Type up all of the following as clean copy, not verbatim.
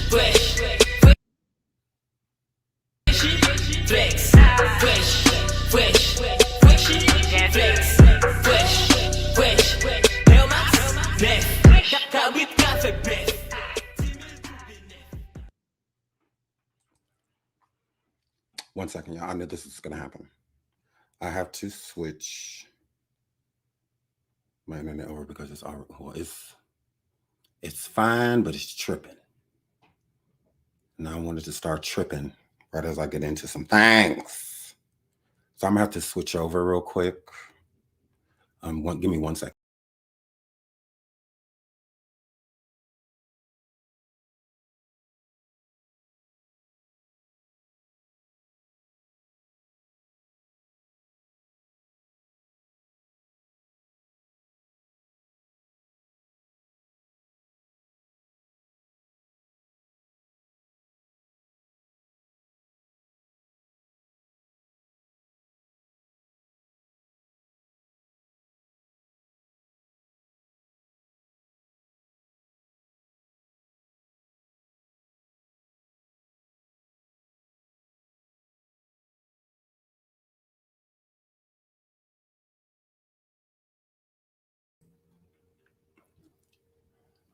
Fresh, flex, fresh, flex, fresh, Helmets, next, with café breath. One second, y'all. I knew this was gonna happen. I have to switch my internet over because it's already, well, it's fine, but it's tripping. Now I wanted to start tripping right as I get into some things. So I'm gonna have to switch over real quick. Give me 1 second.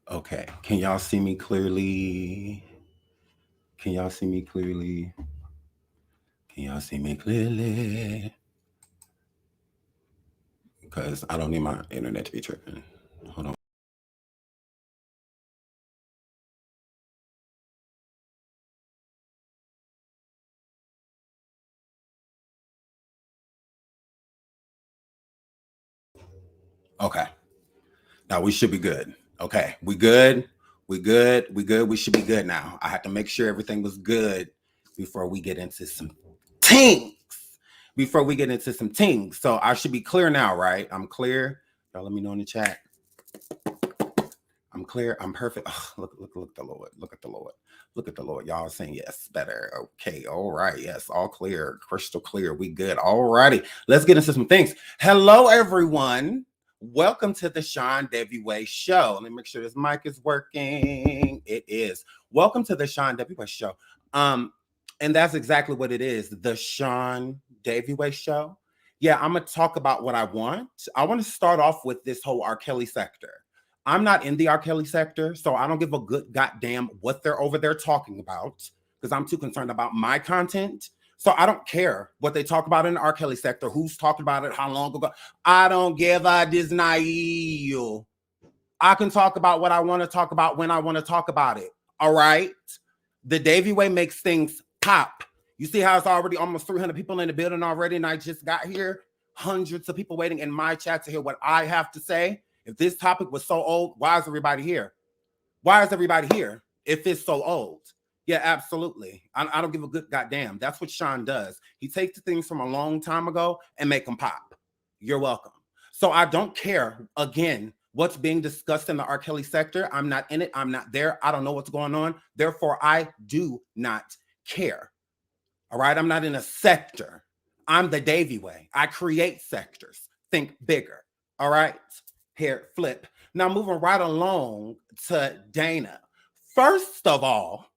Okay, can y'all see me clearly? Can y'all see me clearly? Can y'all see me clearly? Because I don't need my internet to be tripping. Hold on. Okay. Now we should be good. Okay, we good. We good. We good. We should be good now. I had to make sure everything was good before we get into some things. So I should be clear now, right? I'm clear. Y'all let me know in the chat. I'm clear. I'm perfect. Oh, look at the Lord. Look at the Lord. Look at the Lord. Y'all saying yes, better. Okay. All right. Yes. All clear. Crystal clear. We good. All righty. Let's get into some things. Hello, everyone. Welcome to the Sean Debbie Way Show. Let me make sure this mic is working. It is. Welcome to the Sean Debbie Way Show. And that's exactly what it is. The Sean Debbie Way Show. Yeah, I'm going to talk about what I want. I want to start off with this whole R. Kelly sector. I'm not in the R. Kelly sector, so I don't give a good goddamn what they're over there talking about because I'm too concerned about my content. So I don't care what they talk about in the R. Kelly sector, who's talking about it, how long ago. I don't give a Disney. I can talk about what I want to talk about when I want to talk about it. All right? The Davey Way makes things pop. You see how it's already almost 300 people in the building already, and I just got here. Hundreds of people waiting in my chat to hear what I have to say. If this topic was so old, why is everybody here? Why is everybody here if it's so old? Yeah, absolutely. I don't give a good goddamn. That's what Sean does. He takes things from a long time ago and make them pop. You're welcome. So I don't care, again, what's being discussed in the R. Kelly sector. I'm not in it. I'm not there. I don't know what's going on. Therefore, I do not care. All right? I'm not in a sector. I'm the Davey Way. I create sectors. Think bigger. All right? Here, flip. Now, moving right along to Dana. First of all,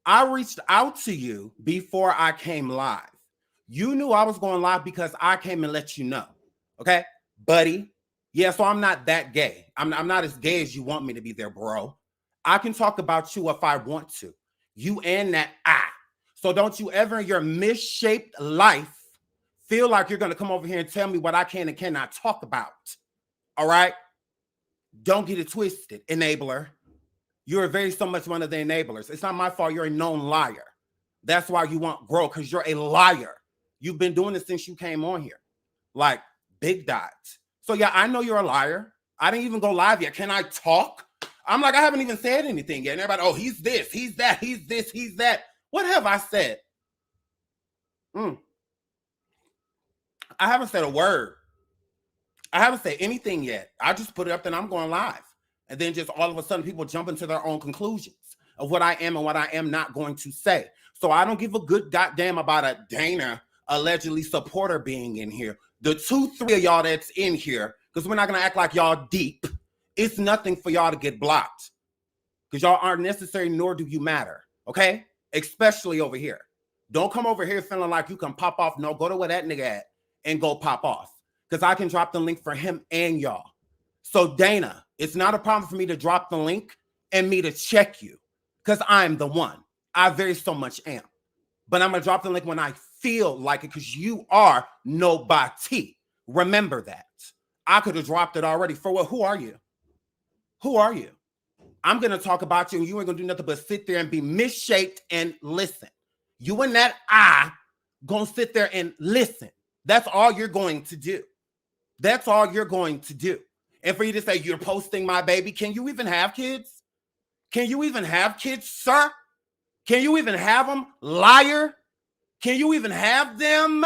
I reached out to you before I came live. You knew I was going live because I came and let you know. Okay, buddy? Yeah, so I'm not that gay. I'm not as gay as you want me to be there, bro. I can talk about you if I want to. You and that I. So don't you ever in your misshaped life feel like you're going to come over here and tell me what I can and cannot talk about. All right? Don't get it twisted, enabler. You're very so much one of the enablers. It's not my fault. You're a known liar. That's why you want growth, because you're a liar. You've been doing this since you came on here. Like, big dots. So, yeah, I know you're a liar. I didn't even go live yet. Can I talk? I'm like, I haven't even said anything yet. And everybody, oh, he's this, he's that, he's this, he's that. What have I said? I haven't said a word. I haven't said anything yet. I just put it up and I'm going live. And then just all of a sudden people jump into their own conclusions of what I am and what I am not going to say. So I don't give a good goddamn about a Dana allegedly supporter being in here. The 2-3 of y'all that's in here, because we're not going to act like y'all deep. It's nothing for y'all to get blocked. because y'all aren't necessary, nor do you matter. Okay? Especially over here. Don't come over here feeling like you can pop off. No, go to where that nigga at and go pop off. Because I can drop the link for him and y'all. So Dana, it's not a problem for me to drop the link and me to check you. Because I'm the one. I very so much am. But I'm going to drop the link when I feel like it, because you are nobody. Remember that. I could have dropped it already. For what? Who are you? Who are you? I'm going to talk about you, and you ain't going to do nothing but sit there and be misshaped and listen. You and that eye going to sit there and listen. That's all you're going to do. That's all you're going to do. And for you to say, you're posting my baby, can you even have kids? Can you even have kids, sir? Can you even have them, liar? Can you even have them?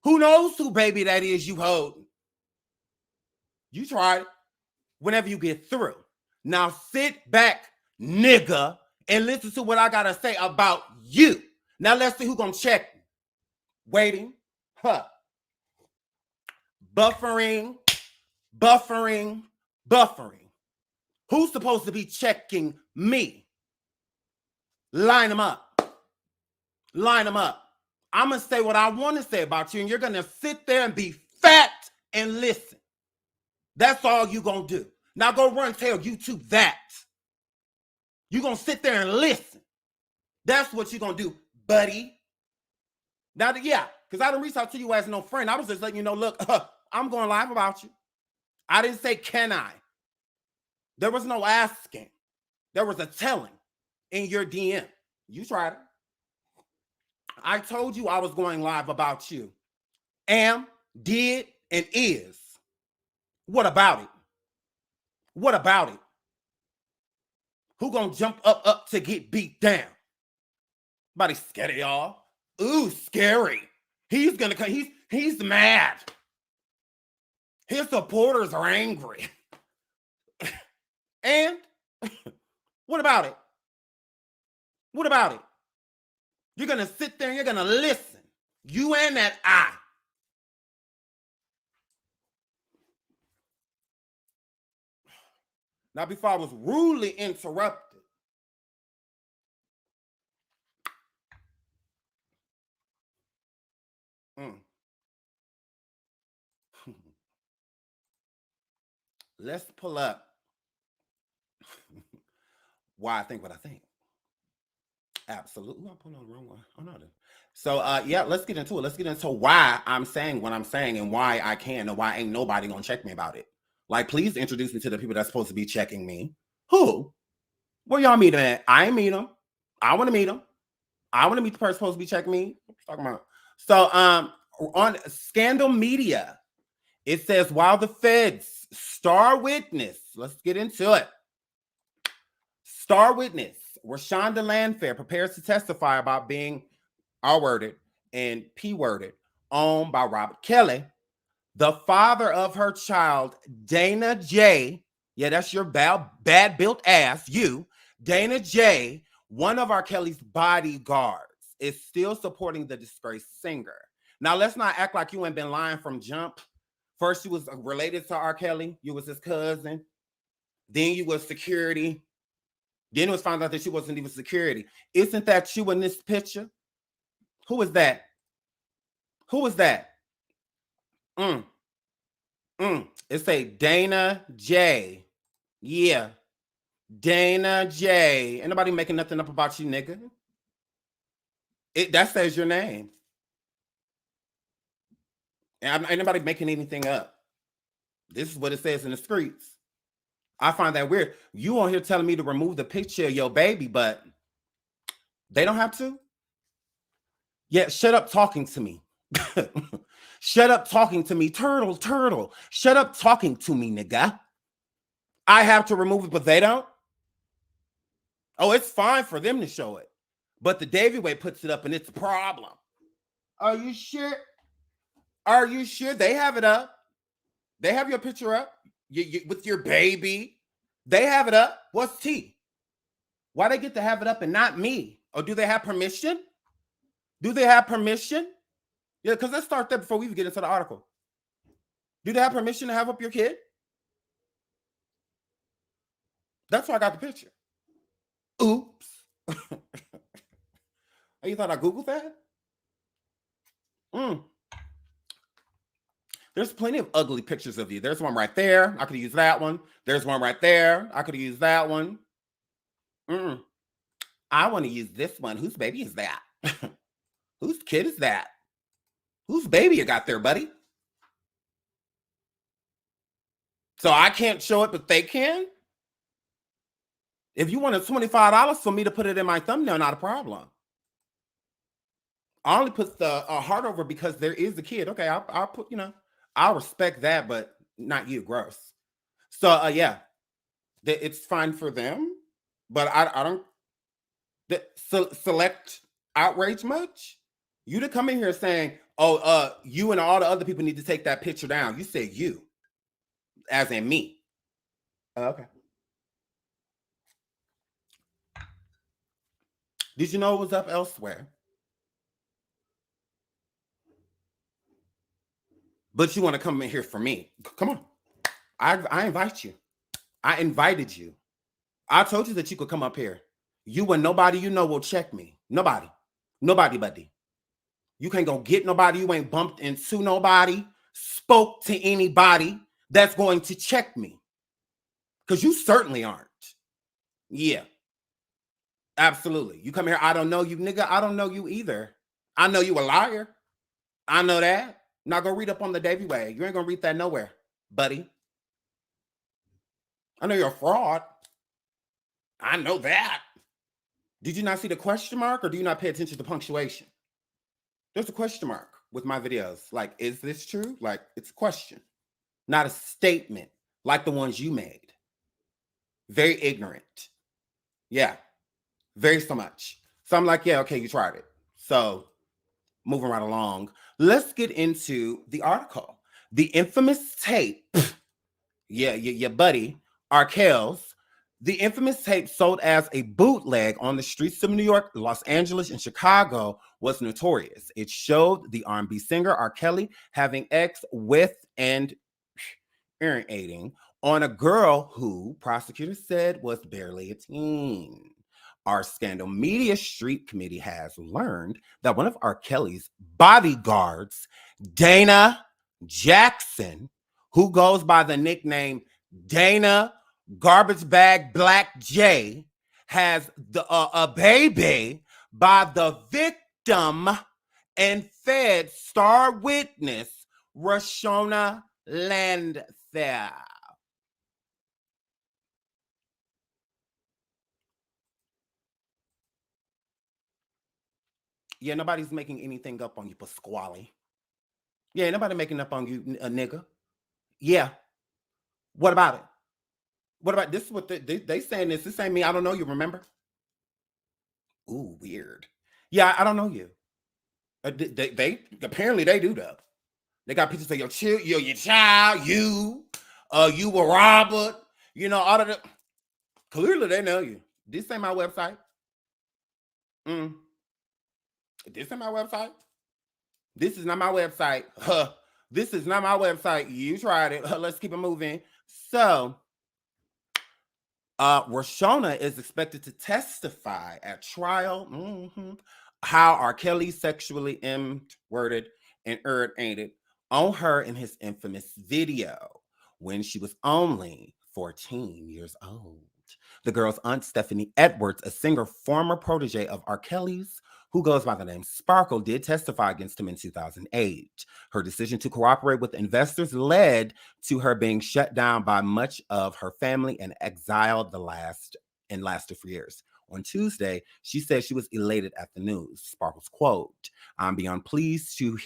Who knows who baby that is you holding? You try it whenever you get through. Now sit back, nigga, and listen to what I got to say about you. Now let's see who's going to check me. Waiting. Huh. Buffering. Who's supposed to be checking me? Line them up. Line them up. I'm going to say what I want to say about you, and you're going to sit there and be fat and listen. That's all you're going to do. Now go run and tell YouTube that. You're going to sit there and listen. That's what you're going to do, buddy. Now, yeah, because I didn't reach out to you as no friend. I was just letting you know, look, I'm going live about you. I didn't say, can I? There was no asking. There was a telling in your DM. You tried it. I told you I was going live about you. Am, did, and is. What about it? What about it? Who gonna jump up to get beat down? Somebody scared of y'all. Ooh, scary. He's gonna come. He's mad. His supporters are angry. And what about it? What about it? You're gonna sit there and you're gonna listen. You and that eye. Now, before I was rudely interrupted, let's pull up why I think what I think. Absolutely. I'm pulling on the wrong one. Oh, no. So, yeah, let's get into it. Let's get into why I'm saying what I'm saying and why I can and why ain't nobody gonna check me about it. Like, please introduce me to the people that's supposed to be checking me. Who? Where y'all meet them at? I ain't meet them. I want to meet them. I want to meet the person supposed to be checking me. What you talking about? So, on Scandal Media, it says, while the feds, star witness, let's get into it. Star witness, Reshona Landfair prepares to testify about being R-worded and P-worded, owned by Robert Kelly, the father of her child, Dana J. Yeah, that's your bad built ass, you. Dana J., one of R. Kelly's bodyguards, is still supporting the disgraced singer. Now, let's not act like you ain't been lying from jump. First, you was related to R. Kelly. You was his cousin. Then you was security. Then it was found out that she wasn't even security. Isn't that you in this picture? Who is that? Who is that? It say Dana J. Yeah. Dana J. Ain't nobody making nothing up about you, nigga. That says your name. And ain't nobody making anything up. This is what it says in the streets. I find that weird. You on here telling me to remove the picture of your baby, but they don't have to? Yeah, shut up talking to me. Shut up talking to me. Turtle. Shut up talking to me, nigga. I have to remove it, but they don't? Oh, it's fine for them to show it. But the Davy Way puts it up and it's a problem. Are you sure? Are you sure? They have it up. They have your picture up with your baby. They have it up. What's T? Why they get to have it up and not me? Or do they have permission? Do they have permission? Yeah, because let's start there before we even get into the article. Do they have permission to have up your kid? That's why I got the picture. Oops. Oh, you thought I Googled that? There's plenty of ugly pictures of you. There's one right there. I could use that one. There's one right there. I could use that one. I want to use this one. Whose baby is that? Whose kid is that? Whose baby you got there, buddy? So I can't show it, but they can? If you wanted $25 for me to put it in my thumbnail, not a problem. I only put the heart over because there is a kid. Okay, I'll put, I'll respect that, but not you. Gross. So yeah, it's fine for them, but I don't select outrage much. You to come in here saying, "Oh, you and all the other people need to take that picture down." You said you, as in me. Okay. Did you know it was up elsewhere? But you want to come in here for me? Come on. I invite you. I invited you. I told you that you could come up here. You and nobody you know will check me. Nobody. Nobody, buddy. You can't go get nobody. You ain't bumped into nobody, spoke to anybody that's going to check me. Because you certainly aren't. Yeah. Absolutely. You come here, I don't know you, nigga. I don't know you either. I know you a liar. I know that. Now go read up on the Davy Way. You ain't gonna read that nowhere, buddy. I know you're a fraud. I know that. Did you not see the question mark, or do you not pay attention to punctuation? There's a question mark with my videos. Like, is this true? Like, it's a question, not a statement like the ones you made. Very ignorant. Yeah, very so much. So I'm like, yeah, okay, you tried it. So moving right along, let's get into the article. The infamous tape, your buddy, Kellz, the infamous tape sold as a bootleg on the streets of New York, Los Angeles, and Chicago was notorious. It showed the R&B singer R. Kelly having sex with and urinating on a girl who prosecutors said was barely a teen. Our Scandal Media Street Committee has learned that one of R. Kelly's bodyguards, Dana Jackson, who goes by the nickname Dana Garbage Bag Black J, has a baby by the victim and Fed star witness Reshona Landfair. Yeah, nobody's making anything up on you, Pasquale. Yeah, nobody making up on you, a nigga. Yeah. What about it? What about this? Is what they saying this? This ain't me. I don't know you. Remember? Ooh, weird. Yeah, I don't know you. They apparently they do though. They got pictures of your child, you were Robert. All of the. Clearly they know you. This ain't my website. This ain't my website. This is not my website. This is not my website. You tried it. Let's keep it moving. So, Reshona is expected to testify at trial. How R. Kelly sexually worded and urinated on her in his infamous video when she was only 14 years old. The girl's aunt, Stephanie Edwards, a singer, former protege of R. Kelly's, who goes by the name Sparkle, did testify against him in 2008. Her decision to cooperate with investors led to her being shut down by much of her family and exiled lasted for years. On Tuesday, she said she was elated at the news. Sparkle's quote, "I'm beyond pleased to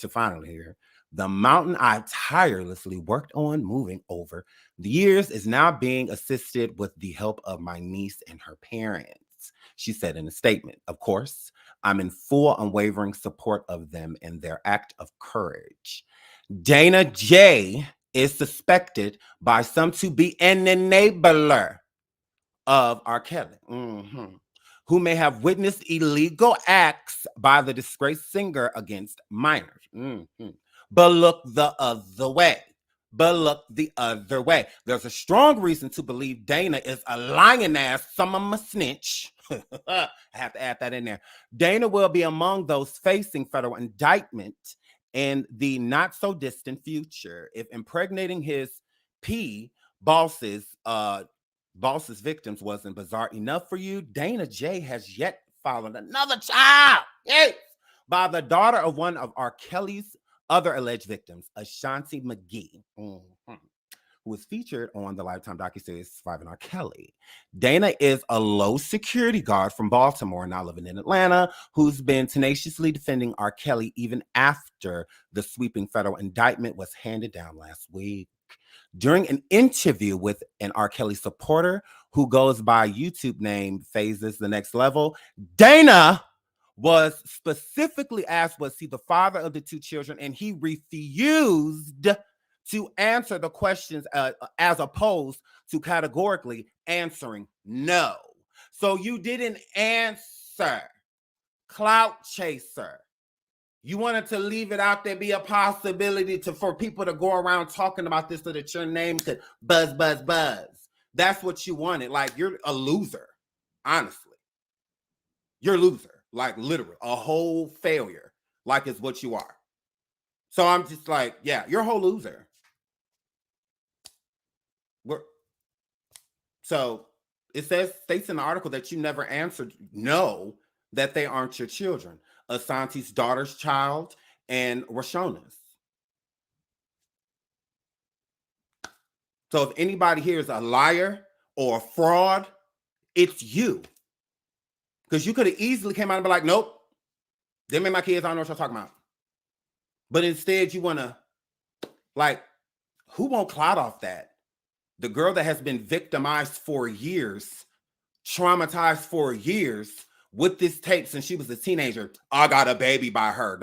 finally hear the mountain I tirelessly worked on moving over the years is now being assisted with the help of my niece and her parents," she said in a statement. "Of course, I'm in full unwavering support of them in their act of courage." Dana J is suspected by some to be an enabler of R. Kelly, who may have witnessed illegal acts by the disgraced singer against minors. But look the other way. but look the other way. There's a strong reason to believe Dana is a lying ass, some of a snitch. I have to add that in there. Dana will be among those facing federal indictment in the not so distant future. If impregnating his boss's victims wasn't bizarre enough for you, Dana J has yet fathered another child. Yes. By the daughter of one of R. Kelly's other alleged victims, Asante McGee, who was featured on the Lifetime docuseries Surviving R. Kelly. Dana is a low security guard from Baltimore, now living in Atlanta, who's been tenaciously defending R. Kelly even after the sweeping federal indictment was handed down last week. During an interview with an R. Kelly supporter who goes by YouTube name Phases the Next Level, Dana was specifically asked, was he the father of the two children? And he refused to answer the questions as opposed to categorically answering no. So you didn't answer. Clout chaser. You wanted to leave it out there, be a possibility for people to go around talking about this so that your name could buzz, buzz, buzz. That's what you wanted. Like, you're a loser, honestly. You're a loser. Like, literally, a whole failure, like is what you are. So I'm just like, yeah, you're a whole loser. So it states in the article that you never answered no, that they aren't your children. Asante's daughter's child and Reshona's. So if anybody here is a liar or a fraud, it's you. Because you could have easily came out and be like, nope, them ain't my kids, I don't know what you're talking about. But instead you want to, like, who won't clout off that? The girl that has been victimized for years, traumatized for years with this tape since she was a teenager. I got a baby by her.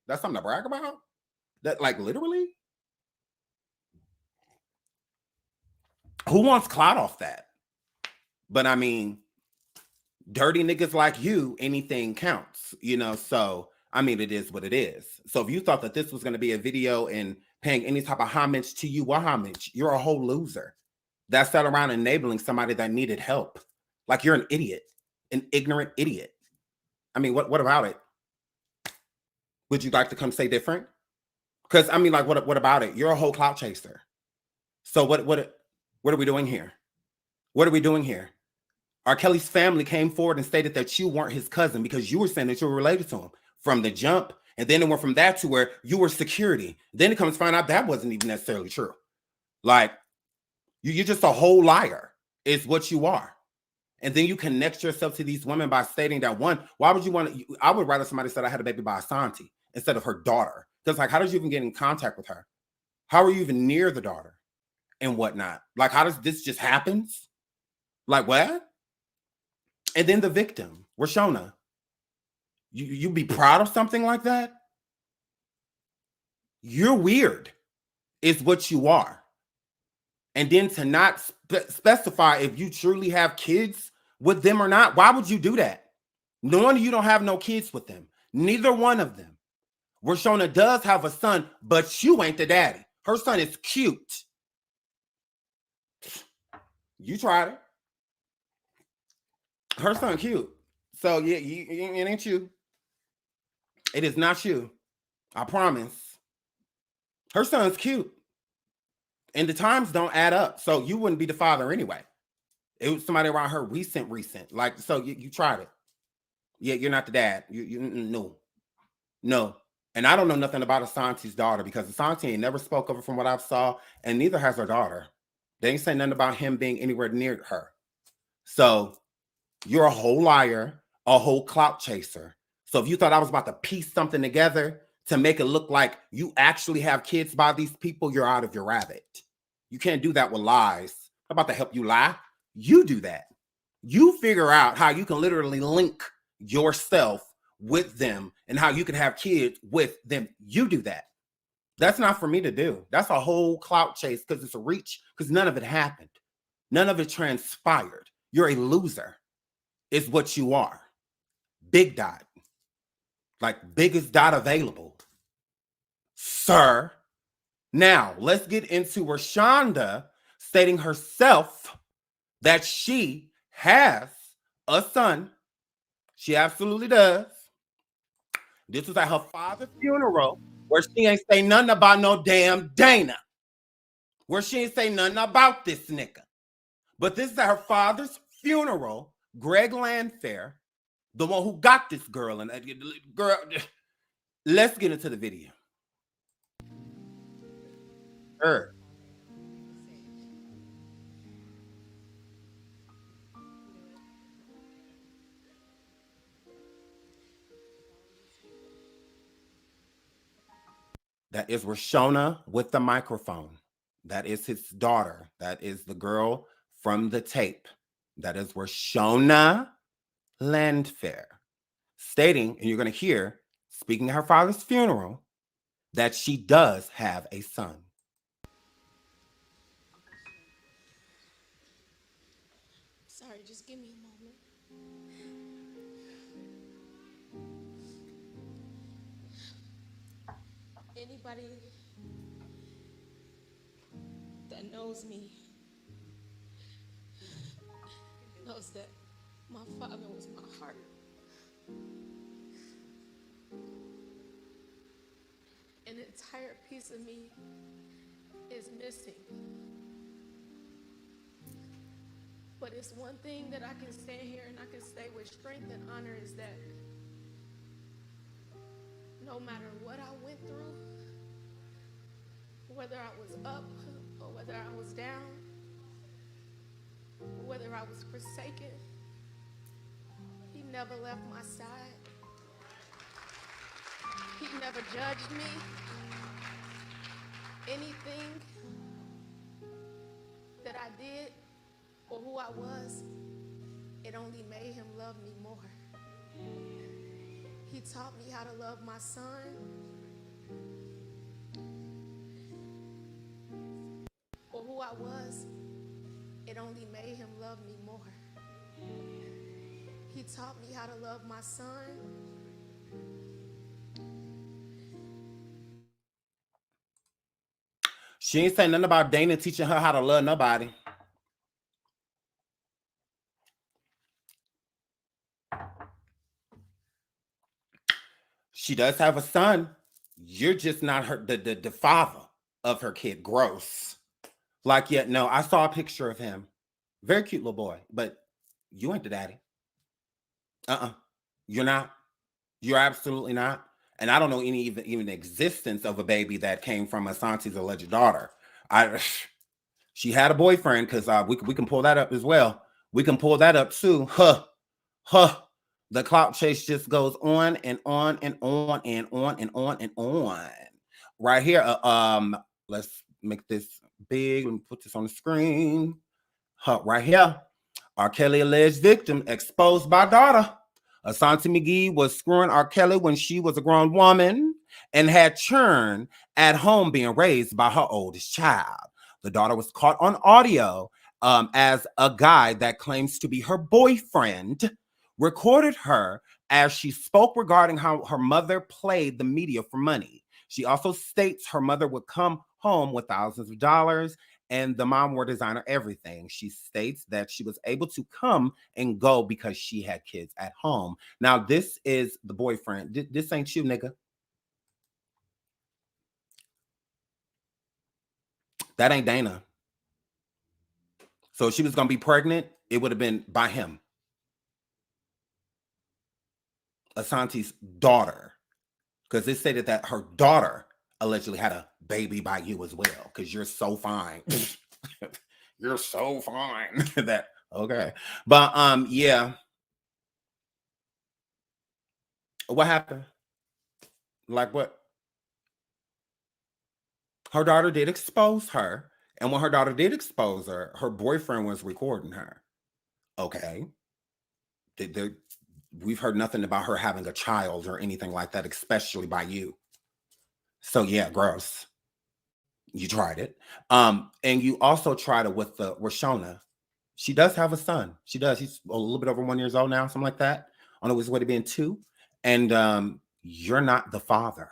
That's something to brag about? That, like, literally? Who wants clout off that? But I mean, dirty niggas like you, anything counts, you know? So, I mean, it is what it is. So if you thought that this was going to be a video and paying any type of homage to you, what homage? You're a whole loser. That sat around enabling somebody that needed help. Like, you're an idiot, an ignorant idiot. I mean, what about it? Would you like to come say different? Because, I mean, like, what about it? You're a whole clout chaser. So what are we doing here? What are we doing here? R. Kelly's family came forward and stated that you weren't his cousin because you were saying that you were related to him from the jump. And then it went from that to where you were security. Then it comes to find out that wasn't even necessarily true. Like, you're just a whole liar is what you are. And then you connect yourself to these women by stating that, one, why would you want to, I would rather somebody said I had a baby by Asante instead of her daughter. Because, like, how did you even get in contact with her? How are you even near the daughter and whatnot? Like, how does this just happens? Like, what? And then the victim, Reshona. You be proud of something like that? You're weird is what you are. And then to not specify if you truly have kids with them or not, why would you do that? Knowing you don't have no kids with them. Neither one of them. Reshona does have a son, but you ain't the daddy. Her son is cute. You tried it. Her son cute. So yeah, it ain't you. It is not you. I promise. Her son's cute. And the times don't add up. So you wouldn't be the father anyway. It was somebody around her recent. Like, so you tried it. Yeah, you're not the dad. No. And I don't know nothing about Asante's daughter because Asante ain't never spoke of her from what I've saw, and neither has her daughter. They ain't say nothing about him being anywhere near her. So you're a whole liar, a whole clout chaser. So if you thought I was about to piece something together to make it look like you actually have kids by these people, you're out of your rabbit. You can't do that with lies. I'm about to help you lie. You do that. You figure out how you can literally link yourself with them and how you can have kids with them. You do that. That's not for me to do. That's a whole clout chase because it's a reach, because none of it happened. None of it transpired. You're a loser is what you are. Big dot. Like, biggest dot available. Sir. Now, let's get into Reshonda stating herself that she has a son. She absolutely does. This was at her father's funeral where she ain't say nothing about no damn Dana. Where she ain't say nothing about this nigga. But this is at her father's funeral, Greg Landfair, the one who got this girl. And girl, let's get into the video. Sure. That is Reshona with the microphone. That is his daughter. That is the girl from the tape. That is Reshona Landfair stating, and you're going to hear, speaking at her father's funeral, that she does have a son. Sorry, just give me a moment. Anybody that knows me knows that my father was my heart. An entire piece of me is missing. But it's one thing that I can stand here and I can say with strength and honor is that no matter what I went through, whether I was up or whether I was down, whether I was forsaken, he never left my side. He never judged me. Anything that I did or who I was, it only made him love me more. He taught me how to love my son. Or who I was, it only made him love me more. He taught me how to love my son. She ain't saying nothing about Dana teaching her how to love nobody. She does have a son. You're just not her the father of her kid. Gross. Like, yeah, no, I saw a picture of him. Very cute little boy, but you ain't the daddy. You're not. You're absolutely not. And I don't know any even the existence of a baby that came from Asante's alleged daughter. She had a boyfriend, because we can pull that up as well. We can pull that up too. The clout chase just goes on and on and on and on and on and on. Right here, let's make this big. Let me put this on the screen. Right here, R. Kelly alleged victim exposed by daughter. Asante McGee was screwing R. Kelly when she was a grown woman and had churn at home being raised by her oldest child. The daughter was caught on audio as a guy that claims to be her boyfriend recorded her as she spoke regarding how her mother played the media for money. She also states her mother would come home with thousands of dollars and the mom wore designer everything. She states that she was able to come and go because she had kids at home. Now, this is the boyfriend. This ain't you, nigga. That ain't Dana. So if she was going to be pregnant, it would have been by him. Asante's daughter. Because it stated that her daughter allegedly had a baby by you as well. Because you're so fine. You're so fine. That okay. But yeah. What happened? Like what? Her daughter did expose her. And when her daughter did expose her, her boyfriend was recording her. Okay. We've heard nothing about her having a child or anything like that, especially by you. So yeah, gross. You tried it. And you also tried it with the Reshona. She does have a son. She does. He's a little bit over 1 year old now, something like that. On his way to being 2. And you're not the father.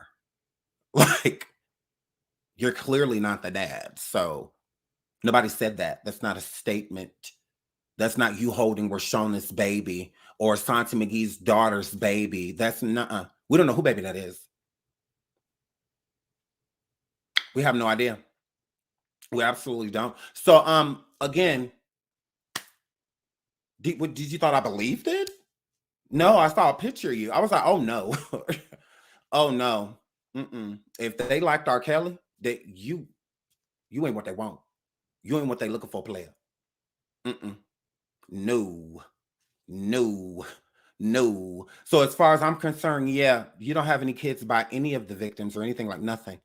Like, You're clearly not the dad. So nobody said that. That's not a statement. That's not you holding Reshona's baby or Asante McGee's daughter's baby. That's not. We don't know who baby that is. We have no idea. We absolutely don't. So, again, did you thought I believed it? No, I saw a picture of you. I was like, oh no, oh no. If they liked R. Kelly, you ain't what they want. You ain't what they looking for, player. No, no, no. So as far as I'm concerned, yeah, you don't have any kids by any of the victims or anything, like nothing.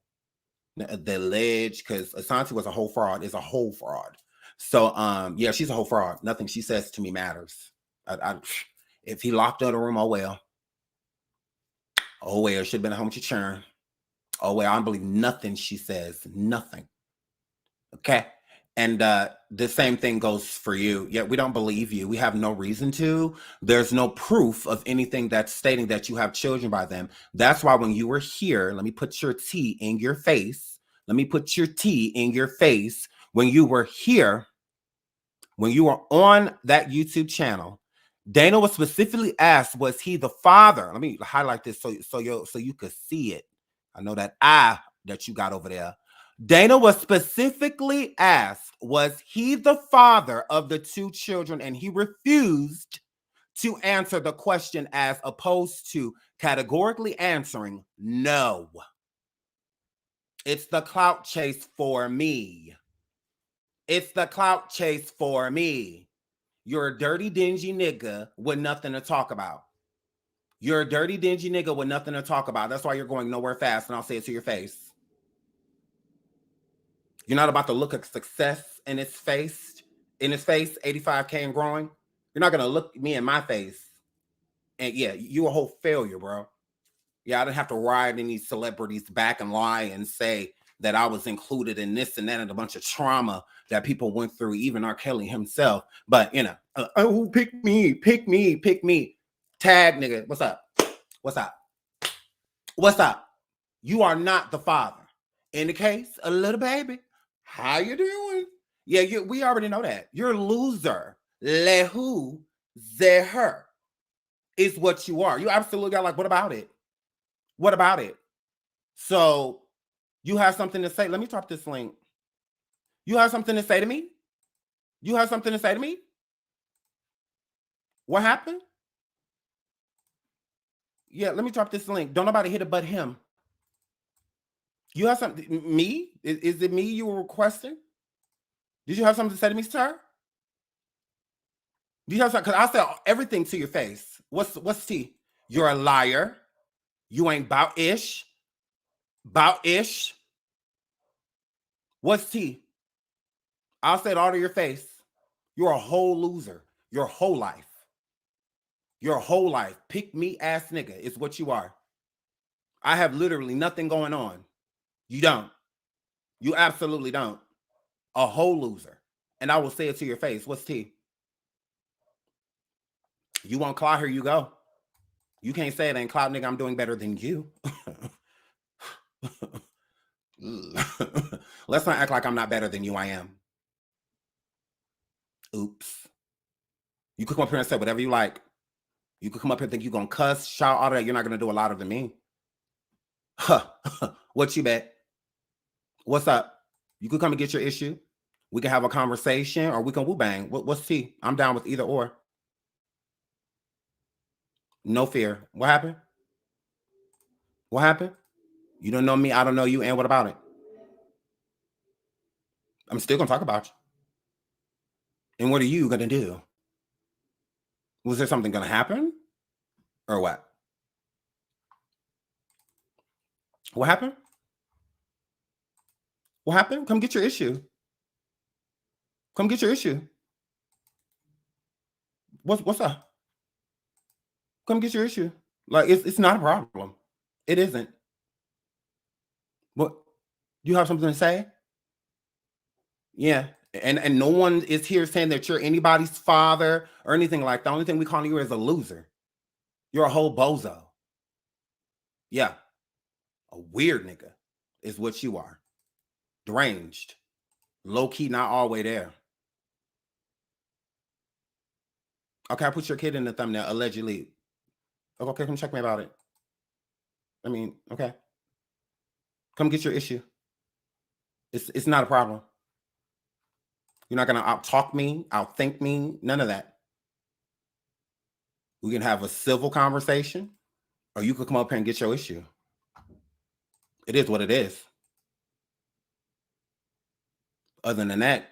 The alleged, because Asante was a whole fraud, is a whole fraud. So yeah, she's a whole fraud. Nothing she says to me matters. If he locked her in a room, oh well. Oh well, should have been a home to churn. Oh well, I don't believe nothing she says. Nothing. Okay. And the same thing goes for you. Yeah, we don't believe you. We have no reason to. There's no proof of anything that's stating that you have children by them. That's why when you were here, let me put your tea in your face. Let me put your tea in your face. When you were here, when you were on that YouTube channel, Dana was specifically asked, was he the father? Let me highlight this so you could see it. I know that eye that you got over there. Dana was specifically asked, was he the father of the two children? And he refused to answer the question, as opposed to categorically answering no. It's the clout chase for me. It's the clout chase for me. You're a dirty, dingy nigga with nothing to talk about. You're a dirty, dingy nigga with nothing to talk about. That's why you're going nowhere fast, and I'll say it to your face. You're not about to look at success in his face, 85K and growing. You're not going to look me in my face. And yeah, you a whole failure, bro. Yeah, I didn't have to ride any celebrities back and lie and say that I was included in this and that and a bunch of trauma that people went through, even R. Kelly himself. But, you know, oh, pick me. Tag, nigga. What's up? What's up? You are not the father. In the case, a little baby. How you doing? Yeah, we already know that. You're a loser. Lehu zeher is what you are. You absolutely got, like, what about it? What about it? So you have something to say. Let me drop this link. You have something to say to me? You have something to say to me? What happened? Yeah, let me drop this link. Don't nobody hit it but him. You have something, me? Is it me you were requesting? Did you have something to say to me, sir? Do you have something? Because I said everything to your face. What's T? You're a liar. You ain't bout-ish. Bout-ish. What's T? I'll say it all to your face. You're a whole loser. Your whole life. Your whole life. Pick me ass nigga is what you are. I have literally nothing going on. You don't. You absolutely don't. A whole loser. And I will say it to your face. What's T? You want clout, here you go. You can't say it ain't clout, nigga. I'm doing better than you. Let's not act like I'm not better than you. I am. Oops. You could come up here and say whatever you like. You could come up here and think you're going to cuss, shout, all that. You're not going to do a lot of than me. Huh. What you bet? What's up? You could come and get your issue. We can have a conversation, or we can woo bang. What's T? I'm down with either or. No fear. What happened? What happened? You don't know me. I don't know you. And what about it? I'm still going to talk about you. And what are you going to do? Was there something going to happen? Or what? What happened? What happened? Come get your issue. Come get your issue. What's up? Come get your issue. Like, it's not a problem. It isn't. What? You have something to say? Yeah. And no one is here saying that you're anybody's father or anything like that. The only thing we call you is a loser. You're a whole bozo. Yeah. A weird nigga is what you are. deranged, low key, not all the way there. Okay, I put your kid in the thumbnail, allegedly. Okay, come check me about it. I mean, okay. Come get your issue. It's not a problem. You're not gonna out-talk me, out-think me, none of that. We can have a civil conversation, or you could come up here and get your issue. It is what it is. Other than that,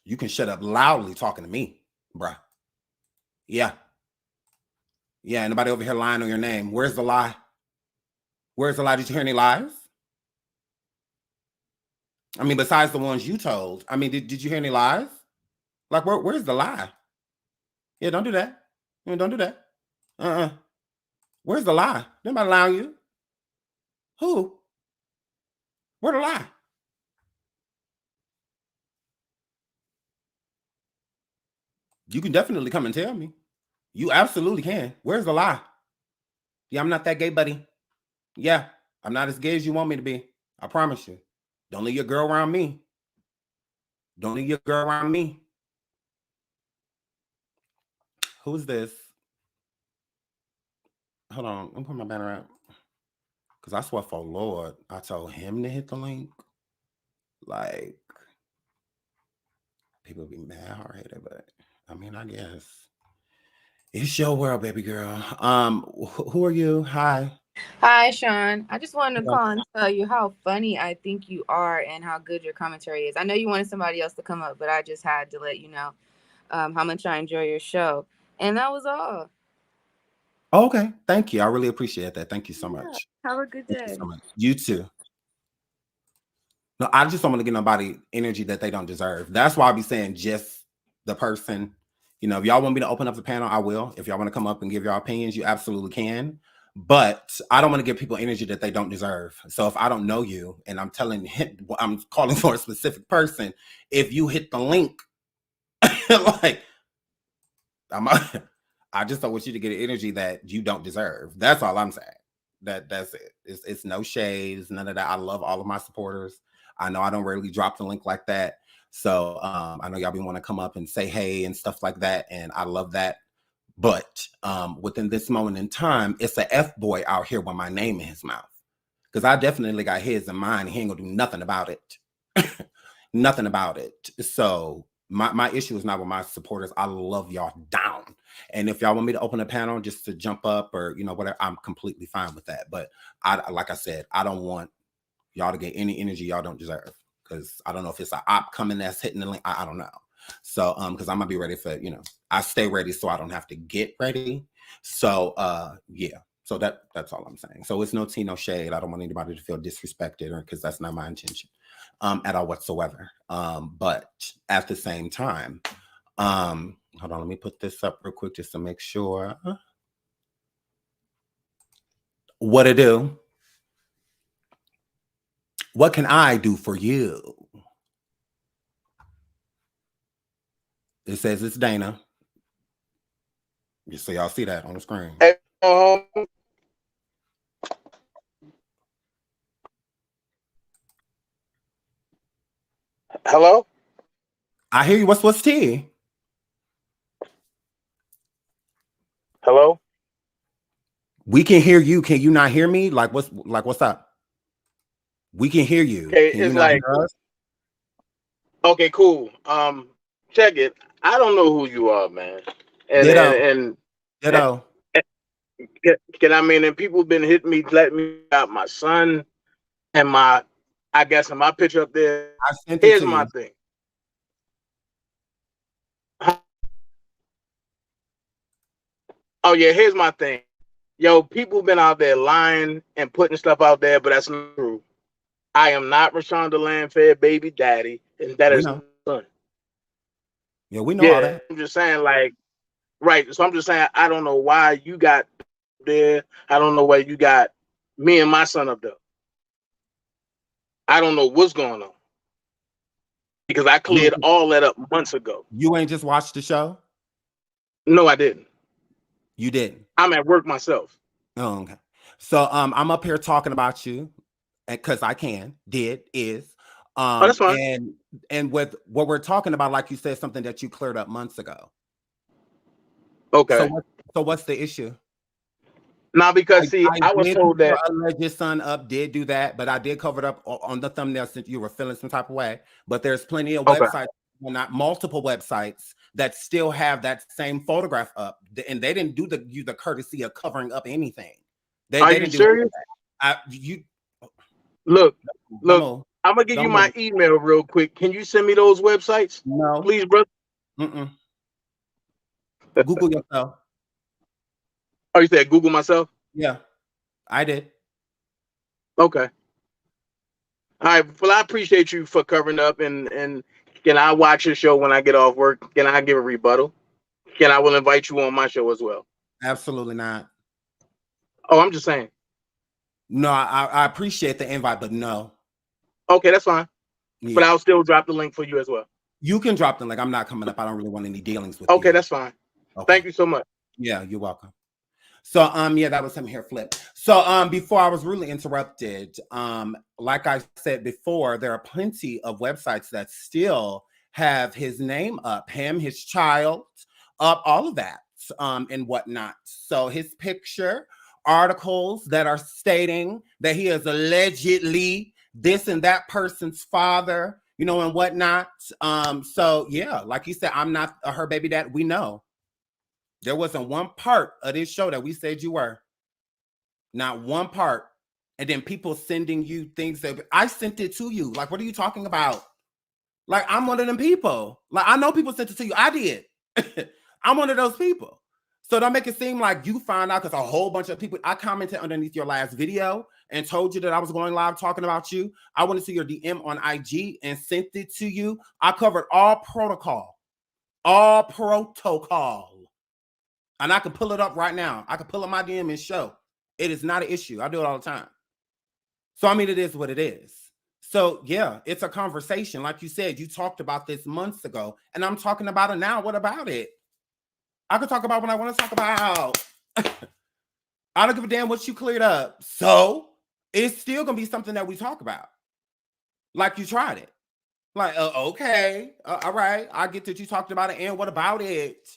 you can shut up loudly talking to me, bruh. Yeah. Yeah, anybody over here lying on your name? Where's the lie? Where's the lie? Did you hear any lies? I mean, besides the ones you told. I mean, did you hear any lies? Like, where's the lie? Yeah, don't do that. Don't do that. Where's the lie? Nobody lie on you. Who? Where the lie? You can definitely come and tell me. You absolutely can. Where's the lie? Yeah, I'm not that gay, buddy. Yeah, I'm not as gay as you want me to be. I promise you. Don't leave your girl around me. Don't leave your girl around me. Who's this? Hold on. Let me put my banner out. Because I swear for Lord, I told him to hit the link. Like, people be mad hard-headed, but I mean, I guess. It's your world, baby girl. Who are you? Hi. Hi, Sean. I just wanted to call and tell you how funny I think you are and how good your commentary is. I know you wanted somebody else to come up, but I just had to let you know how much I enjoy your show. And that was all. Okay. Thank you. I really appreciate that. Thank you so much. Have a good day. Thank you so much. You too. No, I just don't want to give nobody energy that they don't deserve. That's why I be saying just the person. You know, if y'all want me to open up the panel, I will. If y'all want to come up and give your opinions, you absolutely can. But I don't want to give people energy that they don't deserve. So if I don't know you and I'm calling for a specific person, if you hit the link, like I just don't want you to get energy that you don't deserve. That's all I'm saying. That's it. It's no shades, none of that. I love all of my supporters. I know I don't rarely drop the link like that. So I know y'all be want to come up and say hey and stuff like that. And I love that. But within this moment in time, it's a F-boy out here with my name in his mouth. Because I definitely got his in mind. He ain't gonna do nothing about it. Nothing about it. So my issue is not with my supporters. I love y'all down. And if y'all want me to open a panel just to jump up or, you know, whatever, I'm completely fine with that. But like I said, I don't want y'all to get any energy y'all don't deserve. Because I don't know if it's an op coming that's hitting the link. I don't know. So, because I'm gonna be ready for, you know, I stay ready so I don't have to get ready. So, yeah. So that's all I'm saying. So it's no tea, no shade. I don't want anybody to feel disrespected or because that's not my intention at all whatsoever. But at the same time, hold on, let me put this up real quick just to make sure. What it do? What can I do for you? It says it's Dana. So y'all see that on the screen. Hey, hello? I hear you. What's tea? Hello? We can hear you. Can you not hear me? What's up? We can hear you. Okay, can you it's not like, hear us? okay, cool. Check it. I don't know who you are, man. And Ditto. and people been hitting me, letting me out my son and my picture up there. I sent it Here's to my you. thing. Oh yeah, here's my thing. Yo, people been out there lying and putting stuff out there, but that's not true. I am not Reshona Landfair baby daddy, and that is my son. Yeah, we know all that. I'm just saying, like, right. So I'm just saying, I don't know why you got there. I don't know why you got me and my son up there. I don't know what's going on because I cleared all that up months ago. You ain't just watched the show? No, I didn't. You didn't? I'm at work myself. Oh, okay. So I'm up here talking about you. because I is. Oh, that's fine. And with what we're talking about, like you said, something that you cleared up months ago. Okay. So what's the issue? Now, because see, I was did told put that your alleged son up, did do that, but I did cover it up on the thumbnail since you were feeling some type of way. But there's plenty of okay. websites, well, not multiple websites, that still have that same photograph up, and they didn't do the courtesy of covering up anything. They Are didn't you serious? Look, I'm gonna give you my email real quick. Can you send me those websites? No, please, brother. Google yourself. Oh, you said Google myself? Yeah, I did. Okay. All right. Well, I appreciate you for covering up, and can I watch your show when I get off work? Can I give a rebuttal? I will invite you on my show as well. Absolutely not. Oh, I'm just saying. No, I appreciate the invite, but no. Okay, that's fine. Yeah. But I'll still drop the link for you as well. You can drop the link. I'm not coming up. I don't really want any dealings with you. Okay, that's fine. Okay. Thank you so much. Yeah, you're welcome. So yeah, that was him here, Flip. So before I was really interrupted, like I said before, there are plenty of websites that still have his name up, him, his child, up, all of that, and whatnot. So his picture, articles that are stating that he is allegedly this and that person's father, you know, and whatnot. So yeah, like you said, I'm not her baby dad. We know. There wasn't one part of this show that we said you were. Not one part. And then people sending you things that I sent it to you. Like, what are you talking about? Like, I'm one of them people. Like, I know people sent it to you. I did. I'm one of those people. So don't make it seem like you found out because a whole bunch of people, I commented underneath your last video and told you that I was going live talking about you. I went into your DM on IG and sent it to you. I covered all protocol. All protocol. And I can pull it up right now. I can pull up my DM and show. It is not an issue. I do it all the time. So, I mean, it is what it is. So, yeah, it's a conversation. Like you said, you talked about this months ago, and I'm talking about it now. What about it? I can talk about what I want to talk about. I don't give a damn what you cleared up. So, it's still going to be something that we talk about. Like you tried it. Like, okay, all right. I get that you talked about it, and what about it?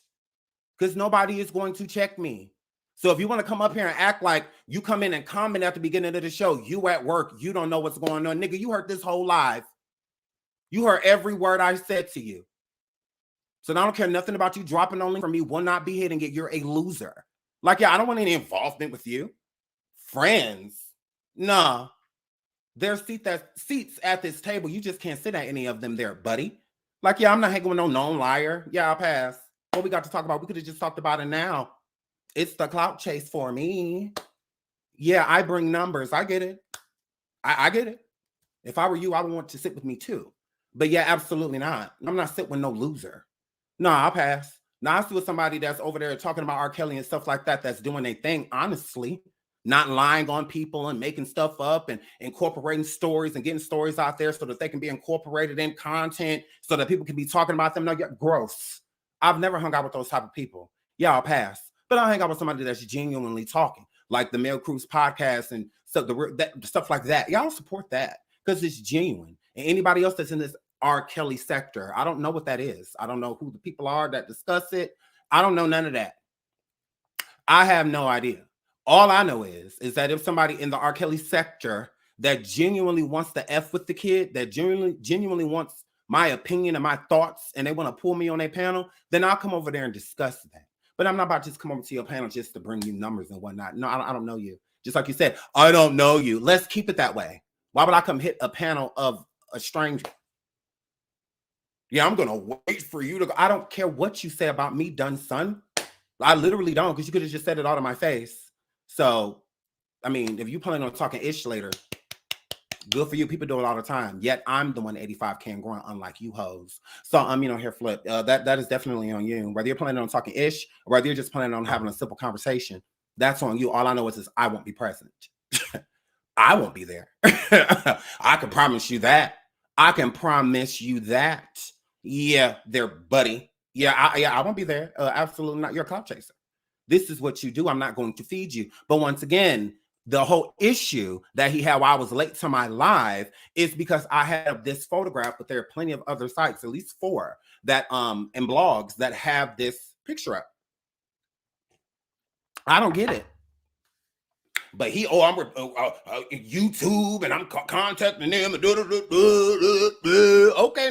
Because nobody is going to check me. So if you want to come up here and act like you come in and comment at the beginning of the show, you at work, you don't know what's going on. Nigga, you heard this whole live. You heard every word I said to you. So I don't care nothing about you dropping only from me will not be hitting it. You're a loser. Like, yeah, I don't want any involvement with you. Friends. Nah. There's seats at this table. You just can't sit at any of them there, buddy. Like, yeah, I'm not hanging with no known liar. Yeah, I'll pass. What we got to talk about? We could have just talked about it now. It's the clout chase for me. Yeah, I bring numbers. I get it. I get it. If I were you, I would want to sit with me too. But yeah, absolutely not. I'm not sitting with no loser. No, I'll pass. Now I sit with somebody that's over there talking about R. Kelly and stuff like that, that's doing their thing, honestly. Not lying on people and making stuff up and incorporating stories and getting stories out there so that they can be incorporated in content so that people can be talking about them. No, you're gross. I've never hung out with those type of people. Yeah, I'll pass. But I'll hang out with somebody that's genuinely talking, like the Mel Cruz podcast and stuff like that. Y'all support that because it's genuine. And anybody else that's in this R. Kelly sector, I don't know what that is. I don't know who the people are that discuss it. I don't know none of that. I have no idea. All I know is that if somebody in the R. Kelly sector that genuinely wants to F with the kid, that genuinely wants my opinion and my thoughts, and they want to pull me on their panel, then I'll come over there and discuss that. But I'm not about to just come over to your panel just to bring you numbers and whatnot. No, I don't know you. Just like you said, I don't know you. Let's keep it that way. Why would I come hit a panel of a stranger? Yeah, I'm going to wait for you to go. I don't care what you say about me, done, son. I literally don't, because you could have just said it all to my face. So, I mean, if you plan on talking ish later, good for you. People do it all the time. Yet I'm the one 85 can grunt, unlike you hoes. So here, Flip. That is definitely on you. Whether you're planning on talking ish or whether you're just planning on having a simple conversation, that's on you. All I know is I won't be present. I won't be there. I can promise you that. I can promise you that. Yeah, there, buddy. Yeah, I won't be there. Absolutely not. You're a clout chaser. This is what you do. I'm not going to feed you. But once again, The whole issue that he had while I was late to my live is because I have this photograph, but there are plenty of other sites, at least 4 that and blogs that have this picture up. I don't get it. But I'm YouTube and I'm contacting them. Okay,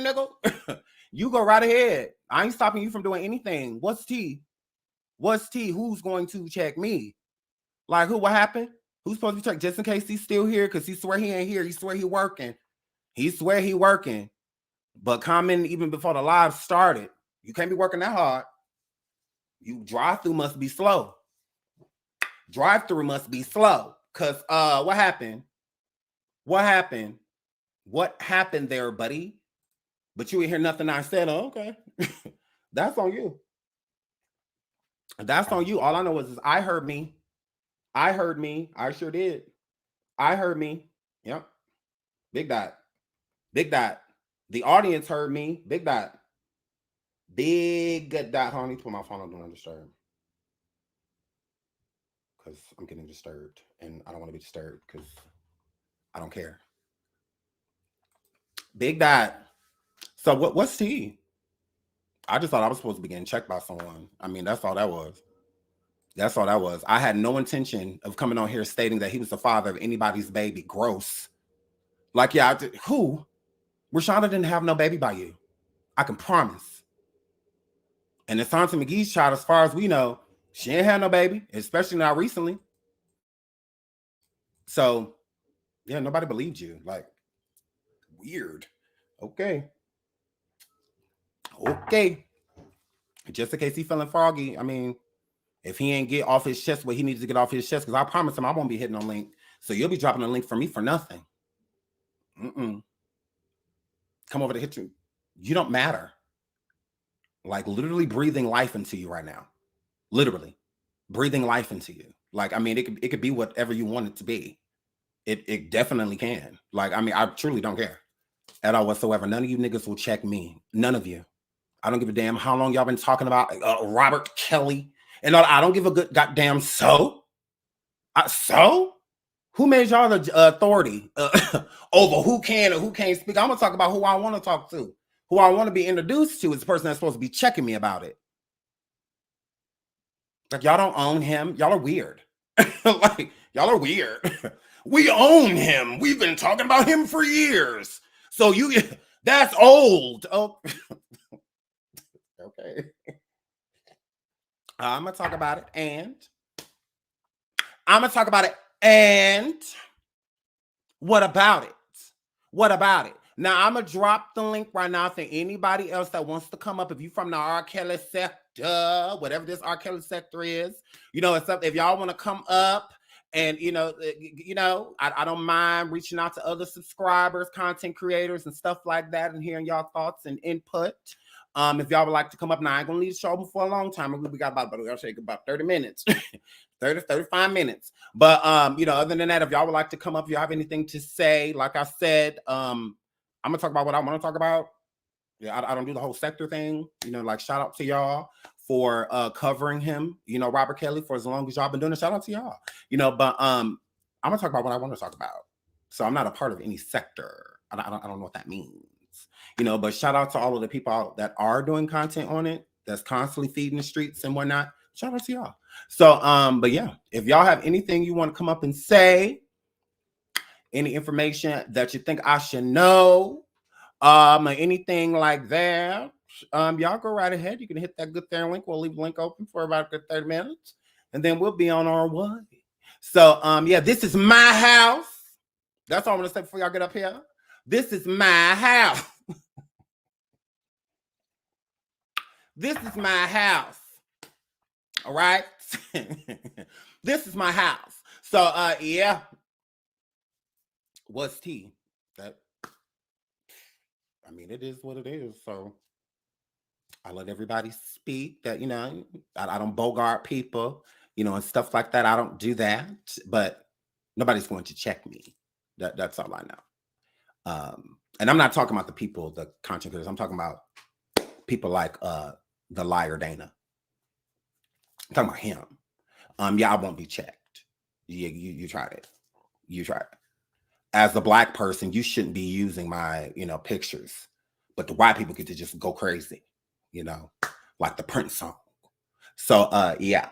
nigga. You go right ahead. I ain't stopping you from doing anything. What's T? What's T? Who's going to check me? Like who? What happened? Who's supposed to be checked? Just in case he's still here, because he swear he ain't here. He swear he working. He swear he working. But comment even before the live started. You can't be working that hard. You drive-through must be slow. Drive-through must be slow. Cause what happened? What happened? What happened there, buddy? But you ain't hear nothing I said. Oh, okay. That's on you. That's on you. All I know is I heard me. I heard me. I sure did. I heard me. Yep. Big dot. Big dot. The audience heard me. Big dot. Big dot. Hold on, I need to put my phone on Do Not Disturb. Because I'm getting disturbed. And I don't want to be disturbed because I don't care. Big dot. So what's T? I just thought I was supposed to be getting checked by someone. I mean, that's all that was. That's all that was. I had no intention of coming on here stating that he was the father of anybody's baby. Gross. Like, yeah, who? Reshona didn't have no baby by you. I can promise. And Asante McGee's child, as far as we know, she ain't had no baby, especially not recently. So, yeah, nobody believed you. Like, weird. Okay. Okay. Just in case he feeling froggy, I mean, if he ain't get off his chest what he needs to get off his chest, because I promise him I won't be hitting a link. So you'll be dropping a link for me for nothing. Come over to hit you. You don't matter. Like literally breathing life into you right now. Literally breathing life into you. Like, I mean, it could be whatever you want it to be. It definitely can. Like, I mean, I truly don't care at all whatsoever. None of you niggas will check me. None of you. I don't give a damn how long y'all been talking about Robert Kelly and all. I don't give a good goddamn so. So? Who made y'all the authority over who can or who can't speak? I'm gonna talk about who I want to talk to, who I want to be introduced to is the person that's supposed to be checking me about it. Like y'all don't own him. Y'all are weird. Like y'all are weird. We own him. We've been talking about him for years. So that's old. Oh, okay. I'm gonna talk about it, and I'm gonna talk about it. And what about it? What about it? Now, I'm going to drop the link right now for anybody else that wants to come up. If you're from the R. Kelly sector, whatever this R. Kelly sector is, you know, it's up. If y'all want to come up and, you know, I don't mind reaching out to other subscribers, content creators and stuff like that and hearing y'all thoughts and input. If y'all would like to come up now, I ain't going to leave the show open for a long time. We got about 30 minutes. 35 minutes. But, you know, other than that, if y'all would like to come up, if you have anything to say, like I said, I'm going to talk about what I want to talk about. Yeah, I don't do the whole sector thing. You know, like shout out to y'all for covering him, you know, Robert Kelly, for as long as y'all been doing it. Shout out to y'all, you know, but I'm going to talk about what I want to talk about. So I'm not a part of any sector. I don't know what that means, you know, but shout out to all of the people that are doing content on it, that's constantly feeding the streets and whatnot. Shout out to y'all. So, but yeah, if y'all have anything you want to come up and say, any information that you think I should know, or anything like that, y'all go right ahead. You can hit that good there link. We'll leave the link open for about a good 30 minutes, and then we'll be on our way. So, yeah, this is my house. That's all I'm gonna say before y'all get up here. This is my house. This is my house. All right. This is my house. So yeah. What's tea? That I mean, it is what it is. So I let everybody speak. That, you know, I don't bogart people, you know, and stuff like that. I don't do that, but nobody's going to check me. That's all I know. And I'm not talking about the people, the content creators. I'm talking about people like the liar Dana. I'm talking about him. Yeah, I won't be checked. You tried it. You tried it. As a Black person, you shouldn't be using my, pictures, but the white people get to just go crazy, like the Prince song. So, yeah.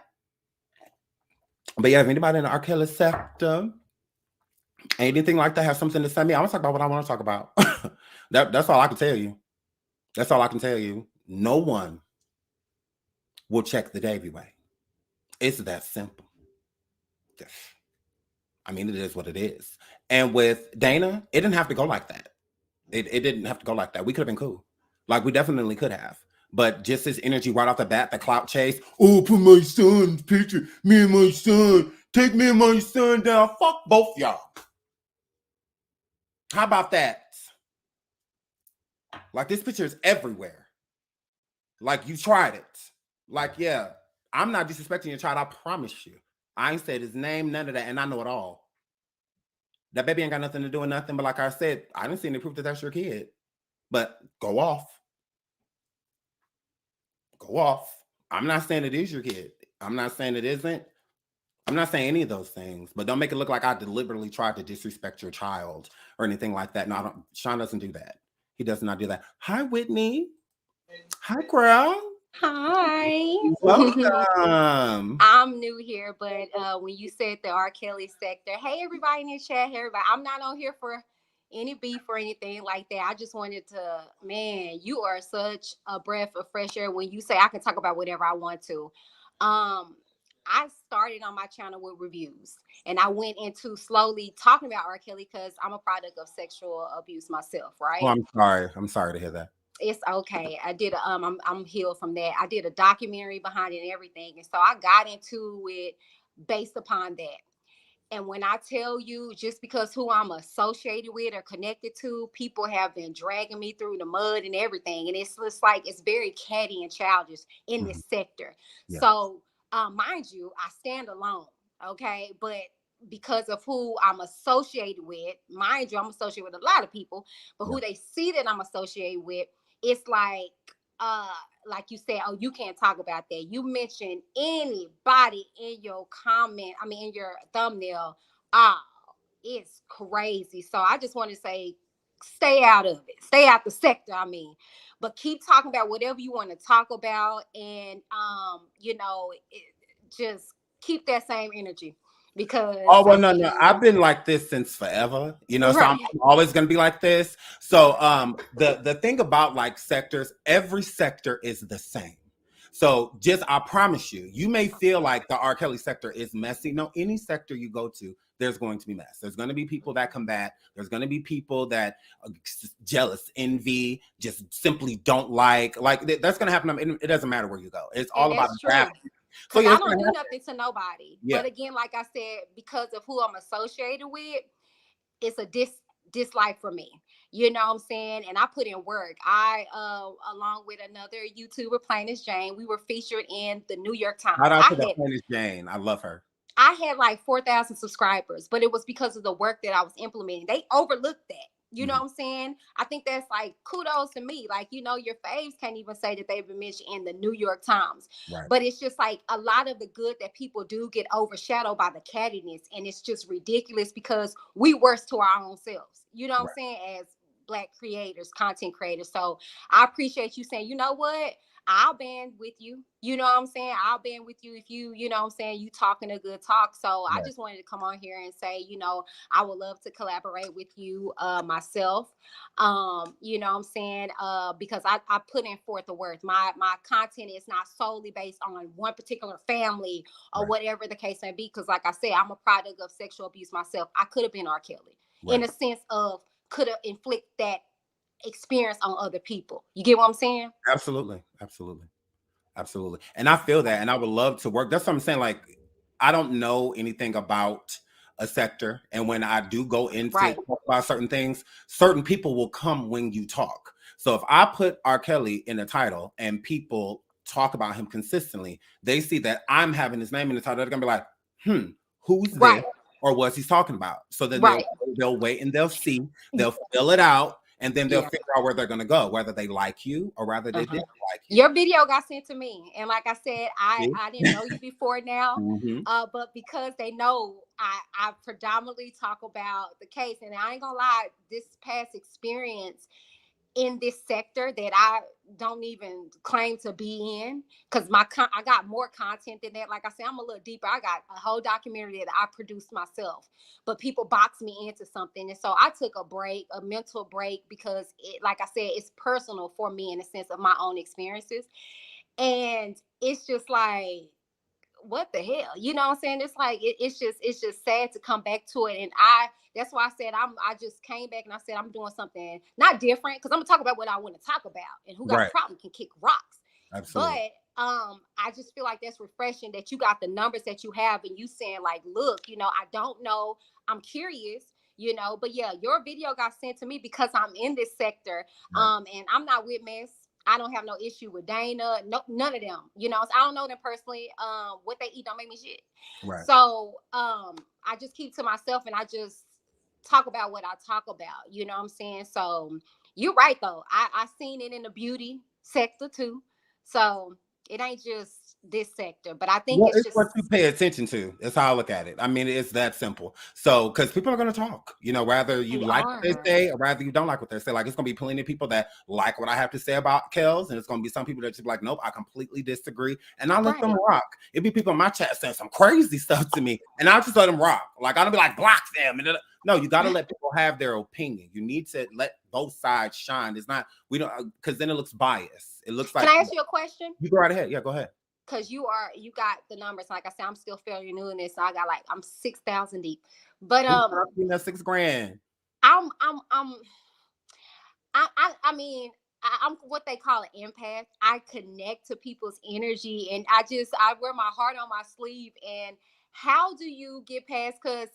But yeah, if anybody in the R. Kelly sector, anything like that, has something to send me, I want to talk about what I want to talk about. That's all I can tell you. That's all I can tell you. No one will check the Davy way. It's that simple. I mean, it is what it is. And with Dana, it didn't have to go like that. It didn't have to go like that. We could have been cool. Like, we definitely could have. But just his energy right off the bat, the clout chase. Oh, put my son's picture. Me and my son. Take me and my son down. Fuck both y'all. How about that? Like, this picture is everywhere. Like, you tried it. Like, yeah, I'm not disrespecting your child. I promise you. I ain't said his name, none of that, and I know it all. That baby ain't got nothing to do with nothing. But like I said, I didn't see any proof that that's your kid. But go off. Go off. I'm not saying it is your kid. I'm not saying it isn't. I'm not saying any of those things. But don't make it look like I deliberately tried to disrespect your child or anything like that. No, Sean doesn't do that. He does not do that. Hi, Whitney. Hi, girl. Hi. Welcome. I'm new here, but when you said the R. Kelly sector, hey, everybody in the chat, hey, everybody. I'm not on here for any beef or anything like that. I just wanted to, man, you are such a breath of fresh air when you say I can talk about whatever I want to. I started on my channel with reviews, and I went into slowly talking about R. Kelly because I'm a product of sexual abuse myself, right? Oh, I'm sorry. I'm sorry to hear that. It's okay. I did I'm healed from that. I did a documentary behind it and everything. And so I got into it based upon that. And when I tell you, just because who I'm associated with or connected to, people have been dragging me through the mud and everything. And it's just like, it's very catty and childish in this sector. Yeah. So mind you, I stand alone. Okay. But because of who I'm associated with, mind you, I'm associated with a lot of people, but who they see that I'm associated with, it's like you said, oh, you can't talk about that. You mentioned anybody in your comment, I mean, in your thumbnail, it's crazy. So I just want to say, stay out of it. Stay out the sector, I mean. But keep talking about whatever you want to talk about. And, just keep that same energy. Because no. I've been like this since forever, so I'm always gonna be like this. So the thing about like sectors, every sector is the same. So I promise you, you may feel like the R. Kelly sector is messy. No, any sector you go to, there's going to be mess. There's going to be people that combat. There's going to be people that are jealous, envy, just simply don't like that's going to happen. It doesn't matter where you go. It's all about that. So I don't do nothing to nobody. Yeah. But again, like I said, because of who I'm associated with, it's a dislike for me. You know what I'm saying? And I put in work. I, along with another YouTuber, Plain as Jane, we were featured in the New York Times. Shout out to Plain as Jane. I love her. I had like 4,000 subscribers, but it was because of the work that I was implementing. They overlooked that. You know what I'm saying? I think that's like kudos to me. Like, your faves can't even say that they've been mentioned in the New York Times. Right. But it's just like a lot of the good that people do get overshadowed by the cattiness. And it's just ridiculous because we worse to our own selves. You know what I'm saying? As Black creators, content creators. So I appreciate you saying, you know what? I'll band with you. You know what I'm saying? I'll band with you if you know what I'm saying, you talking a good talk. So I just wanted to come on here and say, I would love to collaborate with you myself. You know what I'm saying? Because I put in forth the work. My content is not solely based on one particular family or whatever the case may be. Because like I said, I'm a product of sexual abuse myself. I could have been R. Kelly in a sense of could have inflicted that experience on other people. You get what I'm saying? Absolutely. And I feel that, and I would love to work. That's what I'm saying. Like, I don't know anything about a sector, and when I do go into talk about certain things, certain people will come when you talk. So if I put R. Kelly in the title and people talk about him consistently, they see that I'm having his name in the title, they're gonna be like, who's this, or what's he talking about? So then they'll wait and they'll see, they'll fill it out. and then they'll figure out where they're going to go, whether they like you or whether they didn't like you. Your video got sent to me, and like I said, I didn't know you before now, but because they know I predominantly talk about the case, and I ain't gonna lie, this past experience in this sector that I don't even claim to be in, because I got more content than that. Like I said, I'm a little deeper. I got a whole documentary that I produced myself, but people box me into something. And so I took a mental break, because like I said, it's personal for me in the sense of my own experiences. And it's just like, what the hell? You know what I'm saying? It's like, it's just sad to come back to it. And that's why I said, I just came back and I said, I'm doing something not different, because I'm gonna talk about what I want to talk about, and who got a problem can kick rocks. Absolutely. But I just feel like that's refreshing that you got the numbers that you have, and you saying like, look, I don't know, I'm curious, but yeah, your video got sent to me because I'm in this sector. And I'm not with mess. I don't have no issue with Dana, none of them, so I don't know them personally. What they eat don't make me shit. Right. So I just keep to myself, and I just talk about what I talk about, you know what I'm saying? So you're right though. I seen it in the beauty sector too. So it ain't just this sector, but I think it's just what you pay attention to. That's how I look at it. I mean, it's that simple. So, because people are going to talk, whether you like what they say or rather you don't like what they say. Like, it's going to be plenty of people that like what I have to say about Kellz, and it's going to be some people that just be like, nope, I completely disagree, and I let them rock. It'd be people in my chat saying some crazy stuff to me, and I'll just let them rock. Like, I don't be like, block them. And no, you got to let people have their opinion. You need to let both sides shine. It's not, we don't, because then it looks biased. It looks like. Can I ask you a question? You go right ahead. Yeah, go ahead. Because you got the numbers. Like I said, I'm still fairly new in this, so I'm 6,000 deep. But that's $6,000. I'm what they call an empath. I connect to people's energy, and I wear my heart on my sleeve. And how do you get past? Because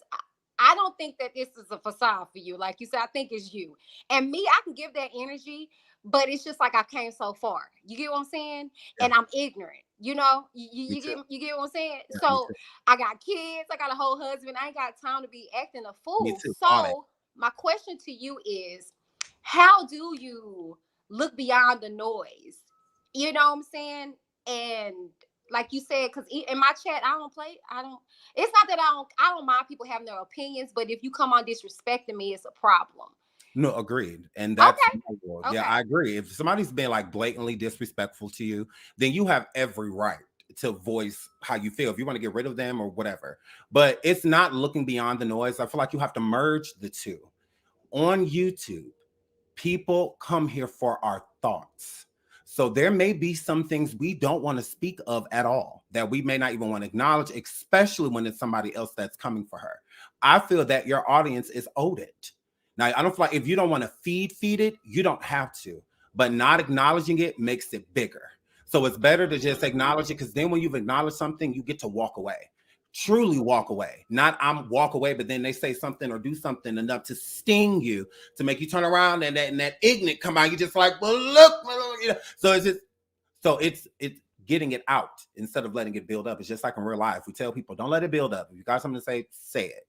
I don't think that this is a facade for you. Like you said, I think it's you. And me, I can give that energy, but it's just like I came so far. You get what I'm saying? Yeah. And I'm ignorant. You get what I'm saying? Yeah, so I got kids, I got a whole husband. I ain't got time to be acting a fool. So my question to you is, how do you look beyond the noise? You know what I'm saying? And like you said, because in my chat, it's not that I don't mind people having their opinions, but if you come on disrespecting me, it's a problem. No, agreed. And that's okay. Yeah, I agree. If somebody's been like blatantly disrespectful to you, then you have every right to voice how you feel, if you want to get rid of them or whatever. But it's not looking beyond the noise. I feel like you have to merge the two. On YouTube, people come here for our thoughts. So there may be some things we don't want to speak of at all, that we may not even want to acknowledge, especially when it's somebody else that's coming for her. I feel that your audience is owed it. Now, I don't feel like if you don't want to feed it, you don't have to. But not acknowledging it makes it bigger. So it's better to just acknowledge it, because then when you've acknowledged something, you get to walk away. Truly walk away. Not I'm walk away, but then they say something or do something enough to sting you, to make you turn around, and that ignorant come out. You just like, well, look. So it's getting it out instead of letting it build up. It's just like in real life. We tell people, don't let it build up. If you got something to say it.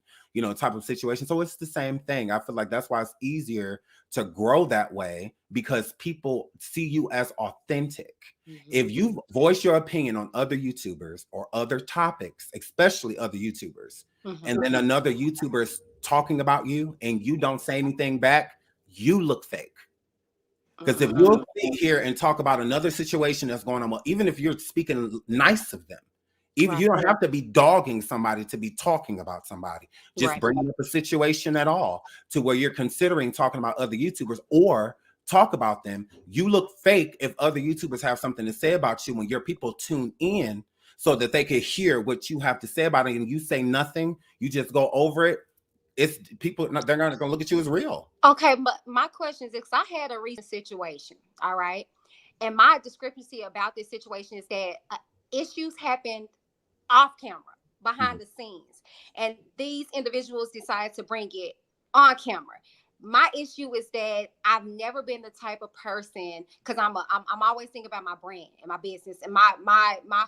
Type of situation. So it's the same thing. I feel like that's why it's easier to grow that way, because people see you as authentic. Mm-hmm. If you voice your opinion on other YouTubers or other topics, especially other YouTubers, and then another YouTuber is talking about you and you don't say anything back, you look fake. Because if you'll sit here and talk about another situation that's going on, well, even if you're speaking nice of them, even you don't have to be dogging somebody to be talking about somebody. Just bringing up a situation at all to where you're considering talking about other YouTubers or talk about them. You look fake if other YouTubers have something to say about you when your people tune in so that they can hear what you have to say about it, and you say nothing. You just go over it. It's people, they're not going to look at you as real. Okay, but my question is, because I had a recent situation, all right? And my discrepancy about this situation is that issues happened off camera, behind the scenes, and these individuals decide to bring it on camera. My issue is that I've never been the type of person, because I'm always thinking about my brand and my business and my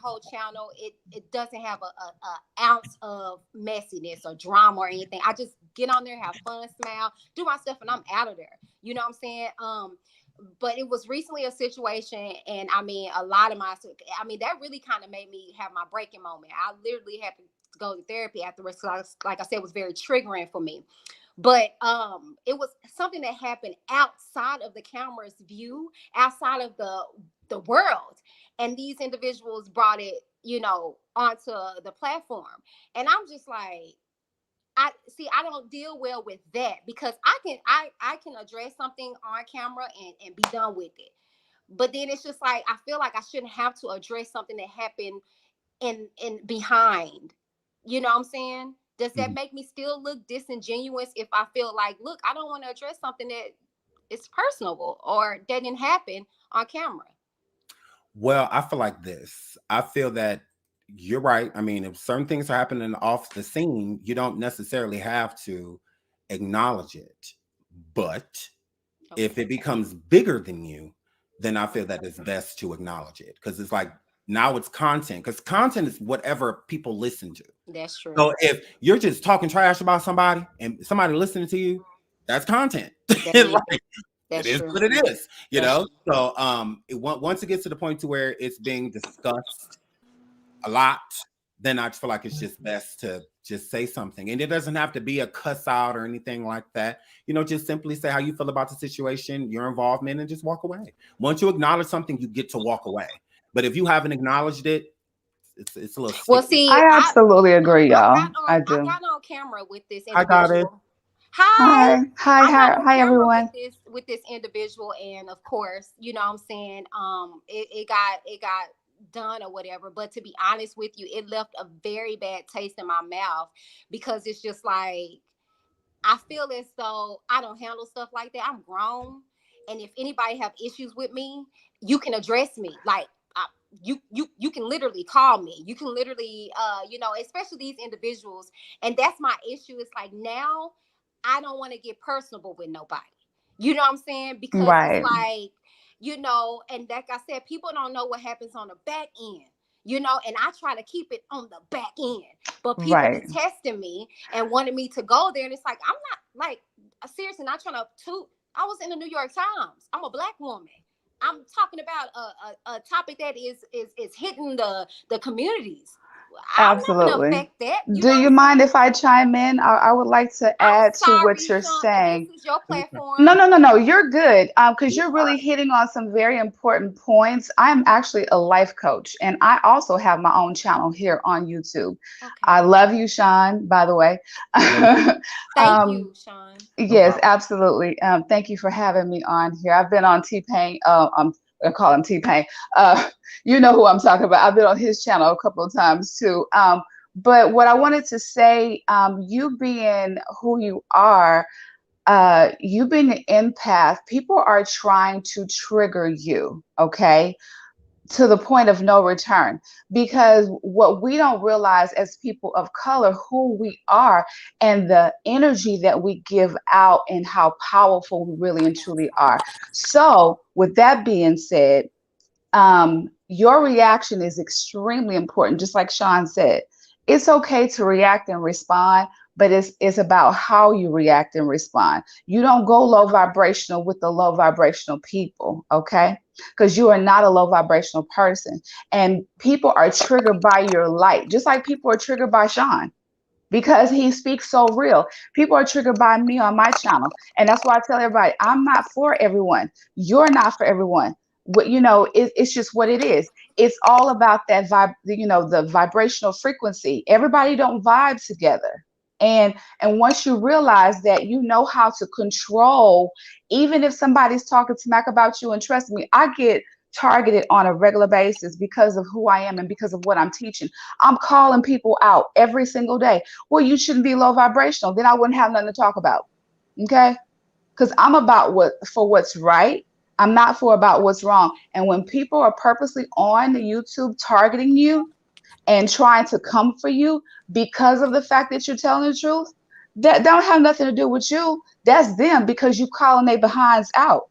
whole channel. It doesn't have a ounce of messiness or drama or anything. I just get on there, have fun, smile, do my stuff, and I'm out of there. You know what I'm saying? But it was recently a situation, and I mean, that really kind of made me have my breaking moment. I literally had to go to therapy afterwards. Like I said, it was very triggering for me. But it was something that happened outside of the camera's view, outside of the world, and these individuals brought it, onto the platform, and I'm just like, I don't deal well with that, because I can address something on camera and be done with it. But then it's just like, I feel like I shouldn't have to address something that happened in behind. You know what I'm saying? Does that make me still look disingenuous if I feel like, look, I don't want to address something that is personable or that didn't happen on camera? Well, I feel like this. I feel that you're right. I mean, if certain things are happening off the scene, you don't necessarily have to acknowledge it. But if it becomes bigger than you, then I feel that it's best to acknowledge it, because it's like, now it's content, because content is whatever people listen to. That's true. So if you're just talking trash about somebody and somebody listening to you, that's content. Like, it is what it is, you know? So once it gets to the point to where it's being discussed a lot, then I feel like it's just best to just say something. And it doesn't have to be a cuss out or anything like that. Just simply say how you feel about the situation, your involvement, and just walk away. Once you acknowledge something, you get to walk away. But if you haven't acknowledged it, it's a little sticky. Well, see, I absolutely agree, y'all. I do. I got on camera with this I got it. individual. Hi, Hi, everyone. With this individual, and of course, you know what I'm saying, it got done or whatever. But to be honest with you, it left a very bad taste in my mouth, because it's just like, I feel as though I don't handle stuff like that. I'm grown, and if anybody have issues with me, you can address me. Like, you can literally call me. You can literally, especially these individuals. And that's my issue. It's like, now I don't want to get personable with nobody. You know what I'm saying? Because it's like, and like I said, people don't know what happens on the back end, and I try to keep it on the back end. But people be testing me and wanted me to go there. And it's like, I'm not, like, seriously, not trying to toot. I was in the New York Times. I'm a Black woman. I'm talking about a topic that is hitting the communities. Absolutely. Affect that. Do you mind if I chime in? I would like to add to what you're saying. This is your platform. No. You're good. Because you're really hitting on some very important points. I'm actually a life coach, and I also have my own channel here on YouTube. Okay. I love you, Sean, by the way. Thank you, Sean. Yes, absolutely. Thank you for having me on here. I've been on T-Pain. I call him T-Pain. You know who I'm talking about. I've been on his channel a couple of times too. But what I wanted to say, you being who you are, you being an empath, people are trying to trigger you, okay, to the point of no return. Because what we don't realize as people of color, who we are and the energy that we give out and how powerful we really and truly are. So with that being said, your reaction is extremely important. Just like Sean said, it's okay to react and respond, but it's about how you react and respond. You don't go low vibrational with the low vibrational people, okay? Because you are not a low vibrational person. And people are triggered by your light, just like people are triggered by Sean, because he speaks so real. People are triggered by me on my channel. And that's why I tell everybody, I'm not for everyone. You're not for everyone. But, it's just what it is. It's all about that the vibrational frequency. Everybody don't vibe together. And once you realize that, you know how to control, even if somebody's talking smack about you, and trust me, I get targeted on a regular basis because of who I am and because of what I'm teaching. I'm calling people out every single day. Well, you shouldn't be low vibrational. Then I wouldn't have nothing to talk about. Okay? Because I'm about what's right. I'm not about what's wrong. And when people are purposely on the YouTube targeting you and trying to come for you because of the fact that you're telling the truth, that don't have nothing to do with you. That's them, because you calling their behinds out.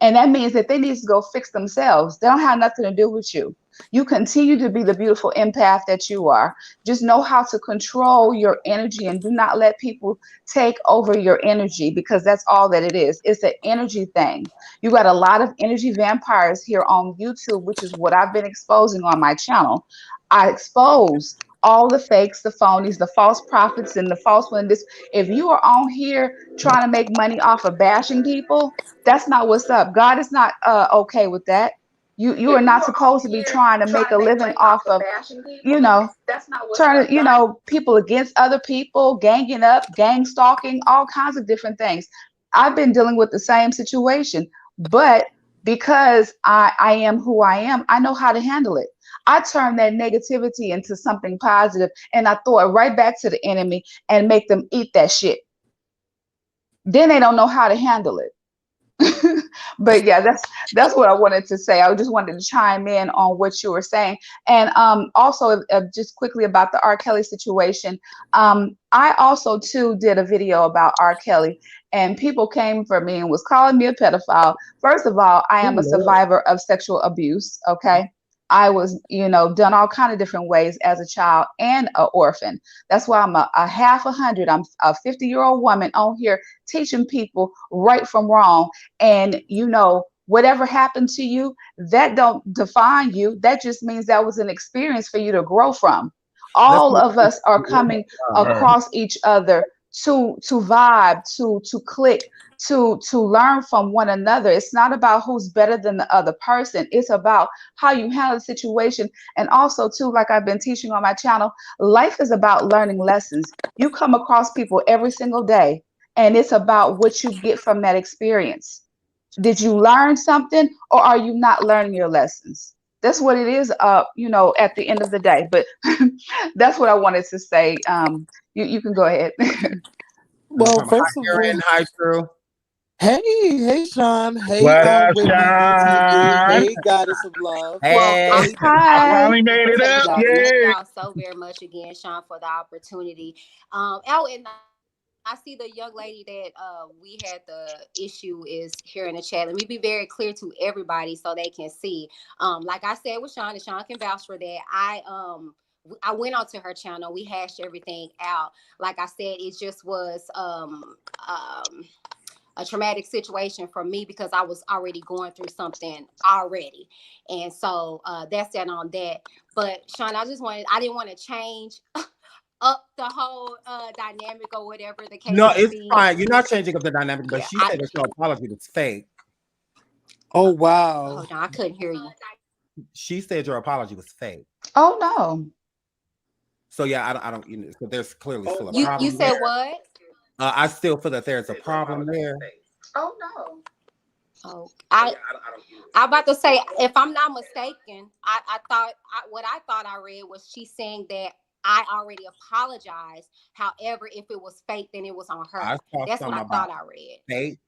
And that means that they need to go fix themselves. They don't have nothing to do with you. You continue to be the beautiful empath that you are. Just know how to control your energy and do not let people take over your energy, because that's all that it is. It's an energy thing. You got a lot of energy vampires here on YouTube, which is what I've been exposing on my channel. I expose all the fakes, the phonies, the false prophets, and the false one. This, if you are on here trying to make money off of bashing people, that's not what's up. God is not okay with that. You are not supposed to be trying to make a living off of, you know, turning, you know, people against other people, ganging up, gang stalking, all kinds of different things. I've been dealing with the same situation, but because I am who I am, I know how to handle it. I turn that negativity into something positive, and I throw it right back to the enemy and make them eat that shit. Then they don't know how to handle it. But yeah, that's what I wanted to say. I just wanted to chime in on what you were saying, and also just quickly about the R. Kelly situation. I also too did a video about R. Kelly, and people came for me and was calling me a pedophile. First of all, I am a survivor of sexual abuse. Okay. I was, you know, done all kind of different ways as a child and an orphan. That's why I'm a half 100. I'm a 50-year-old woman on here teaching people right from wrong. And, you know, whatever happened to you, that don't define you. That just means that was an experience for you to grow from. All of us are coming across each other to vibe, to click, to learn from one another. It's not about who's better than the other person. It's about how you handle the situation. And also too, like I've been teaching on my channel, life is about learning lessons. You come across people every single day, and it's about what you get from that experience. Did you learn something, or are you not learning your lessons? That's what it is, you know, at the end of the day. But that's what I wanted to say. You can go ahead. Well, first of You're all, in high school. hey, Sean. Hey, What up, Whitney, Sean? Hey, Goddess of Love. Hey, Well, I Hi. finally made it up. Y'all. thank Yeah. y'all so very much again, Sean, for the opportunity. Oh, and I see the young lady that we had the issue is here in the chat. Let me be very clear to everybody so they can see. Like I said with Sean, and Sean can vouch for that. I went onto her channel. We hashed everything out. Like I said, it just was a traumatic situation for me because I was already going through something already. And so that's that on that. But Sean, I didn't want to change up the whole dynamic or whatever the case no, may it's be. fine. You're not changing up the dynamic, but Yeah, she said that your apology was fake. Oh, wow. Hold on, I couldn't hear you. She said your apology was fake. Oh no. So yeah, I don't. You know, so there's clearly still a problem. You said there. what? I still feel that there's a problem there. Oh no. Oh, I'm about to say, if I'm not mistaken, I thought what I thought I read was she saying that I already apologized. However, if it was fake, then it was on her. That's what I thought I read. Fake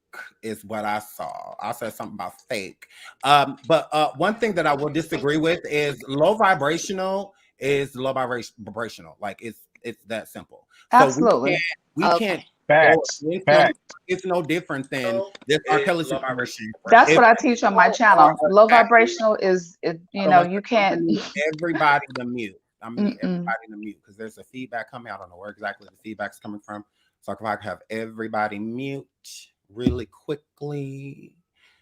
is what I saw. I said something about fake. But one thing that I will disagree with is low vibrational is low vibrational. Like it's that simple. Absolutely. So we can't. Facts. Facts. It's no different than this R. Kelly situation. That's what I teach on my channel. Low vibrational is, you know, you can't. Everybody to mute. I mean, Mm-mm. everybody to mute because there's a feedback coming. I don't know where exactly the feedback's coming from. So if I could have everybody mute really quickly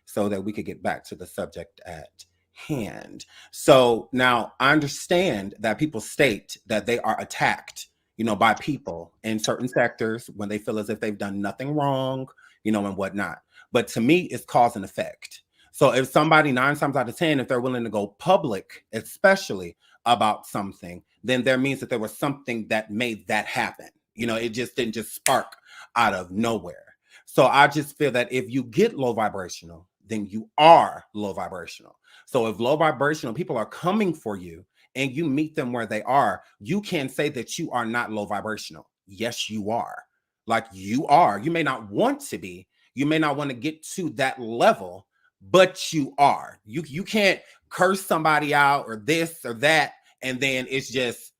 so that we could get back to the subject at hand. So now I understand that people state that they are attacked, you know, by people in certain sectors when they feel as if they've done nothing wrong, you know, and whatnot. But to me, it's cause and effect. So if somebody 9 times out of 10, if they're willing to go public, especially about something, then there means that there was something that made that happen. You know, it just didn't just spark out of nowhere. So I just feel that if you get low vibrational, then you are low vibrational. So if low vibrational people are coming for you and you meet them where they are, you can say that you are not low vibrational. Yes, you are. Like you are. You may not want to be. You may not want to get to that level, but you are. You can't curse somebody out or this or that, and then it's just,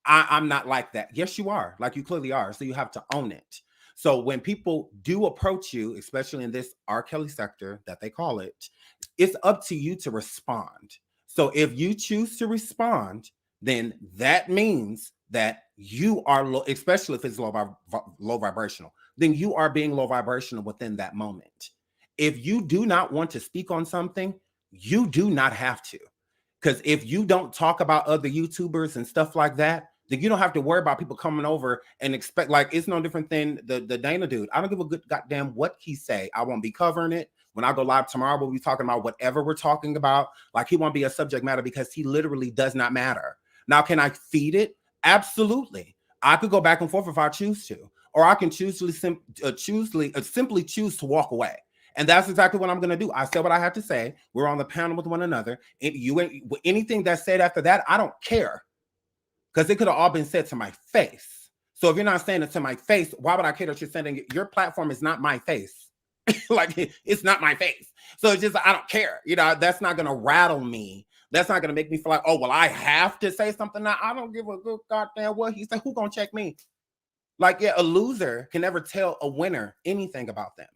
I'm not like that. Yes, you are. Like you clearly are. So you have to own it. So when people do approach you, especially in this R. Kelly sector that they call it, it's up to you to respond. So if you choose to respond, then that means that you are low, especially if it's low vibrational, then you are being low vibrational within that moment. If you do not want to speak on something, you do not have to. Because if you don't talk about other YouTubers and stuff like that, then you don't have to worry about people coming over and expect, like, it's no different than the Dana dude. I don't give a good goddamn what he say. I won't be covering it. When I go live tomorrow, we'll be talking about whatever we're talking about. Like, he won't be a subject matter because he literally does not matter. Now, can I feed it? Absolutely. I could go back and forth if I choose to, or I can simply choose to walk away. And that's exactly what I'm going to do. I said what I had to say. We're on the panel with one another. And anything that's said after that, I don't care. Because it could have all been said to my face. So if you're not saying it to my face, why would I care that you're sending it? Your platform is not my face. Like, it's not my face. So it's just, I don't care. You know, that's not going to rattle me. That's not going to make me feel like, oh, well, I have to say something now. I don't give a good goddamn what he said. Who going to check me? Like, yeah, a loser can never tell a winner anything about them.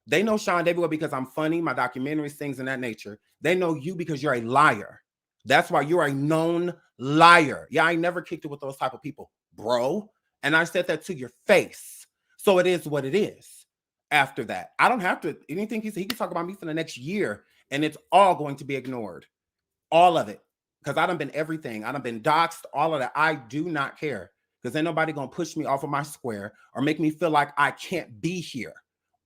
They know Sean everywhere because I'm funny, my documentaries, things in that nature. They know you because you're a liar. That's why you're a known liar. Yeah, I never kicked it with those type of people, bro. And I said that to your face. So it is what it is. After that, I don't have to, anything he said, he can talk about me for the next year and it's all going to be ignored. All of it. Because I done been everything. I done been doxxed, all of that. I do not care. Because ain't nobody going to push me off of my square or make me feel like I can't be here.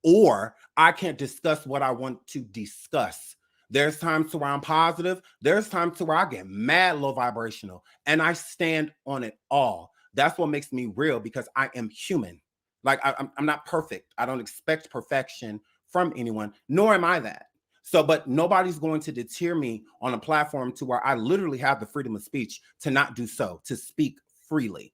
Or I can't discuss what I want to discuss. There's times to where I'm positive. There's times to where I get mad low vibrational. And I stand on it all. That's what makes me real, because I am human. Like, I'm not perfect. I don't expect perfection from anyone, nor am I that. So, but nobody's going to deter me on a platform to where I literally have the freedom of speech to not do so, to speak freely.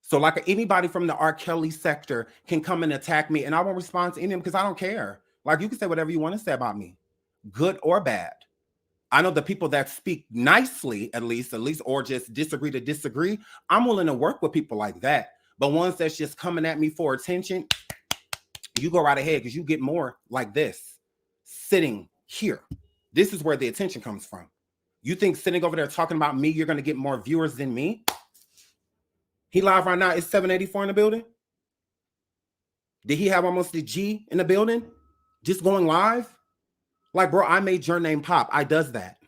So like anybody from the R. Kelly sector can come and attack me and I won't respond to any of them because I don't care. Like, you can say whatever you want to say about me, good or bad. I know the people that speak nicely, at least, or just disagree to disagree. I'm willing to work with people like that. But ones that's just coming at me for attention, you go right ahead, because you get more like this sitting here. This is where the attention comes from. You think sitting over there talking about me, you're going to get more viewers than me? He live right now. It's 784 in the building. Did he have almost a G in the building? Just going live? Like, bro, I made your name pop. I does that.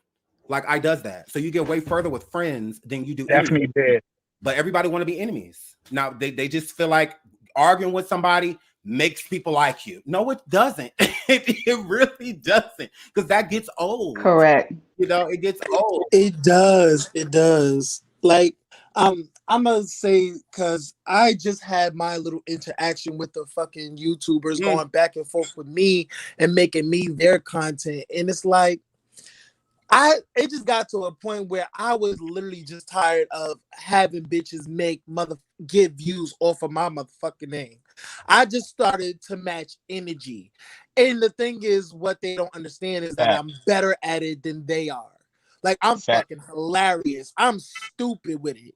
Like, I does that. So you get way further with friends than you do. Definitely did. But everybody want to be enemies. Now, they just feel like arguing with somebody makes people like you. No, it doesn't. It really doesn't. Because that gets old. Correct. You know, it gets old. It does. It does. Like, I'm gonna say, because I just had my little interaction with the fucking YouTubers going back and forth with me and making me their content. And it's like, it just got to a point where I was literally just tired of having bitches get views off of my motherfucking name. I just started to match energy. And the thing is, what they don't understand is that I'm better at it than they are. Like, I'm fucking hilarious. I'm stupid with it.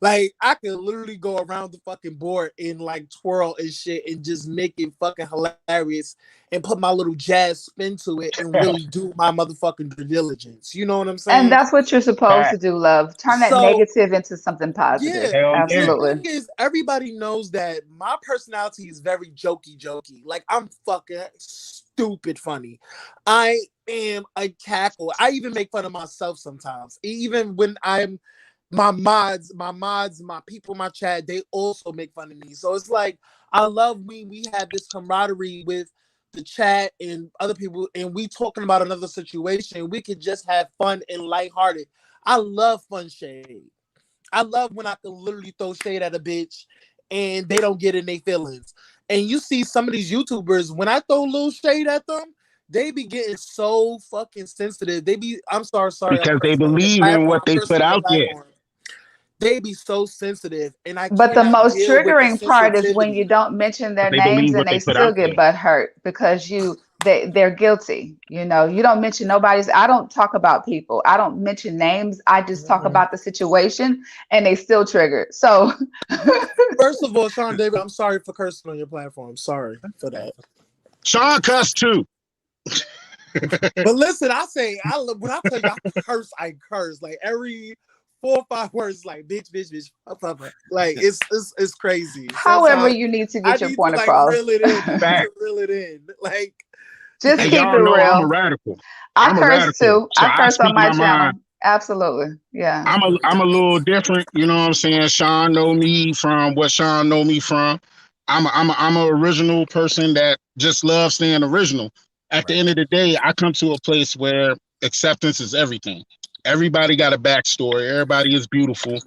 Like, I could literally go around the fucking board and like twirl and shit and just make it fucking hilarious and put my little jazz spin to it and really do my motherfucking due diligence. You know what I'm saying? And that's what you're supposed to do, love. Turn that negative into something positive. Yeah, absolutely. The thing is, everybody knows that my personality is very jokey. Like, I'm fucking stupid funny. I am a cackle. I even make fun of myself sometimes. Even when I'm my mods, my people, my chat, they also make fun of me. So it's like, I love we have this camaraderie with the chat and other people, and we talking about another situation. We could just have fun and lighthearted. I love fun shade. I love when I can literally throw shade at a bitch and they don't get in their feelings. And you see some of these YouTubers, when I throw a little shade at them, they be getting so fucking sensitive. I'm sorry. Because they believe in what they put out there. They be so sensitive, and But the most triggering part is when you don't mention their names and they still get butt hurt because they're guilty. You know, you don't mention nobody's. I don't talk about people. I don't mention names. I just talk about the situation, and they still triggered. So, first of all, Sean David, I'm sorry for cursing on your platform. Sorry for that. Sean cussed too. But listen, when I tell you I curse. Like every 4 or 5 words, like bitch, fuck. Like it's crazy. However, Sometimes you need to I get your need point to across. reel it in. Fact. Reel it in. Like Just And keep it y'all know I'm a real. radical. I I'm a curse radical. too. So I I curse on speak my my channel. mind. Absolutely. Yeah. I'm a little different, you know what I'm saying? Sean know me from what Sean know me from. I'm a original person that just loves staying original. At the end of the day, I come to a place where acceptance is everything. Everybody got a backstory. Everybody is beautiful.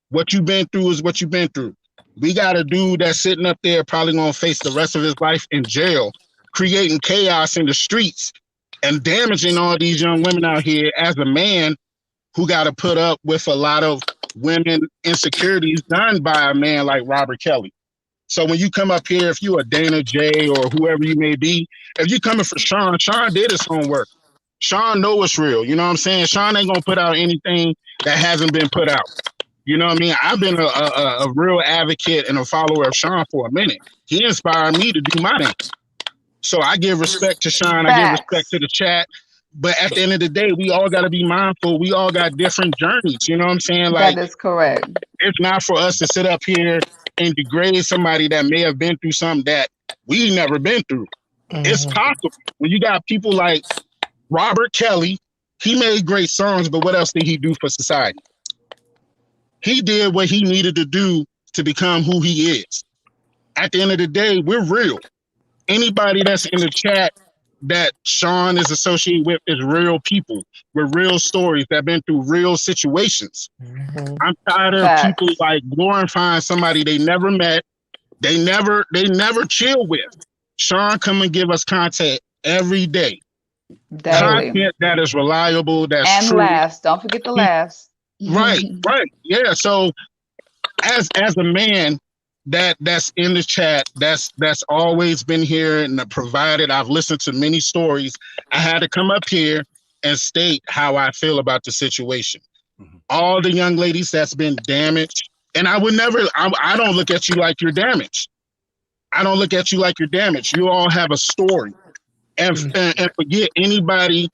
What you've been through is what you've been through. We got a dude that's sitting up there probably gonna face the rest of his life in jail, creating chaos in the streets and damaging all these young women out here as a man who got to put up with a lot of women insecurities done by a man like Robert Kelly. So when you come up here, if you a Dana J or whoever you may be, if you coming for Sean, Sean did his homework. Sean know it's real. You know what I'm saying? Sean ain't gonna put out anything that hasn't been put out. You know what I mean? I've been a real advocate and a follower of Sean for a minute. He inspired me to do my thing. So I give respect to Sean. I give respect to the chat. But at the end of the day, we all got to be mindful. We all got different journeys. You know what I'm saying? Like, that is correct. it's not for us to sit up here and degrade somebody that may have been through something that we never been through. It's possible. When you got people like Robert Kelly, he made great songs, but what else did he do for society? He did what he needed to do to become who he is. At the end of the day, we're real. Anybody that's in the chat that Sean is associated with is real people with real stories that have been through real situations. I'm tired of people like glorifying somebody they never met, they never chill with. Sean come and give us content every day. Daily. Content that is reliable, that's and true. laughs. Don't forget the laughs. Right. Yeah. So as a man that's in the chat, that's always been here and provided, I've listened to many stories. I had to come up here and state how I feel about the situation. All the young ladies that's been damaged, and I would never, I don't look at you like you're damaged. I don't look at you like you're damaged. You all have a story. And forget anybody,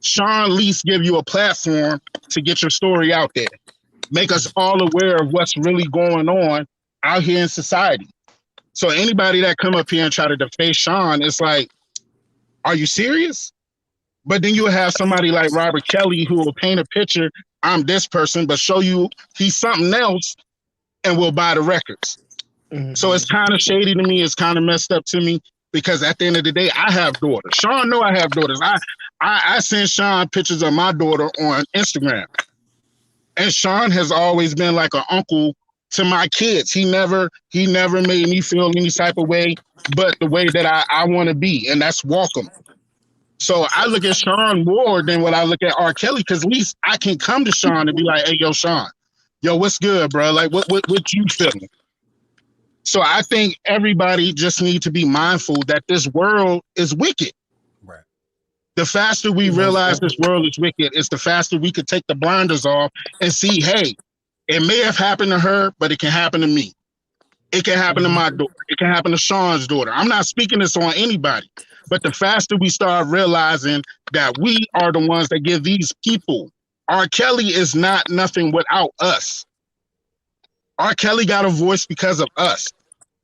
Sean at least give you a platform to get your story out there. Make us all aware of what's really going on out here in society. So anybody that come up here and try to deface Sean, it's like, are you serious? But then you have somebody like Robert Kelly who will paint a picture, I'm this person, but show you he's something else and will buy the records. So it's kind of shady to me. It's kind of messed up to me because at the end of the day, I have daughters. Sean know I have daughters. I send Sean pictures of my daughter on Instagram. And Sean has always been like an uncle to my kids. He never made me feel any type of way, but the way that I want to be, and that's welcome. So I look at Sean more than what I look at R. Kelly, because at least I can come to Sean and be like, hey, yo, Sean, yo, what's good, bro? Like, what you feeling? So I think everybody just need to be mindful that this world is wicked. Right. The faster we realize this world is wicked, it's the faster we could take the blinders off and see, hey, it may have happened to her, but it can happen to me. It can happen to my daughter. It can happen to Sean's daughter. I'm not speaking this on anybody, but the faster we start realizing that we are the ones that give these people, R. Kelly is not nothing without us. R. Kelly got a voice because of us.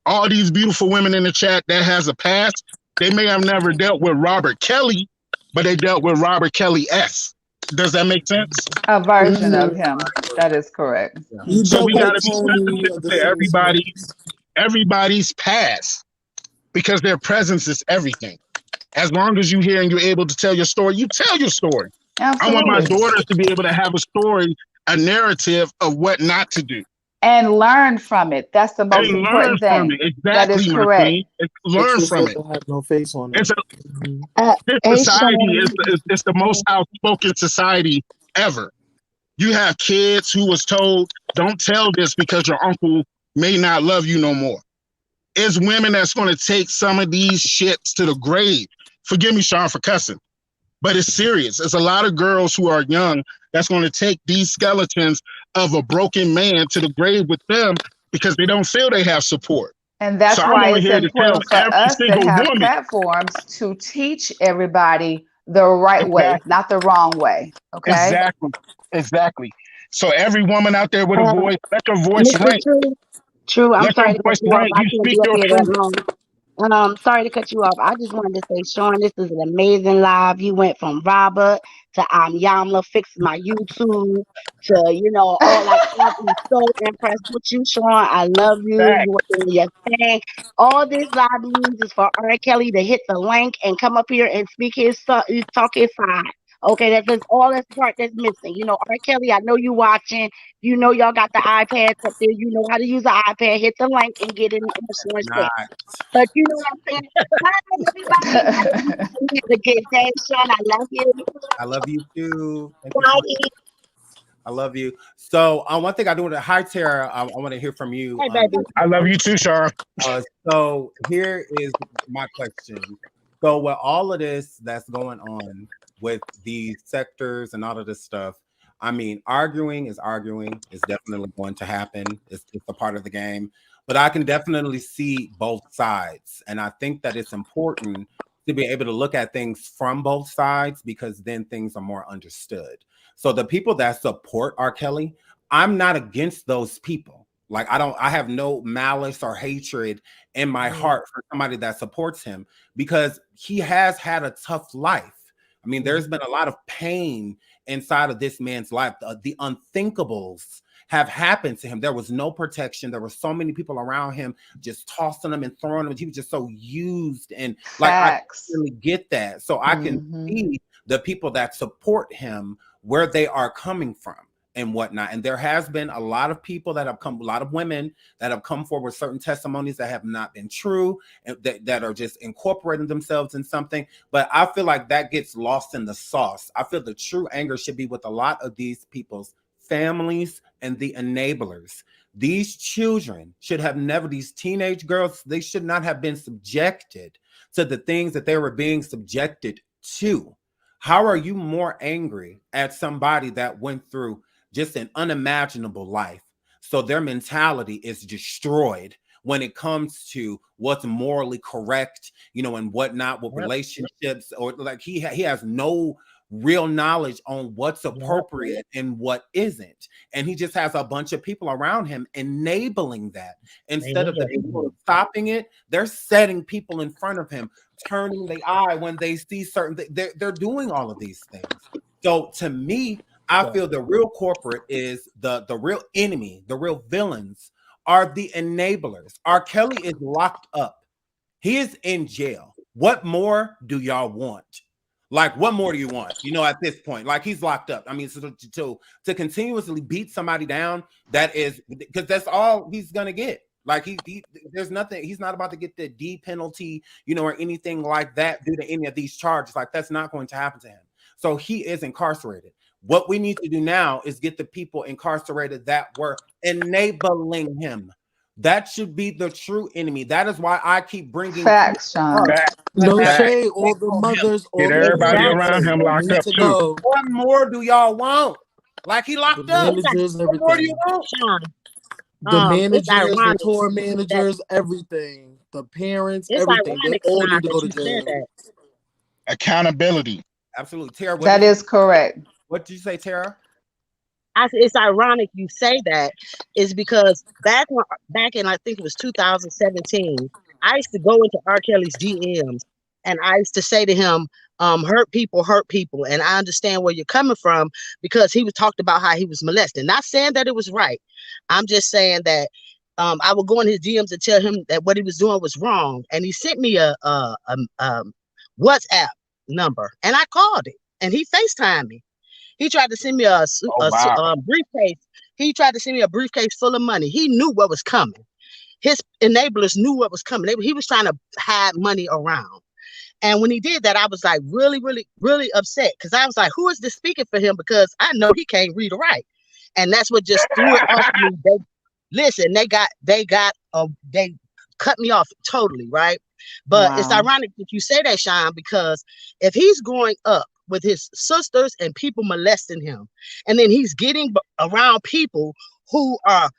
All these beautiful women in the chat that has a past, they may have never dealt with Robert Kelly, but they dealt with Robert Kelly S. Does that make sense? A version of him. That is correct. So we got to be sensitive to everybody's past, because their presence is everything. As long as you're here and you're able to tell your story, you tell your story. Absolutely. I want my daughters to be able to have a story, a narrative of what not to do. And learn from it. That's the most important thing. Exactly, that is correct. Learn from it. Have no face on it. This society is the most outspoken society ever. You have kids who was told, don't tell this because your uncle may not love you no more. It's women that's going to take some of these shits to the grave. Forgive me, Sean, for cussing, but it's serious. There's a lot of girls who are young that's going to take these skeletons of a broken man to the grave with them because they don't feel they have support. And that's so why it's important for us to have platforms to teach everybody the right way, Exactly. not the wrong way. Okay. Exactly. So every woman out there with a voice, let your voice Mr. ring. True, I'm Let your sorry to cut voice you off. ring. I You can't speak be up your here that truth. long. Sorry to cut you off. I just wanted to say, Sean, this is an amazing live. You went from Robert to I'm Yamla, fixing my YouTube to, all like I'm so impressed with you, Sean. I love you. Fact. You were doing your thing. All this live news is for R. Kelly to hit the link and come up here and speak talk his side. Okay, that's all that's part that's missing. R. Kelly, I know you watching. Y'all got the iPads up there. You know how to use the iPad. Hit the link and get in the Sean's chat. Not. But you know what I'm saying? Bye, everybody. I hope you have a good day, Sean. I love you. I love you too. Thank you so much. Bye. I love you. So, one thing I do want to, hi Tara, I want to hear from you. Hey, baby. I love you too, Sean. So here is my question. So with all of this that's going on with these sectors and all of this stuff, I mean, arguing is definitely going to happen. It's a part of the game. But I can definitely see both sides. And I think that it's important to be able to look at things from both sides, because then things are more understood. So the people that support R. Kelly, I'm not against those people. Like I have no malice or hatred in my heart for somebody that supports him, because he has had a tough life. I mean, there's been a lot of pain inside of this man's life. The unthinkables have happened to him. There was no protection. There were so many people around him just tossing him and throwing him. He was just so used, and like Facts. I really get that. So I can see the people that support him, where they are coming from and whatnot. And there has been a lot of people that have come, a lot of women that have come forward with certain testimonies that have not been true, and that are just incorporating themselves in something. But I feel like that gets lost in the sauce. I feel the true anger should be with a lot of these people's families and the enablers. These children should have never, these teenage girls, they should not have been subjected to the things that they were being subjected to. How are you more angry at somebody that went through just an unimaginable life, so their mentality is destroyed when it comes to what's morally correct, and whatnot with relationships, or like he has no real knowledge on what's appropriate and what isn't, and he just has a bunch of people around him enabling that. Instead of the people stopping it, they're setting people in front of him, turning the eye when they see certain they're doing all of these things. So to me, I feel the real corporate is the real enemy. The real villains are the enablers. R. Kelly is locked up. He is in jail. What more do y'all want? Like, what more do you want? At this point, like, he's locked up. I mean, so to continuously beat somebody down, that is, because that's all he's gonna get. Like there's nothing. He's not about to get the D penalty, or anything like that due to any of these charges. Like, that's not going to happen to him. So he is incarcerated. What we need to do now is get the people incarcerated that were enabling him. That should be the true enemy. That is why I keep bringing Facts, Sean. No shade. All the mothers, all Get the everybody around parents him locked need up to too. go. What more do y'all want? Like, he locked The up. managers, What more do you everything. want? Sean, The it's managers, the ironic tour that managers, everything. The parents, it's everything. They ironic, all Sean, need to that go to you said jail. that. Accountability. Absolutely. Tara, That is correct. what did you say, Tara? It's ironic you say that, is because back in I think it was 2017, I used to go into R. Kelly's DMs and I used to say to him, hurt people, and I understand where you're coming from, because he was talked about how he was molested. Not saying that it was right. I'm just saying that I would go in his DMs and tell him that what he was doing was wrong, and he sent me a WhatsApp number, and I called it, and he FaceTimed me. He tried to send me a briefcase. He tried to send me a briefcase full of money. He knew what was coming. His enablers knew what was coming. He was trying to hide money around. And when he did that, I was like really, really, really upset, because I was like, who is this speaking for him? Because I know he can't read or write. And that's what just threw it off me. They cut me off totally, right? But It's ironic that you say that, Sean, because if he's growing up with his sisters and people molesting him, and then he's getting around people who are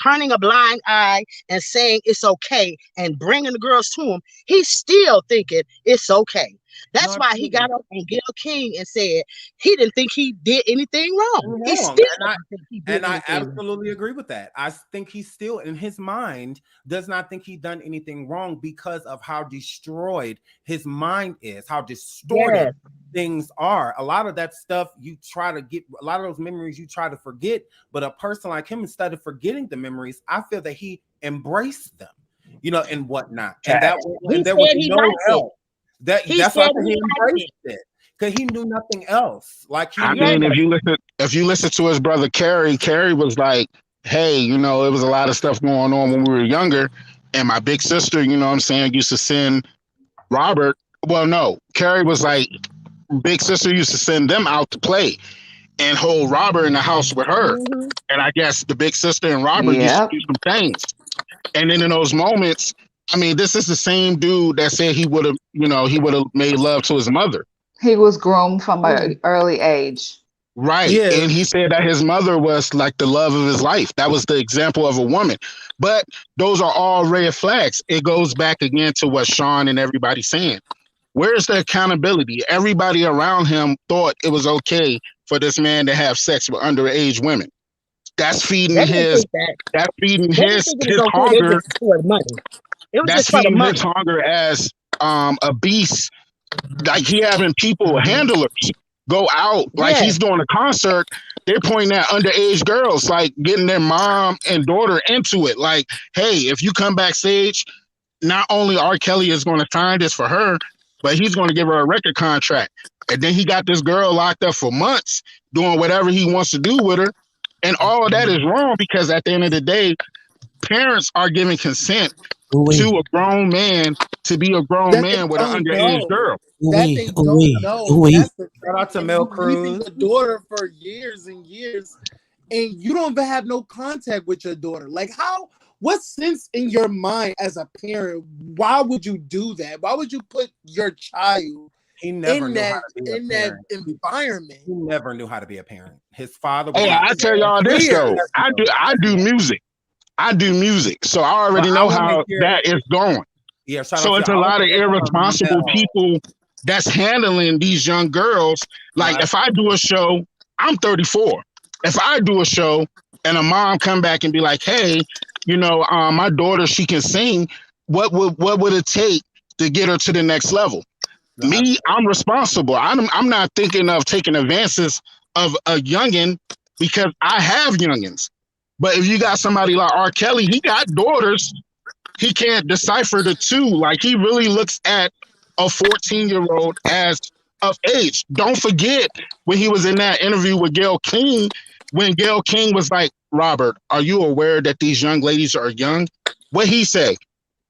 turning a blind eye and saying it's okay and bringing the girls to him, he's still thinking it's okay. That's No, why he got absolutely. up on Gayle King and said he didn't think he did anything wrong. He Wrong. still doesn't think he did And I anything wrong. absolutely agree with that. I think he still, in his mind, does not think he done anything wrong because of how destroyed his mind is, how distorted Yes. things are. A lot of that stuff you try to get, a lot of those memories you try to forget, but a person like him, instead of forgetting the memories, I feel that he embraced them, you know, and whatnot. And that He and there was said he no liked it. help. He That's why said he he liked embraced it. Because he knew nothing else. Like he I knew mean, if you listen to his brother Kerry was like, hey, you know, it was a lot of stuff going on when we were younger, and my big sister, you know what I'm saying, used to send Robert. Well, no, Kerry was like, big sister used to send them out to play and hold Robert in the house with her. Mhm. And I guess the big sister and Robert used to Yep. do some things. And then in those moments, I mean, this is the same dude that said he would have, you know, he would have made love to his mother. He was groomed from an early age. Right. Yeah. And he said that his mother was like the love of his life. That was the example of a woman. But those are all red flags. It goes back again to what Sean and everybody's saying. Where's the accountability? Everybody around him thought it was okay for this man to have sex with underage women. That's feeding They didn't his think that. that's feeding They didn't his think it was okay. They hunger. just for the money. It was That's just for the feeding money. his hunger as a beast. Like he having people, handlers, go out. Like Yeah. he's doing a concert. They're pointing at underage girls, like getting their mom and daughter into it. Like, hey, if you come backstage, not only R. Kelly is going to sign this for her, but he's going to give her a record contract. And then he got this girl locked up for months doing whatever he wants to do with her. And all of that is wrong because at the end of the day, parents are giving consent to a grown man to be a grown That man they with an don't underage know. girl. That they don't know. That's the Shout out to thing. Mel You raising Cruz. your daughter for years and years, and you don't even have no contact with your daughter. Like, how? What sense in your mind as a parent? Why would you do that? Why would you put your child He never in knew how that to be a in that parent. environment? He never knew how to be a parent. His father was Hey, not I tell y'all this Weird. though. I do music. I do music. So I already But I know wanna how hear- that is going. Yeah, shout So out it's to a I lot wanna of hear from irresponsible Mel. people that's handling these young girls. Like Right. if I do a show, I'm 34. If I do a show and a mom come back and be like, hey, you know, my daughter, she can sing. What would it take to get her to the next level? No, Me, I'm responsible. I'm not thinking of taking advances of a youngin because I have youngins. But if you got somebody like R. Kelly, he got daughters. He can't decipher the two. Like he really looks at a 14-year-old as of age. Don't forget when he was in that interview with Gayle King, when Gayle King was like, Robert, are you aware that these young ladies are young? What he say?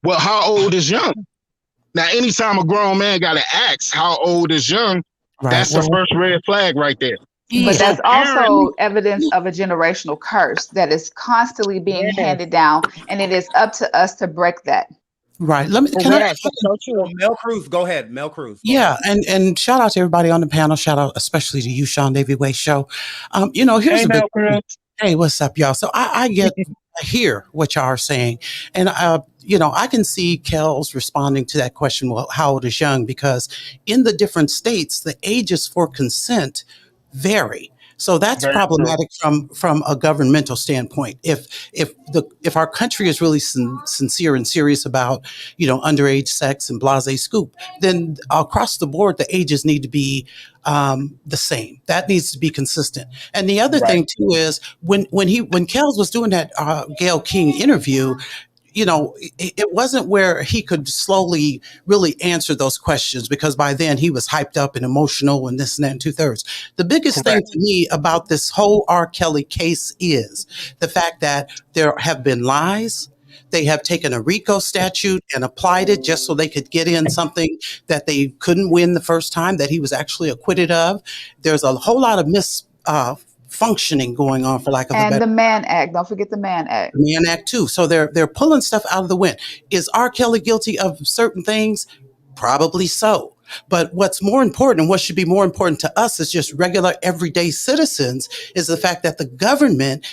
Well, how old is young? Now, anytime a grown man got to ask how old is young, that's the first red flag right there. But So that's also evidence of a generational curse that is constantly being Yes. handed down, and it is up to us to break that. Right. Let me. Can I? Yes, that's so true. Mel Cruz, go ahead. Mel Cruz. Go Yeah, ahead. and shout out to everybody on the panel. Shout out especially to you, Sean Davy Way Show. You know, here's Hey, the big. Mel Cruz. Hey, what's up, y'all? So I hear what y'all are saying, and you know, I can see Kellz responding to that question. Well, how old is young? Because in the different states, the ages for consent vary. So that's Very problematic from a governmental standpoint. If our country is really sincere and serious about, you know, underage sex and blase scoop, then across the board the ages need to be the same. That needs to be consistent. And the other thing too is when Kellz was doing that Gayle King interview, you know, it wasn't where he could slowly really answer those questions, because by then he was hyped up and emotional and this and that and 2/3. The biggest thing to me about this whole R. Kelly case is the fact that there have been lies. They have taken a RICO statute and applied it just so they could get in something that they couldn't win the first time, that he was actually acquitted of. There's a whole lot of functioning going on, for lack of a better. And the Mann Act. Don't forget the Mann Act. Mann Act too. So they're pulling stuff out of the wind. Is R. Kelly guilty of certain things? Probably so. But what's more important, and what should be more important to us as just regular everyday citizens, is the fact that the government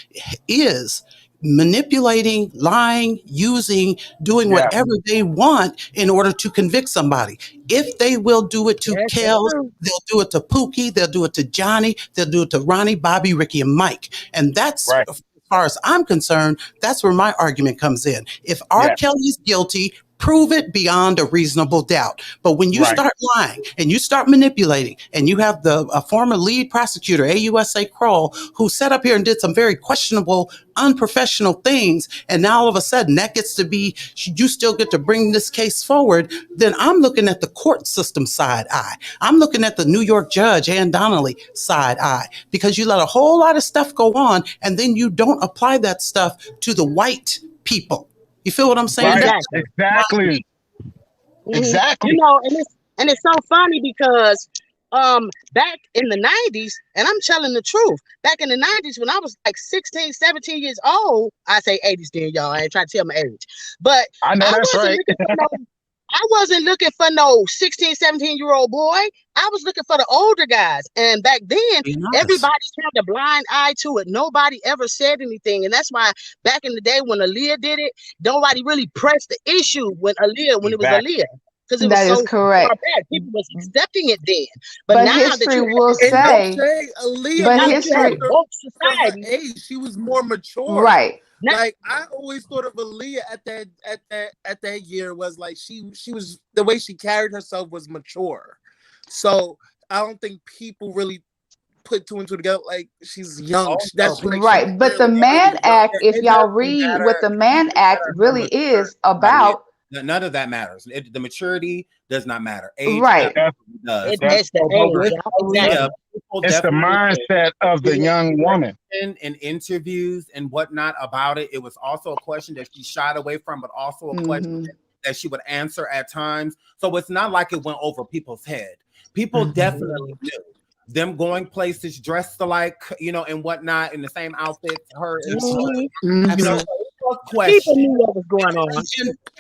is manipulating, lying, using, doing Yeah. whatever they want in order to convict somebody. If they will do it to Yes, they Kellz, do. they'll do it to Pookie, they'll do it to Johnny, they'll do it to Ronnie, Bobby, Ricky, and Mike. And that's, Right. as far as I'm concerned, that's where my argument comes in. If R. Yeah. Kelly is guilty, prove it beyond a reasonable doubt. But when you Right. start lying and you start manipulating, and you have a former lead prosecutor, AUSA Kroll, who sat up here and did some very questionable, unprofessional things, and now all of a sudden that gets to be, you still get to bring this case forward, then I'm looking at the court system side eye. I'm looking at the New York judge, Ann Donnelly, side eye, because you let a whole lot of stuff go on, and then you don't apply that stuff to the white people. You feel what I'm saying? Right. Exactly. Exactly. Mhm. Exactly. You know, and it's so funny because back in the 90s, and I'm telling the truth, back in the 90s when I was like 16, 17 years old, I say 80s then, y'all. I ain't trying to tell my age. But I know that's right. I wasn't looking for no 16, 17-year-old boy. I was looking for the older guys. And back then, everybody turned a blind eye to it. Nobody ever said anything. And that's why back in the day when Aaliyah did it, nobody really pressed the issue when it was Aaliyah. Because it was That is so correct. far back. People was accepting it then. But But now that history you will And don't say, say Aaliyah but was history, woke for her society. age. She was more mature. right. Now, Like I always thought of Aaliyah at that year was like she was, the way she carried herself was mature. So I don't think people really put two and two together. Like she's young. That's like Right. But the Mann Act, if It y'all doesn't read matter. what the Mann Act really is about, None of that matters. The maturity does not matter. Age right. does. That's the age. Exactly. It's the mindset of the young woman. In interviews and whatnot about it, it was also a question that she shied away from, but also a question that she would answer at times. So it's not like it went over people's head. People definitely knew. Them going places dressed alike, and whatnot, in the same outfits. Her, People knew what was going on.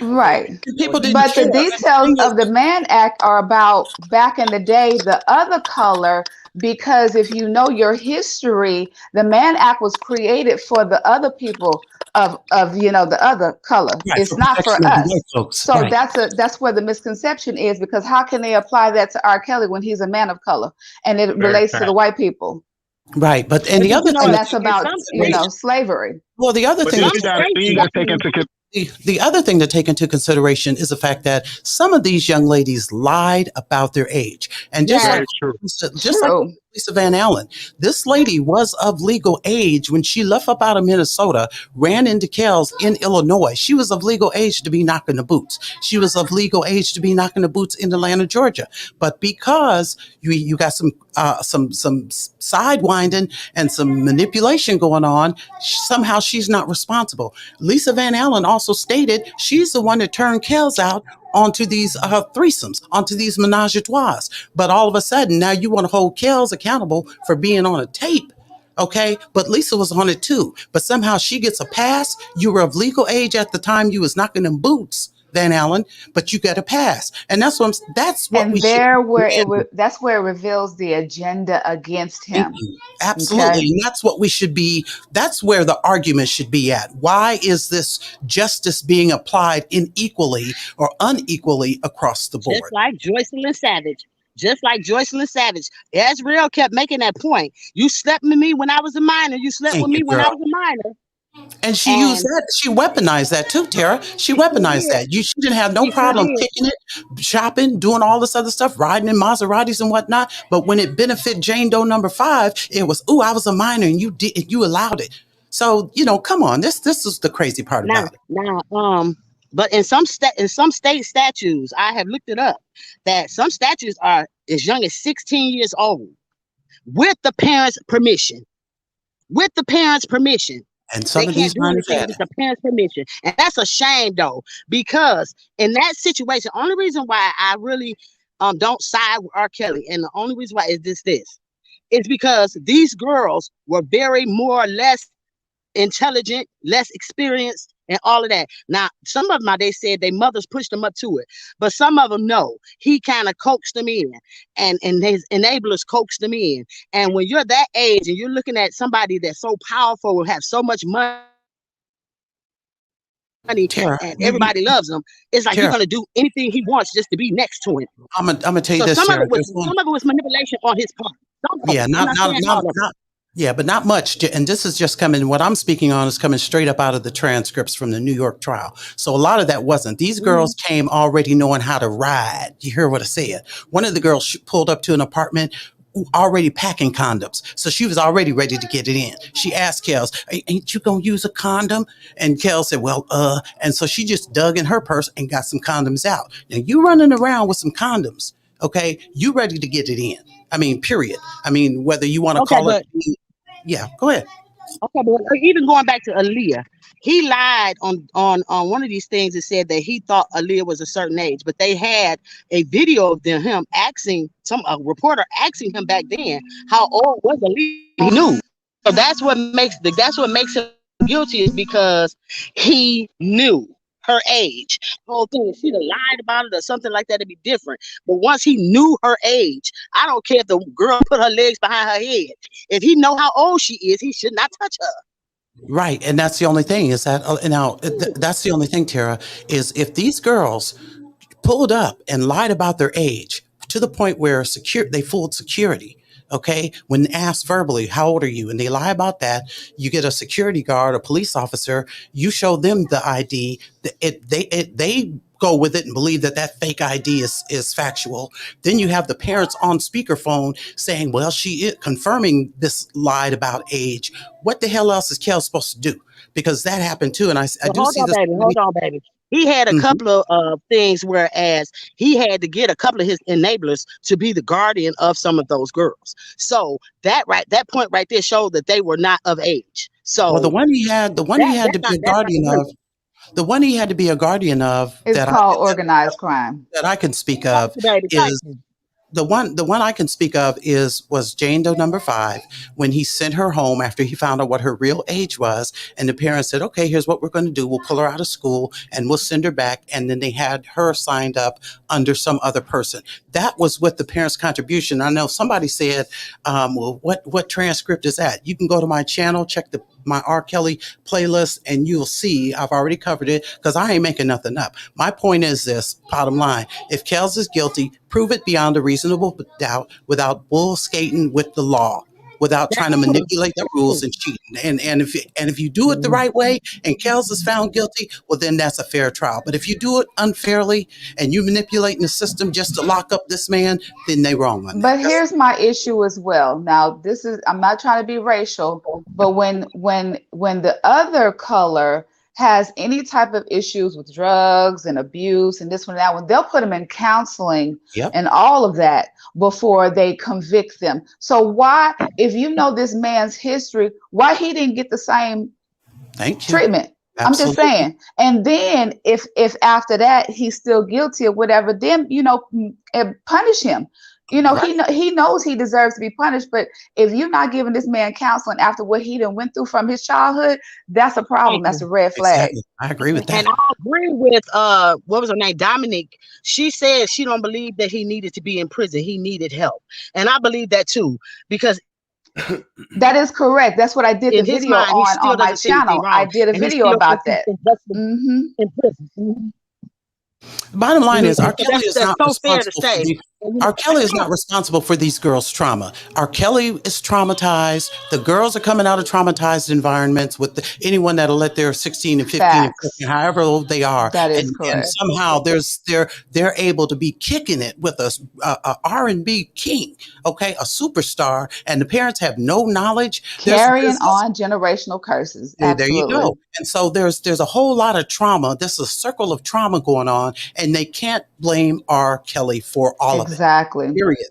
Right. People didn't But the care. details of the Mann Act are about back in the day, the other color, because if you know your history, the Mann Act was created for the other people of the other color. Right, It's for not for protection of the us. white folks. So Right. that's where the misconception is, because how can they apply that to R. Kelly when he's a man of color and it relates to the white people? Right. But and the other thing, And that's about slavery. well, the other thing, the other thing to take into consideration is the fact that some of these young ladies lied about their age, and just like Lisa Van Allen, this lady was of legal age when she left up out of Minnesota, ran into Kellz in Illinois. She was of legal age to be knocking the boots. She was of legal age to be knocking the boots in Atlanta, Georgia. But because you got some sidewinding and some manipulation going on, somehow she's not responsible. Lisa Van Allen also stated she's the one that turned Kellz out onto these threesomes, onto these menage a trois. But all of a sudden, now you want to hold Kellz accountable for being on a tape. Okay, but Lisa was on it too. But somehow she gets a pass. You were of legal age at the time you was knocking them boots, Van Allen, but you got a pass, and that's what that's what and we that's where it reveals the agenda against him. Absolutely. Okay? And that's what we should be, that's where the argument should be at. Why is this justice being applied unequally across the board? Just like Joycelyn Savage. Just like Joycelyn Savage. Azriel kept making that point. You slept with me when I was a minor. You slept with me when I was a minor. And she used that. She weaponized that too, Tara. She weaponized that. She didn't have no problem kicking it, shopping, doing all this other stuff, riding in Maseratis and whatnot. But when it benefit Jane Doe number 5, it was, "Ooh, I was a minor and you allowed it." So come on, this is the crazy part about it. Now, but in some state statutes, I have looked it up, that some statutes are as young as 16 years old, with the parents' permission. With the parents' permission. And some of these minors had with the parents' permission. And that's a shame, though, because in that situation, only reason why I really don't side with R. Kelly, and the only reason why is this is because these girls were very more or less intelligent, less experienced, and all of that. Now, some of them, they said their mothers pushed them up to it, but some of them, no. He kind of coaxed them in, and his enablers coaxed them in. And when you're that age and you're looking at somebody that's so powerful, will have so much money, money Tara, and everybody loves him, it's like you're Tara, gonna do anything he wants just to be next to him. I'm gonna tell you So this, Tara. some of it was manipulation on his part. Some of Yeah, it. I'm not saying all of it. yeah, but not much. And this is just coming, what I'm speaking on is coming straight up out of the transcripts from the New York trial. So a lot of that wasn't. These girls came already knowing how to ride. You hear what I said? One of the girls pulled up to an apartment already packing condoms. So she was already ready to get it in. She asked Kellz, ain't you gonna use a condom? And Kellz said, well, and so she just dug in her purse and got some condoms out. Now you running around with some condoms, okay? You ready to get it in. I mean, period. I mean, whether you want to Okay, call but it, yeah, go ahead. okay, but even going back to Aaliyah, he lied on one of these things that said that he thought Aaliyah was a certain age, but they had a video of him asking a reporter asking him back then how old was Aaliyah. He knew. So that's what makes him guilty, is because he knew her age. The whole thing, if she'd have lied about it or something like that, it'd be different. But once he knew her age, I don't care if the girl put her legs behind her head. If he know how old she is, he should not touch her. Right. And that's the only thing is that now that's the only thing, Tara, is if these girls pulled up and lied about their age to the point where they fooled security. Okay. When asked verbally, how old are you? And they lie about that, you get a security guard, a police officer, you show them the ID, they go with it and believe that fake ID is factual. Then you have the parents on speakerphone saying, well, she is confirming this lied about age. What the hell else is Kellz supposed to do? Because that happened too. And I do see this. Hold on, baby. He had a couple of things, whereas he had to get a couple of his enablers to be the guardian of some of those girls. So that point right there showed that they were not of age. So well, the one he had to be a guardian of. The one he had to be a guardian of It's called organized crime. that I can speak of is the one I can speak of was Jane Doe number 5, when he sent her home after he found out what her real age was, and the parents said, okay, here's what we're going to do. We'll pull her out of school and we'll send her back. And then they had her signed up under some other person. That was with the parents' contribution. I know somebody said, well, what transcript is that? You can go to my channel, check my R. Kelly playlist, and you'll see I've already covered it, because I ain't making nothing up. My point is this, bottom line, if Kellz is guilty, prove it beyond a reasonable doubt without bull skating with the law, without trying to manipulate the rules and cheating. And if you do it the right way and Kellz is found guilty, well, then that's a fair trial. But if you do it unfairly and you manipulating the system just to lock up this man, then they wrong on that. But here's my issue as well. Now, I'm not trying to be racial, but when the other color has any type of issues with drugs and abuse and this one and that one, they'll put them in counseling and all of that before they convict them. So why, if you know this man's history, why he didn't get the same treatment? Absolutely. I'm just saying. And then if after that he's still guilty or whatever, then punish him. He knows he deserves to be punished, but if you're not giving this man counseling after what he done went through from his childhood, that's a problem. That's a red flag. Exactly. I agree with that. And I agree with what was her name, Dominique. She said she don't believe that he needed to be in prison. He needed help, and I believe that too, because that is correct. That's what I did the video on my channel. I did a video about that. In prison. Bottom line is, R. Kelly is not responsible. R. Kelly is not responsible for these girls' trauma. R. Kelly is traumatized. The girls are coming out of traumatized environments with anyone that'll let their 16 and 15 and 15, however old they are. That is correct. And somehow they're able to be kicking it with a R&B king, okay, a superstar, and the parents have no knowledge. Carrying on generational curses. There you go. And so there's a whole lot of trauma. There's a circle of trauma going on, and they can't blame R. Kelly for all of it. Exactly. Period.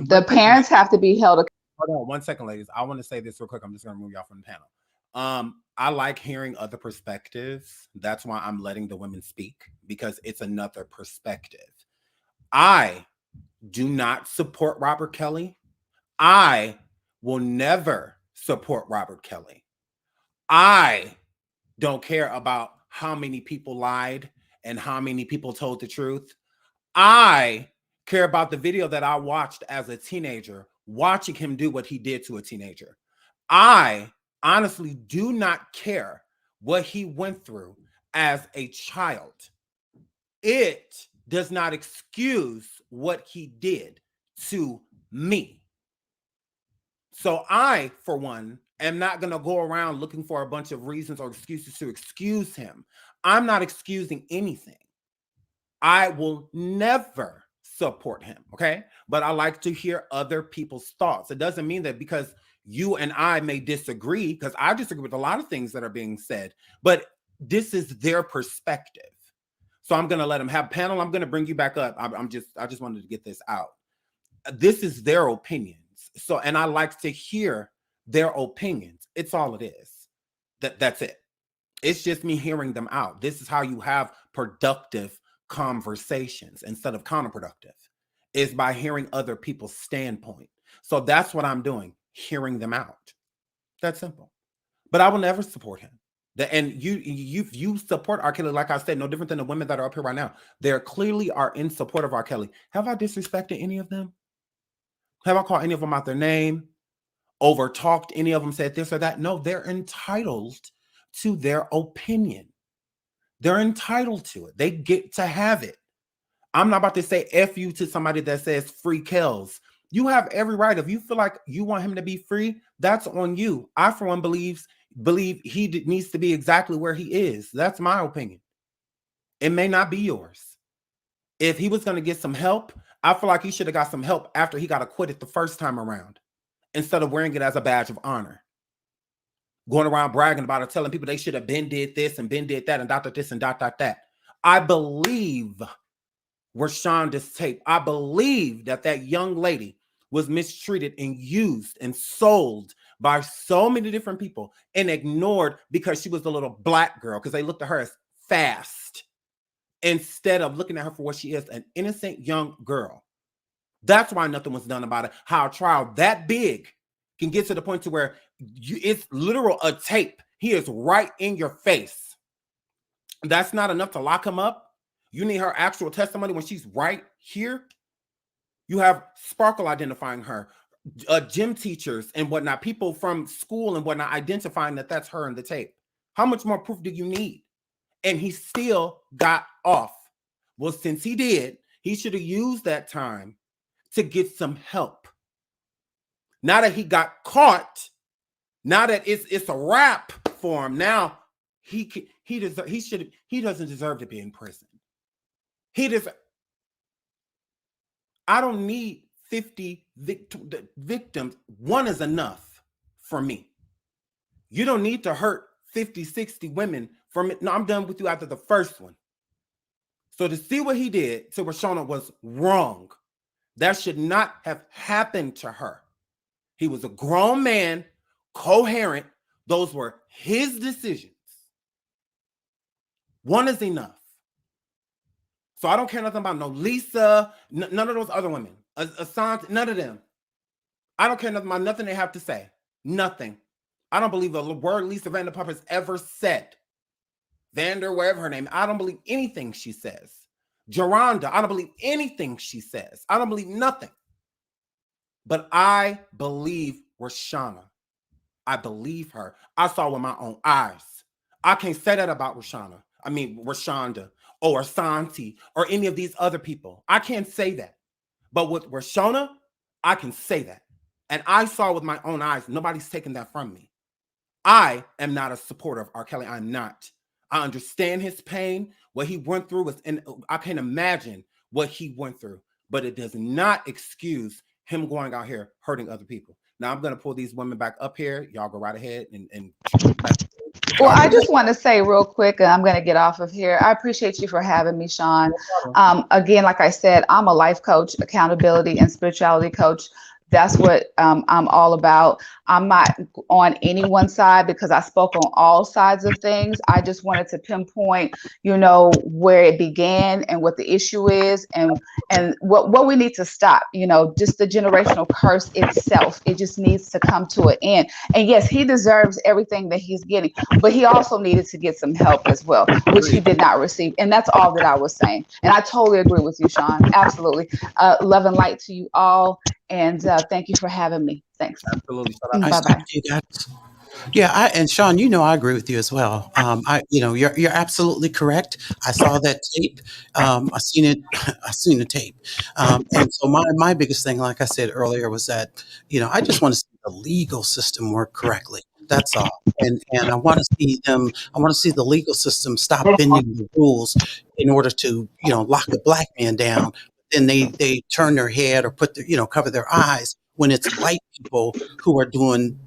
The parents have to be held accountable. Hold on 1 second, ladies. I want to say this real quick. I'm just going to move y'all from the panel. I like hearing other perspectives. That's why I'm letting the women speak, because it's another perspective. I do not support Robert Kelly. I will never support Robert Kelly. I don't care about how many people lied and how many people told the truth. I care about the video that I watched as a teenager, watching him do what he did to a teenager. I honestly do not care what he went through as a child, it does not excuse what he did to me. So I, for one, am not going to go around looking for a bunch of reasons or excuses to excuse him. I'm not excusing anything. I will never support him, okay? But I like to hear other people's thoughts. It doesn't mean that because you and I may disagree, because I disagree with a lot of things that are being said, but this is their perspective. So I'm going to let them have panel. I'm going to bring you back up. I just wanted to get this out. This is their opinions. So, and I like to hear their opinions. It's all it is. That's it. It's just me hearing them out. This is how you have productive conversations instead of counterproductive, is by hearing other people's standpoint. So that's what I'm doing, hearing them out. That's simple. But I will never support him. And you support R. Kelly, like I said, no different than the women that are up here right now. They clearly are in support of R. Kelly. Have I disrespected any of them? Have I called any of them out their name? Over talked any of them, said this or that? No, they're entitled to their opinion. They're entitled to it. They get to have it. I'm not about to say F you to somebody that says free Kellz. You have every right. If you feel like you want him to be free, that's on you. I, for one, believe he needs to be exactly where he is. That's my opinion. It may not be yours. If he was going to get some help, I feel like he should have got some help after he got acquitted the first time around, instead of wearing it as a badge of honor. Going around bragging about it, telling people they should have been did this and been did that and dot this and dot that. I believe Reshonda's tape. I believe that young lady was mistreated and used and sold by so many different people and ignored because she was a little black girl, because they looked at her as fast instead of looking at her for what she is, an innocent young girl. That's why nothing was done about it. How a trial that big can get to the point to where it's literal a tape. He is right in your face. That's not enough to lock him up. You need her actual testimony when she's right here. You have Sparkle identifying her, gym teachers and whatnot, people from school and whatnot identifying that that's her in the tape. How much more proof do you need? And he still got off. Well, since he did, he should have used that time to get some help. Now that he got caught, now that it's a wrap for him, now he doesn't deserve to be in prison. I don't need 50 victims. One is enough for me. You don't need to hurt 50, 60 women for me. No, I'm done with you after the first one. So to see what he did to Reshona was wrong. That should not have happened to her. He was a grown man, coherent. Those were his decisions. One is enough. So I don't care nothing about no Lisa, none of those other women, Asante, none of them. I don't care nothing about nothing they have to say. Nothing. I don't believe a word Lisa Vanderpump has ever said. Vander, wherever her name, I don't believe anything she says. Geronda, I don't believe anything she says. I don't believe nothing. But I believe Reshona. I believe her. I saw with my own eyes. I can't say that about Reshonda or Asante or any of these other people. I can't say that. But with Reshona, I can say that. And I saw with my own eyes. Nobody's taking that from me. I am not a supporter of R. Kelly. I'm not. I understand his pain. What he went through and I can imagine what he went through. But it does not excuse him going out here hurting other people. Now I'm going to pull these women back up here. Y'all go right ahead and well, I just want to say real quick, and I'm going to get off of here. I appreciate you for having me, Sean. Again, like I said, I'm a life coach, accountability and spirituality coach. That's what I'm all about. I'm not on any one side because I spoke on all sides of things. I just wanted to pinpoint, where it began and what the issue is and what we need to stop, just the generational curse itself. It just needs to come to an end. And yes, he deserves everything that he's getting, but he also needed to get some help as well, which he did not receive. And that's all that I was saying. And I totally agree with you, Sean. Absolutely. Love and light to you all. And thank you for having me. Thanks. Absolutely. Bye-bye. Yeah, and Sean, I agree with you as well. You're absolutely correct. I saw that tape. I seen it. I seen the tape. And so my biggest thing, like I said earlier, was that I just want to see the legal system work correctly. That's all. And I want to see them. I want to see the legal system stop bending the rules in order to lock a black man down. Then they turn their head or put their cover their eyes when it's white people who are doing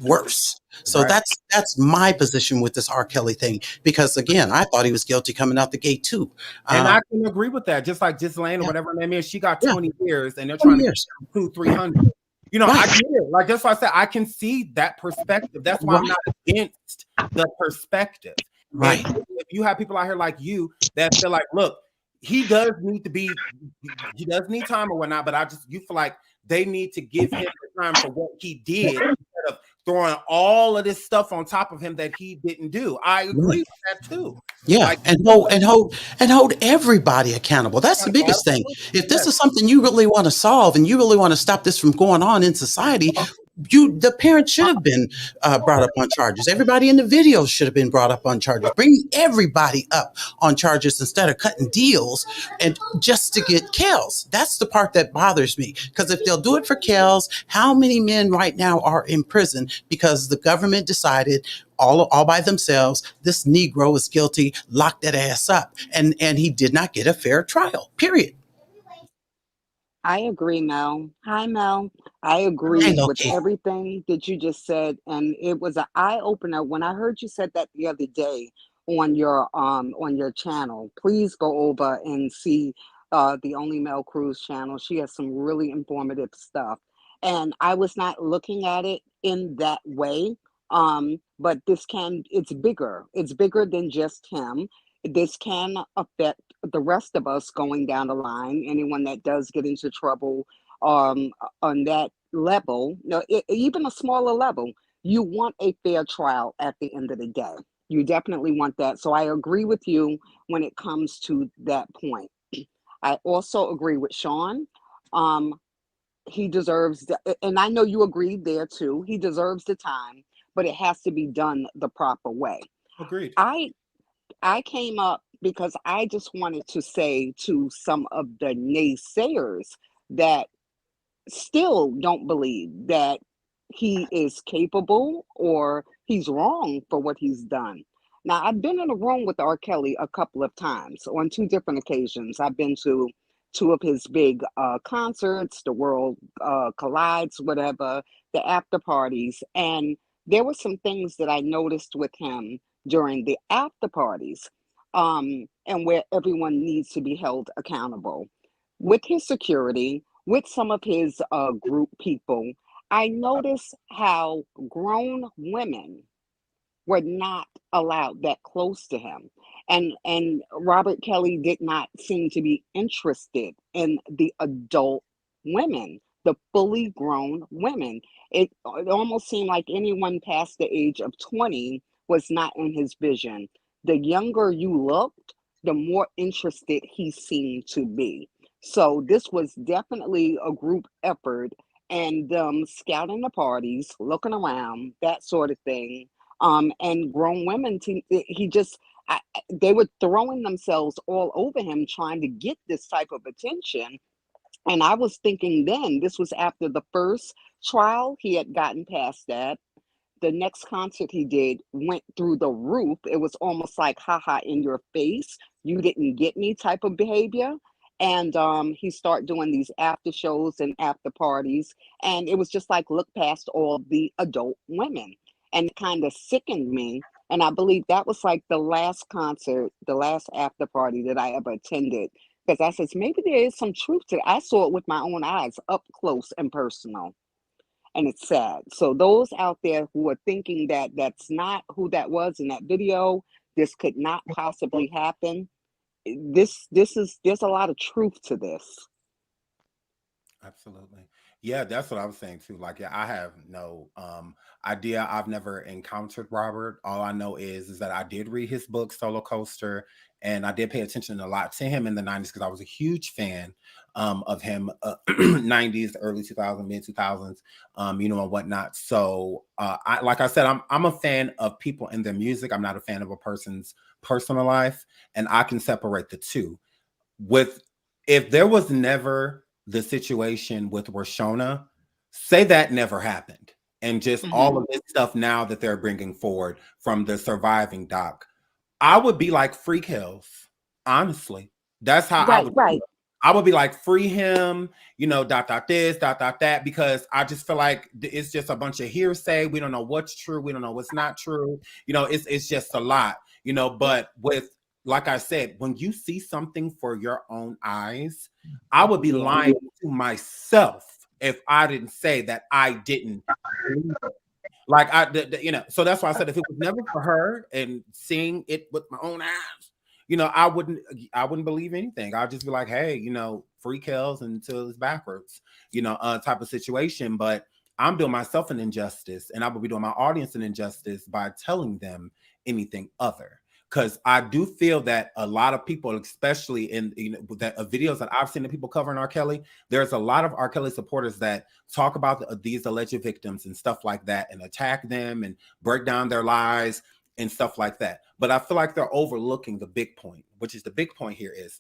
worse. So Right. that's my position with this R. Kelly thing. Because again, I thought he was guilty coming out the gate too. And I can agree with that. Just like Ghislaine or Yeah, whatever her name is, she got yeah, 20 years and they're 20 trying to get years. 200-300. I Right, get it. Like that's why I said I can see that perspective. That's why I'm right, not against the perspective. And right, if you have people out here like you that feel like, look, he does need time or whatnot, but you feel like they need to give him the time for what he did instead of throwing all of this stuff on top of him that he didn't do. I agree right. with that too. Yeah, Like, and hold everybody accountable. That's the biggest thing. absolutely, If this yes. is something you really want to solve and you really want to stop this from going on in society, the parents should have been brought up on charges. Everybody in the video should have been brought up on charges. Bring everybody up on charges instead of cutting deals and just to get Kellz. That's the part that bothers me. Because if they'll do it for Kellz, how many men right now are in prison because the government decided all by themselves, this Negro is guilty, lock that ass up. And he did not get a fair trial, period. I agree, Mel. Hi, Mel. I Hey, agree with Loki. everything that you just said, and it was an eye opener when I heard you said that the other day on your channel. Please go over and see the Only Mel Cruz channel. She has some really informative stuff, and I was not looking at it in that way. But it's bigger. It's bigger than just him. This can affect the rest of us going down the line, anyone that does get into trouble on that level, even a smaller level, you want a fair trial at the end of the day. You definitely want that. So I agree with you when it comes to that point. I also agree with Sean. Um, he deserves, and I know you agreed there too. He deserves the time, but it has to be done the proper way. Agreed. I I came up because I just wanted to say to some of the naysayers that still don't believe that he is capable or he's wrong for what he's done. Now, I've been in a room with R. Kelly a couple of times on two different occasions. I've been to two of his big concerts, the World Collides, whatever, the after parties. And there were some things that I noticed with him during the after parties, and where everyone needs to be held accountable. With his security, with some of his group people, I noticed how grown women were not allowed that close to him. And Robert Kelly did not seem to be interested in the adult women, the fully grown women. It almost seemed like anyone past the age of 20 was not in his vision. The younger you looked, the more interested he seemed to be. So this was definitely a group effort, and scouting the parties, looking around, that sort of thing. And grown women, he just, they were throwing themselves all over him trying to get this type of attention. And I was thinking then, this was after the first trial, he had gotten past that. The next concert he did went through the roof. It was almost like, haha, in your face, you didn't get me type of behavior. And he started doing these after shows and after parties. And it was just like, look past all the adult women. And it kind of sickened me. And I believe that was like the last concert, the last after party that I ever attended. Because I said, maybe there is some truth to it. I saw it with my own eyes, up close and personal, and it's sad. So those out there who are thinking that that's not who that was in that video, this could not possibly happen. There's a lot of truth to this. Absolutely. Yeah, that's what I was saying too. Like, yeah, I have no idea. I've never encountered Robert. All I know is that I did read his book, Solo Coaster, and I did pay attention a lot to him in the 90s because I was a huge fan of him, 90s, early 2000s, mid 2000s, and whatnot. So, I like I said, I'm a fan of people and their music. I'm not a fan of a person's personal life, and I can separate the two. With If there was never the situation with Reshona, say that never happened, and just all of this stuff now that they're bringing forward from the surviving doc, I would be like, free Kellz. Honestly, that's how I would. Right. I would be like, free him, dot this, dot that, because I just feel like it's just a bunch of hearsay. We don't know what's true. We don't know what's not true. It's just a lot, but with, like I said, when you see something for your own eyes, I would be lying to myself if I didn't say that I didn't believe it. Like, so that's why I said if it was never for her and seeing it with my own eyes, I wouldn't believe anything. I'd just be like, hey, free Kellz until it's backwards, type of situation. But I'm doing myself an injustice, and I would be doing my audience an injustice by telling them anything other. Because I do feel that a lot of people, especially in that videos that I've seen of people covering R. Kelly, there's a lot of R. Kelly supporters that talk about these alleged victims and stuff like that, and attack them and break down their lies and stuff like that. But I feel like they're overlooking the big point, which is the big point here is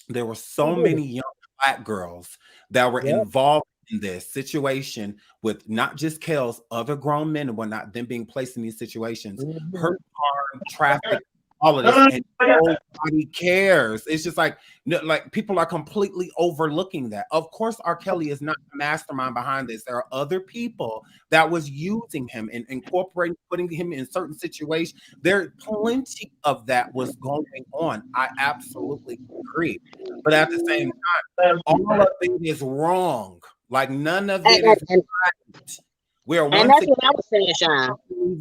there were so many young Black girls that were involved in this situation with not just Kellz, other grown men and whatnot, them being placed in these situations, hurt, harm, traffic, all of this, and nobody cares. It's just like people are completely overlooking that. Of course, R. Kelly is not the mastermind behind this. There are other people that was using him and incorporating, putting him in certain situations. There plenty of that was going on. I absolutely agree. But at the same time, all of it is wrong. Like, none of it is right. We're and that's what I was saying, Sean.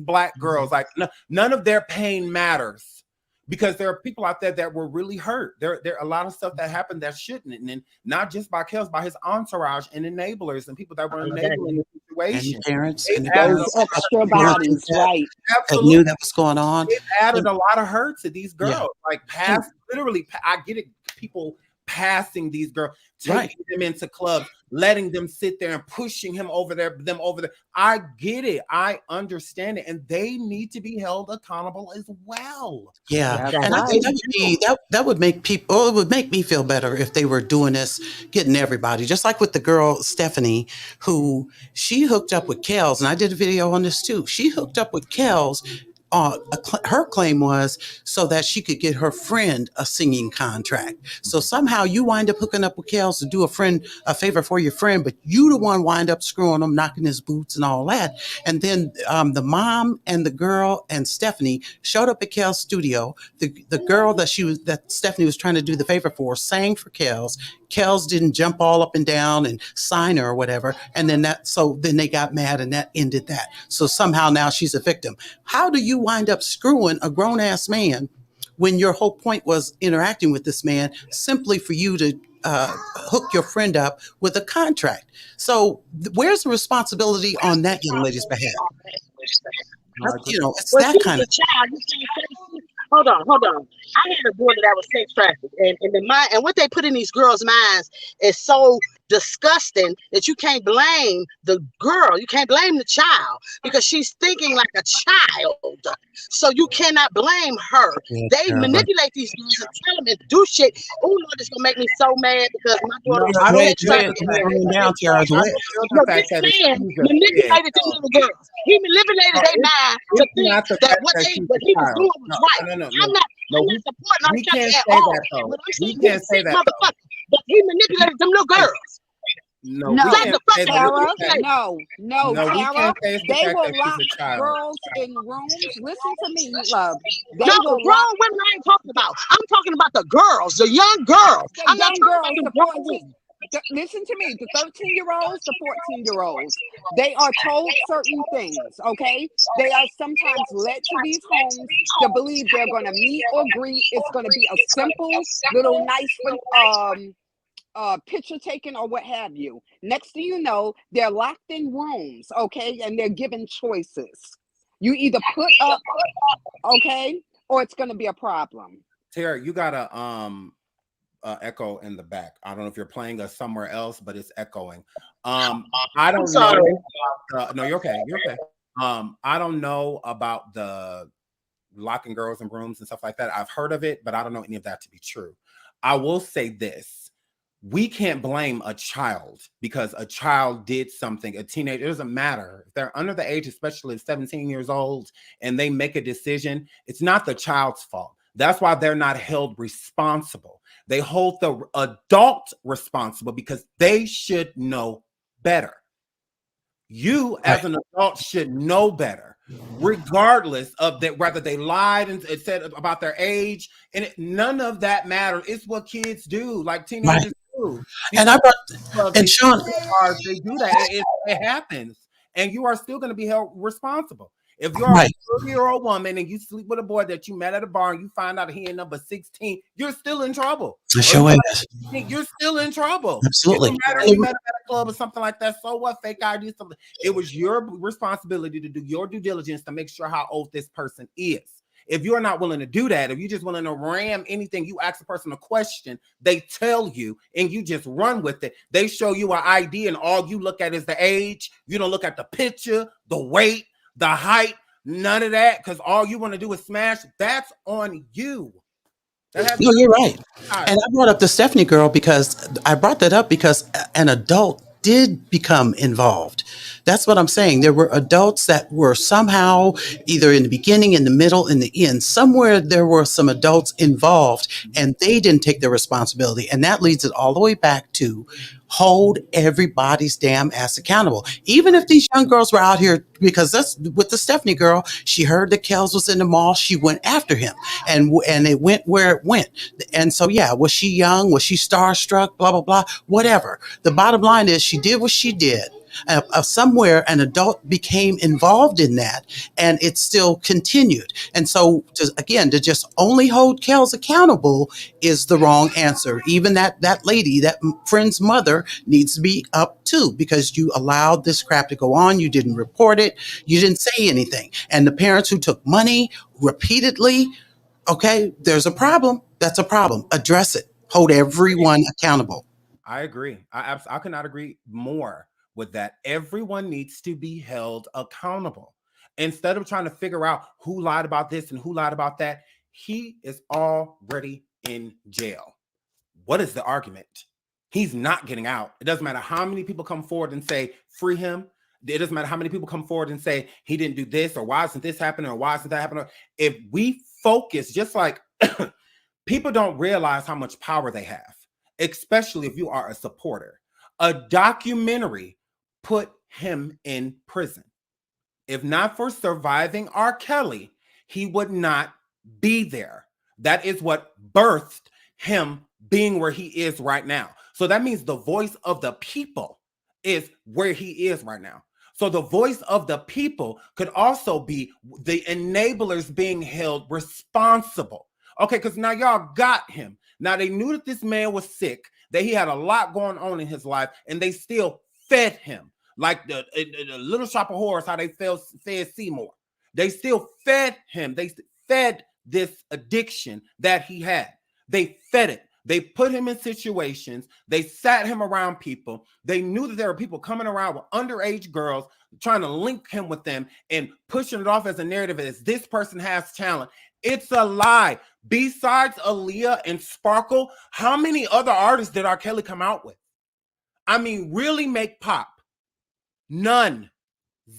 Black girls, like none of their pain matters, because there are people out there that were really hurt. There are a lot of stuff that happened that shouldn't, and then not just by Kellz, by his entourage and enablers and people that were enabling the situation. And parents It and Those extra bodies, right? that knew that was going on. It added a lot of hurt to these girls. Like, literally, I get it. People passing these girls, taking them into clubs, letting them sit there and pushing them over there. I get it. I understand it. And they need to be held accountable as well. Yeah. And I think that would make people, it would make me feel better if they were doing this, getting everybody, just like with the girl, Stephanie, who she hooked up with Kellz. And I did a video on this too. She hooked up with Kellz. Her claim was so that she could get her friend a singing contract. So somehow you wind up hooking up with Kellz to do a favor for your friend, but you the one wind up screwing him, knocking his boots and all that. And then the mom and the girl and Stephanie showed up at Kellz' studio. The girl that Stephanie was trying to do the favor for sang for Kellz. Kellz didn't jump all up and down and sign her or whatever. And then then they got mad and that ended that. So somehow now she's a victim. How do you wind up screwing a grown ass man when your whole point was interacting with this man simply for you to hook your friend up with a contract? So where's the responsibility on that young lady's behalf? It's that kind of child. Hold on. I had a daughter that was sex trafficked, and what they put in these girls' minds is so disgusting that you can't blame the girl, you can't blame the child, because she's thinking like a child. So you cannot blame her. They manipulate these girls and tell them to do shit. Oh Lord, it's gonna make me so mad because my daughter was sex trafficked. This man manipulated the little girls. He manipulated their mind to think that what he was doing was right. I'm not supporting our Kelly at all. We can't say that. But he manipulated them little girls. No, Tara. They will lock girls in rooms. Listen to me, love. Grown women I ain't talking about. I'm talking about the girls, the young girls. The young girls, the 14. Listen to me, the 13-year-olds, the 14-year-olds, they are told certain things, okay? They are sometimes led to these homes to believe they're going to meet or greet. It's going to be a simple, little, nice picture taken or what have you. Next thing you know, they're locked in rooms, okay, and they're given choices. You either put up, okay, or it's going to be a problem. Tara, you got a echo in the back. I don't know if you're playing us somewhere else, but it's echoing. I don't sorry. know. No, you're okay. You're okay. I don't know about the locking girls in rooms and stuff like that. I've heard of it, but I don't know any of that to be true. I will say this. We can't blame a child because a child did something, a teenager, it doesn't matter. If they're under the age, especially 17 years old, and they make a decision, it's not the child's fault. That's why they're not held responsible. They hold the adult responsible because they should know better. You as an adult should know better, regardless of that, whether they lied and said about their age, and none of that matters. It's what kids do, like teenagers do. And Sean, they do that. It happens, and you are still going to be held responsible. If you're a 30-year-old woman and you sleep with a boy that you met at a bar and you find out he ain't number 16, you're still in trouble. You're still in trouble. Absolutely. It doesn't matter if you met him at a club or something like that. So what? Fake ID, something. It was your responsibility to do your due diligence to make sure how old this person is. If you're not willing to do that, if you're just willing to ram anything, you ask a person a question, they tell you, and you just run with it. They show you an ID, and all you look at is the age. You don't look at the picture, the weight, the height, none of that, because all you want to do is smash. That's on you. No, you're right. And I brought up the Stephanie girl because I brought that up because an adult did become involved. That's what I'm saying. There were adults that were somehow either in the beginning, in the middle, in the end. Somewhere there were some adults involved and they didn't take their responsibility. And that leads it all the way back to hold everybody's damn ass accountable. Even if these young girls were out here, because that's with the Stephanie girl, she heard that Kellz was in the mall. She went after him and it went where it went. And so, yeah, was she young? Was she starstruck? Blah, blah, blah, whatever. The bottom line is she did what she did. Somewhere an adult became involved in that and it still continued. And so to just only hold Kellz accountable is the wrong answer. Even that lady, that friend's mother needs to be up too, because you allowed this crap to go on. You didn't report it. You didn't say anything. And the parents who took money repeatedly, okay, there's a problem. That's a problem. Address it. Hold everyone accountable. I agree. I could not agree more with that. Everyone needs to be held accountable. Instead of trying to figure out who lied about this and who lied about that, he is already in jail. What is the argument? He's not getting out. It doesn't matter how many people come forward and say, free him. It doesn't matter how many people come forward and say, he didn't do this, or why isn't this happening, or why isn't that happening? If we focus, just like people don't realize how much power they have, especially if you are a supporter. A documentary put him in prison. If not for surviving R. Kelly, he would not be there. That is what birthed him being where he is right now. So that means the voice of the people is where he is right now. So the voice of the people could also be the enablers being held responsible. Okay, because now y'all got him. Now they knew that this man was sick, that he had a lot going on in his life, and they still fed him. Like the Little Shop of Horrors, how they fed Seymour. They still fed him. They fed this addiction that he had. They fed it. They put him in situations. They sat him around people. They knew that there were people coming around with underage girls trying to link him with them and pushing it off as a narrative as this person has talent. It's a lie. Besides Aaliyah and Sparkle, how many other artists did R. Kelly come out with? I mean, really make pop? None.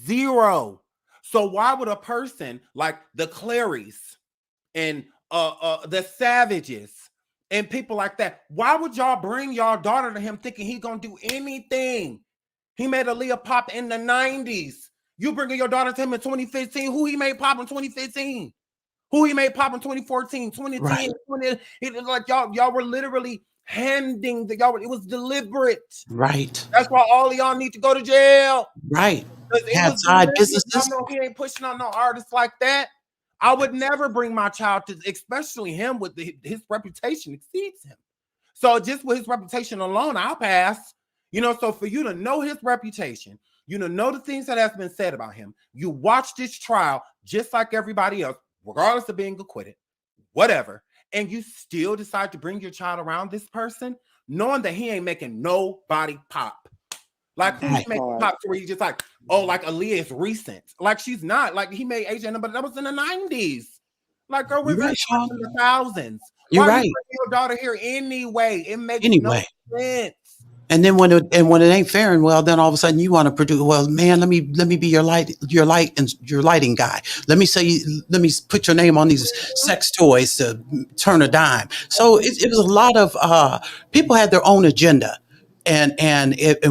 Zero. So why would a person like the Clarys and the Savages and people like that, why would y'all bring y'all daughter to him thinking he gonna do anything? He made Aaliyah pop in the 90s. You bringing your daughter to him in 2015. Who he made pop in 2015? Who he made pop in 2014, 2010, right. 20, it, like y'all were literally handing it was deliberate. Right. That's why all of y'all need to go to jail. Right. Had side businesses. I know he ain't pushing on no artists like that. I would never bring my child to, especially him with his reputation exceeds him. So just with his reputation alone, I'll pass. So for you to know his reputation, know the things that has been said about him, you watch this trial just like everybody else, regardless of being acquitted, whatever, and you still decide to bring your child around this person, knowing that he ain't making nobody pop. Like who's making pop where you just like, oh, like Aaliyah is recent. Like she's not. Like he made AJ, but that was in the 90s. Like girl, we're right, in the thousands. You're Why right. you bring your daughter here anyway? It makes no sense. And then when it ain't faring well, then all of a sudden you want to produce. Well, man, let me be your lighting guy. Let me put your name on these sex toys to turn a dime. So it was a lot of people had their own agenda, and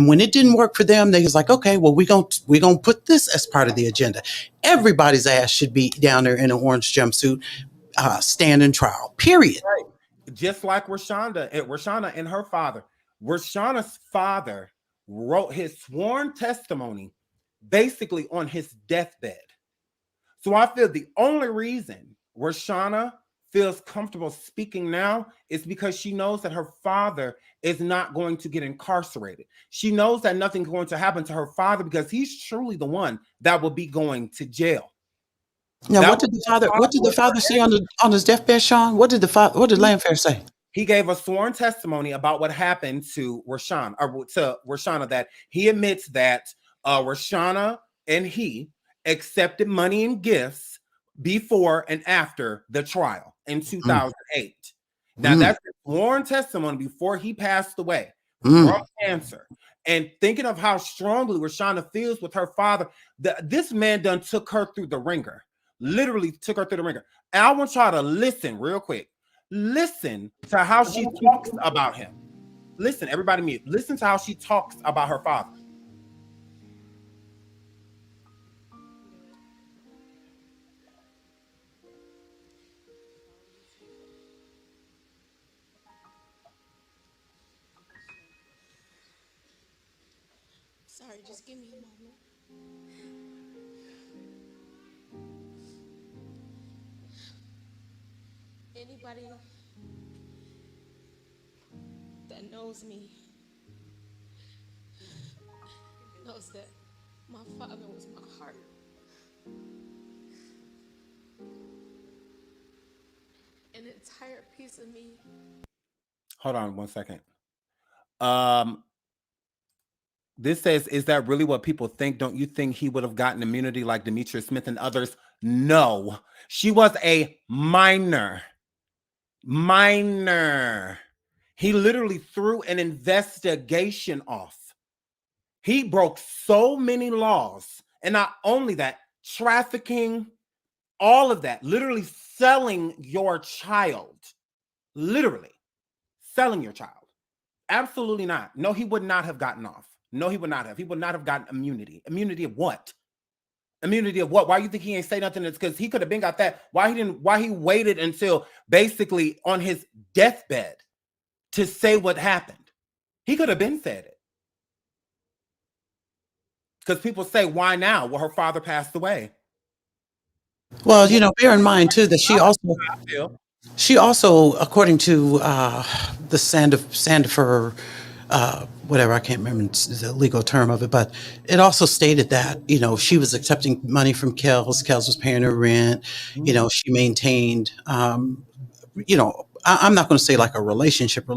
when it didn't work for them, they was like, okay, well we gonna put this as part of the agenda. Everybody's ass should be down there in an orange jumpsuit, standing trial. Period. Right. Just like Reshona and her father. Reshona's father wrote his sworn testimony basically on his deathbed. So I feel the only reason Reshona feels comfortable speaking now is because she knows that her father is not going to get incarcerated. She knows that nothing's going to happen to her father because he's truly the one that will be going to jail. Now, what did the father say on his deathbed, Sean? What did Landfair say? He gave a sworn testimony about what happened to Reshona, that he admits that Reshona and he accepted money and gifts before and after the trial in 2008. Now, that's a sworn testimony before he passed away from cancer. And thinking of how strongly Reshona feels with her father, this man done took her through the ringer. Literally took her through the ringer. And I want y'all to listen real quick. Listen to how she talks about him. Listen, everybody mute. Listen to how she talks about her father. Sorry, just give me a moment. Anybody that knows me knows that my father was my heart. An entire piece of me. Hold on 1 second. This says, is that really what people think? Don't you think he would have gotten immunity like Demetrius Smith and others? No, she was a minor. He literally threw an investigation off. He broke so many laws. And not only that, trafficking, all of that, literally selling your child. Literally selling your child. Absolutely not. No, he would not have gotten off. No, he would not have. He would not have gotten immunity. Immunity of what? Immunity of what? Why you think he ain't say nothing? It's because he could have been got that. Why he waited until basically on his deathbed to say what happened? He could have been said it. Because people say, why now? Well, her father passed away. Well, bear in mind too that she also, according to the Sandifer, whatever, I can't remember the legal term of it, but it also stated that, she was accepting money from Kellz. Kellz was paying her rent. She maintained, I'm not going to say like a relationship,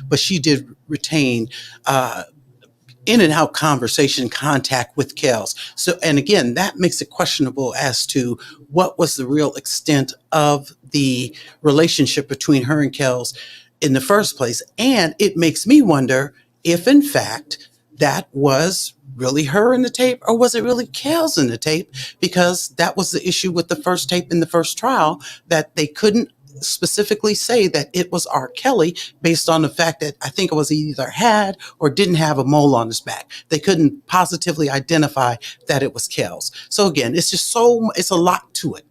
but she did retain in and out conversation contact with Kellz. So, and again, that makes it questionable as to what was the real extent of the relationship between her and Kellz in the first place. And it makes me wonder if in fact that was really her in the tape, or was it really Kellz in the tape? Because that was the issue with the first tape in the first trial, that they couldn't specifically say that it was R. Kelly based on the fact that I think it was either had or didn't have a mole on his back. They couldn't positively identify that it was Kellz. So again, it's just it's a lot to it.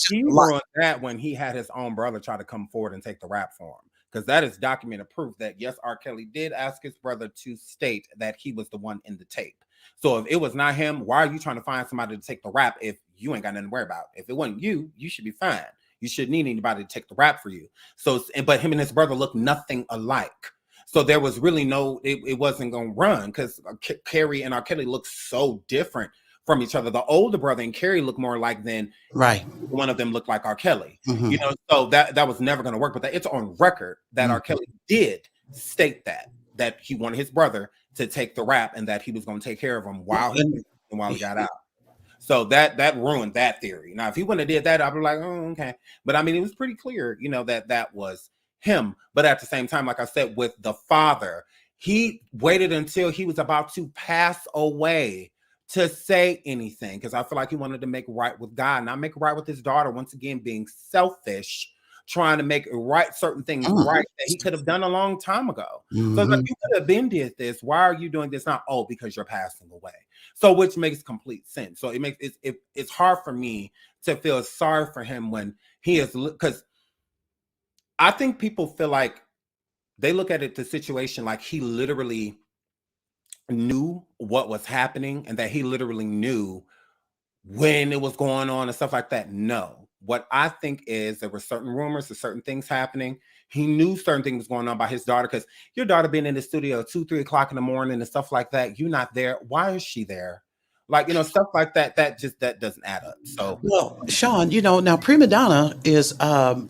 He ruined that when he had his own brother try to come forward and take the rap for him. Because that is documented proof that yes, R. Kelly did ask his brother to state that he was the one in the tape. So if it was not him, why are you trying to find somebody to take the rap if you ain't got nothing to worry about? If it wasn't you, you should be fine. You shouldn't need anybody to take the rap for you. So, but him and his brother look nothing alike. So there was really no, it wasn't going to run because Carrie and R. Kelly look so different from each other. The older brother and Carrie look more alike than one of them looked like R. Kelly. You know, so that was never going to work. But it's on record that R. Kelly did state that he wanted his brother to take the rap and that he was going to take care of him while he got out. So that ruined that theory. Now, if he wouldn't have did that, I'd be like, oh, okay. But I mean, it was pretty clear, you know, that was him. But at the same time, like I said, with the father, he waited until he was about to pass away to say anything, because I feel like he wanted to make right with God, not make right with his daughter. Once again, being selfish, trying to make right certain things right that he could have done a long time ago. So like, you could have been did this. Why are you doing this now? Oh, because you're passing away. So which makes complete sense. So it's hard for me to feel sorry for him when he is, because I think people feel like they look at the situation like he literally knew what was happening and that he literally knew when it was going on and stuff like that. No. What I think is there were certain rumors of certain things happening. He knew certain things going on by his daughter, because your daughter being in the studio 2-3 o'clock in the morning and stuff like that, you're not there. Why is she there? Like, you know, stuff like that, that doesn't add up. So, well, Sean, you know, now Prima Donna is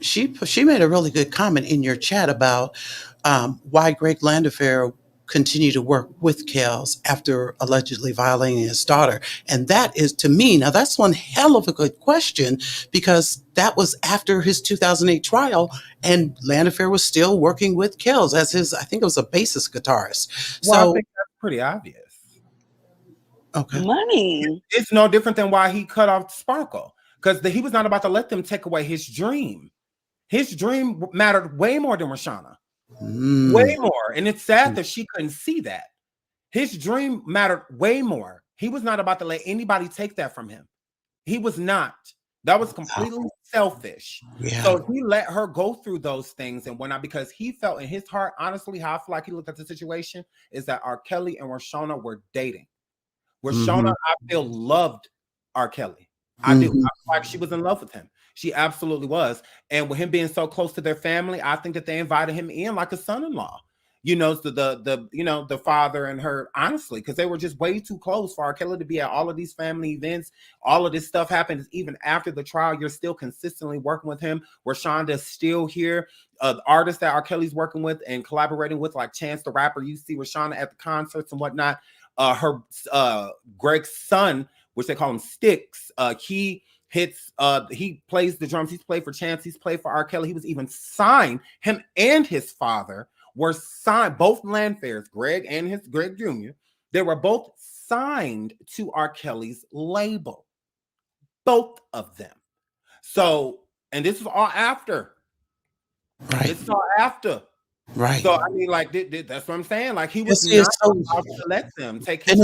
she made a really good comment in your chat about why Greg Landfair continued to work with Kellz after allegedly violating his daughter. And that is, to me, now that's one hell of a good question, because that was after his 2008 trial and Landfair was still working with Kellz as his, I think it was a bassist guitarist. Well, So I think that's pretty obvious. Okay. Money. It's no different than why he cut off Sparkle, because he was not about to let them take away his dream. His dream mattered way more than Reshona. Way more. And it's sad that she couldn't see that. His dream mattered way more. He was not about to let anybody take that from him. He was not. That was completely selfish. Yeah. So he let her go through those things and whatnot, because he felt in his heart, honestly, how I feel like he looked at the situation is that R. Kelly and Reshona were dating. Reshona, I feel, loved R. Kelly. I do. I feel like she was in love with him. She absolutely was. And with him being so close to their family, I think that they invited him in like a son-in-law. You know, the father and her, honestly, because they were just way too close for R. Kelly to be at all of these family events. All of this stuff happens even after the trial. You're still consistently working with him. Reshonda's still here. Artists that R. Kelly's working with and collaborating with, like Chance the Rapper. You see Reshona at the concerts and whatnot. Her Greg's son, which they call him Sticks, he plays the drums. He's played for Chance. He's played for R. Kelly. He was even signed. Him and his father were signed. Both Landfairs, Greg Jr., they were both signed to R. Kelly's label. Both of them. So, and this is all after. Right. This is all after. Right. So I mean, like that's what I'm saying. Like he was not about to let them take his. And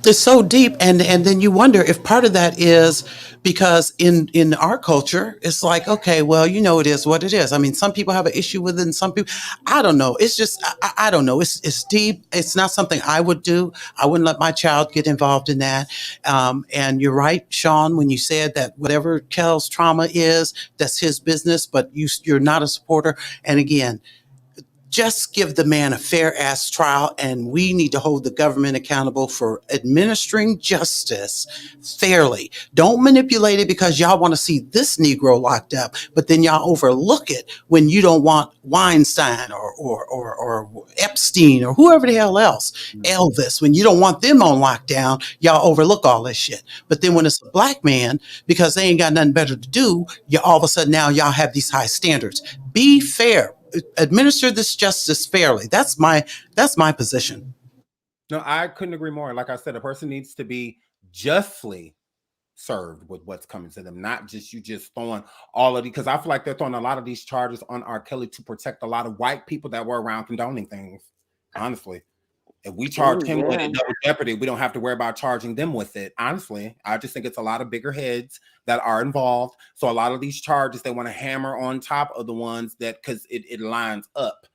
it's so deep, and then you wonder if part of that is because in our culture, it's like, okay, well, you know, it is what it is. I mean, some people have an issue with it, and some people, I don't know. It's just I don't know. It's deep. It's not something I would do. I wouldn't let my child get involved in that. And you're right, Sean, when you said that whatever Kell's trauma is, that's his business, but you're not a supporter. And again, just give the man a fair ass trial, and we need to hold the government accountable for administering justice fairly. Don't manipulate it because y'all want to see this Negro locked up, but then y'all overlook it when you don't want Weinstein or Epstein or whoever the hell else, Elvis, when you don't want them on lockdown, y'all overlook all this shit. But then when it's a black man, because they ain't got nothing better to do, you all of a sudden now y'all have these high standards. Be fair. Administer this justice fairly. That's my position. No, I couldn't agree more. Like I said, a person needs to be justly served with what's coming to them, not just you just throwing all of these, because I feel like they're throwing a lot of these charges on R. Kelly to protect a lot of white people that were around condoning things. Honestly, if we charge him with a double jeopardy, we don't have to worry about charging them with it. Honestly, I just think it's a lot of bigger heads that are involved. So a lot of these charges they want to hammer on top of the ones that, because it lines up.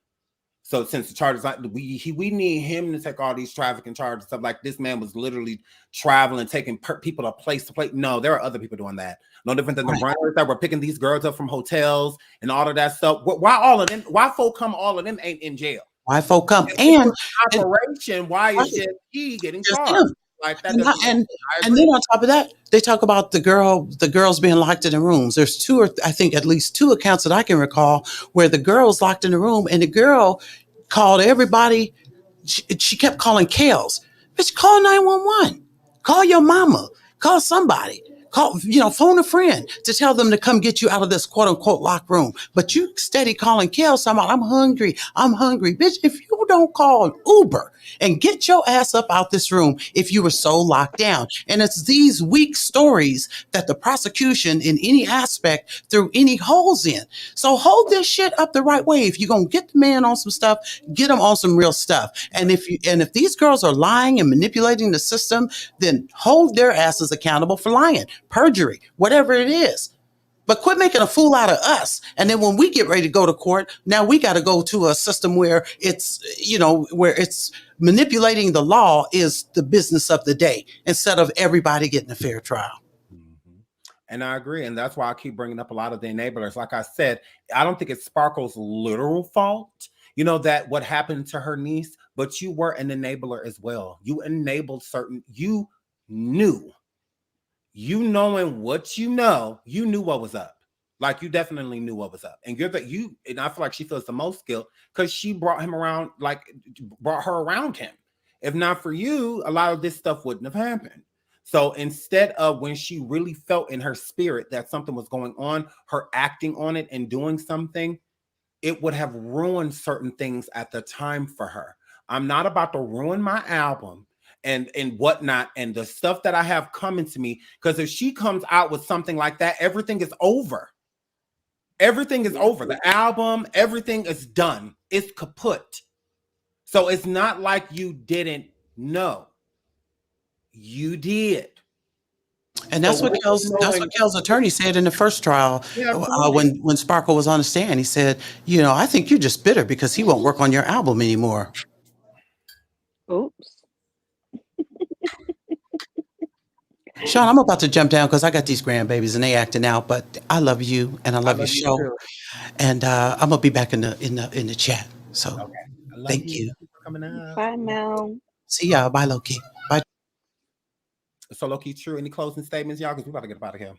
So since the charges, we need him to take all these trafficking charges, stuff like this man was literally traveling, taking people to place to place. No, there are other people doing that. No different than the runners that were picking these girls up from hotels and all of that stuff. Why all of them? Why folk come? All of them ain't in jail. Why folk come? And operation? Why is just he getting charged? Like that and then on top of that, they talk about the girls being locked in the rooms. There's two, or I think at least two accounts that I can recall where the girl's locked in the room and the girl called everybody. She kept calling Kellz. Bitch, call 911. Call your mama. Call somebody. Call, phone a friend to tell them to come get you out of this quote unquote locked room. But you steady calling Kellz, I'm hungry. I'm hungry. Bitch, if you don't call an Uber and get your ass up out this room if you were so locked down. And it's these weak stories that the prosecution in any aspect threw any holes in. So hold this shit up the right way. If you're going to get the man on some stuff, get him on some real stuff. And if these girls are lying and manipulating the system, then hold their asses accountable for lying, perjury, whatever it is. But quit making a fool out of us. And then when we get ready to go to court, now we got to go to a system where it's, where it's manipulating the law is the business of the day instead of everybody getting a fair trial. And I agree. And that's why I keep bringing up a lot of the enablers. Like I said, I don't think it's Sparkle's literal fault, that what happened to her niece, but you were an enabler as well. You enabled you knew. You knowing what you knew what was up. Like you definitely knew what was up. And and I feel like she feels the most guilt because she brought her around him. If not for you, a lot of this stuff wouldn't have happened. So instead of when she really felt in her spirit that something was going on, her acting on it and doing something, it would have ruined certain things at the time for her. I'm not about to ruin my album and whatnot, and the stuff that I have coming to me. Because if she comes out with something like that, everything is over. Everything is over. The album, everything is done. It's kaput. So it's not like you didn't know. You did. And that's what Kell's attorney said in the first trial. When Sparkle was on the stand. He said, I think you're just bitter because he won't work on your album anymore. Oops. Sean, I'm about to jump down because I got these grandbabies and they acting out, but I love you and I love your show. Too. And I'm gonna be back in the chat. So thank you. For coming out. Bye, Mel. See y'all. Bye, Loki. Bye. So Loki, true. Any closing statements, y'all? Because we about to get up out of here.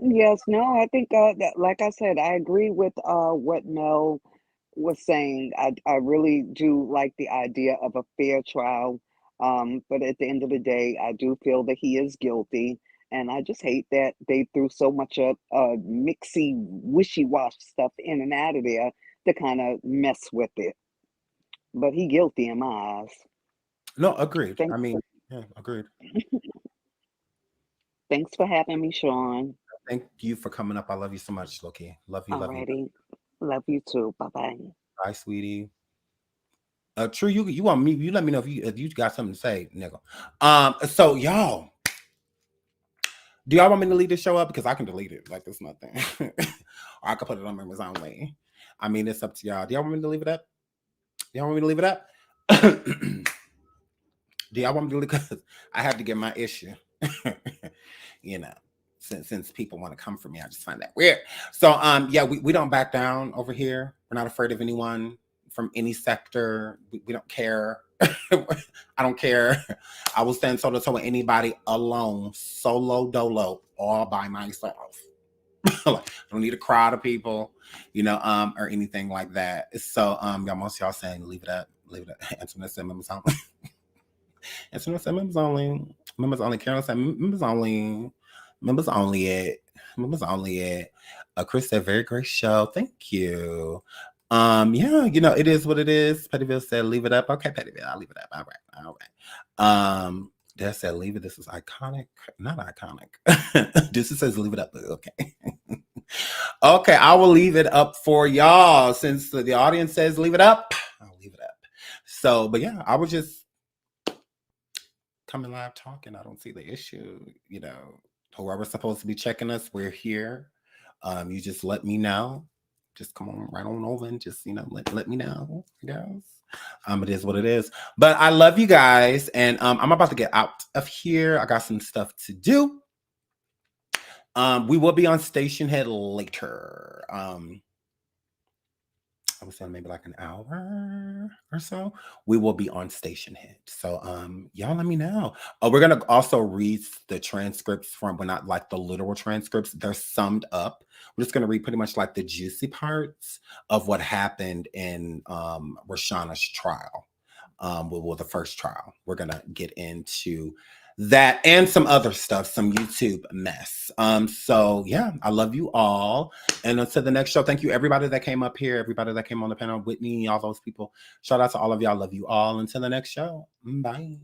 Yes, no, I think that, like I said, I agree with what Mel was saying. I really do like the idea of a fair trial. But at the end of the day, I do feel that he is guilty. And I just hate that they threw so much of mixy, wishy-washy stuff in and out of there to kind of mess with it. But he guilty in my eyes. No, agreed. Agreed. Thanks for having me, Sean. Thank you for coming up. I love you so much, Loki. Love you. Alrighty. Love you too. Bye-bye. Bye, sweetie. True, you want me? You let me know if you got something to say, nigga. So y'all, do y'all want me to leave this show up? Because I can delete it. Like it's nothing. Or I can put it on members only. I mean, it's up to y'all. Do y'all want me to leave it up? Do y'all want me to leave it up? Do y'all want me to leave? Because I have to get my issue. Since people want to come for me, I just find that weird. So we don't back down over here. We're not afraid of anyone from any sector. We don't care. I don't care. I will stand toe to toe with anybody alone, solo dolo, all by myself. I don't need a crowd of people, or anything like that. So most of y'all saying leave it up. Antoinette said members only. Antoinette said members only. Members only. Carol said members only. Members only. Chris said very great show. Thank you. It is what it is. Pettyville said leave it up. Okay, Pettyville, I'll leave it up. All right. Dad said leave it. This is iconic. Not iconic. This says leave it up. Okay. Okay, I will leave it up for y'all. Since the audience says leave it up, I'll leave it up. So, but yeah, I was just coming live talking. I don't see the issue. Whoever's supposed to be checking us, we're here. You just let me know. just come on right on over and just, let me know, guys. It is what it is. But I love you guys. And I'm about to get out of here. I got some stuff to do. We will be on Station Head later. I would say maybe like an hour or so. We will be on Station Head. So y'all let me know. We're gonna also read the transcripts from, well, not like the literal transcripts. They're summed up. We're just gonna read pretty much like the juicy parts of what happened in Reshona's trial. Well, the first trial. We're gonna get into that and some other stuff, some YouTube mess. So yeah, I love you all. And until the next show, thank you everybody that came up here, everybody that came on the panel, Whitney, all those people. Shout out to all of y'all. Love you all. Until the next show. Bye.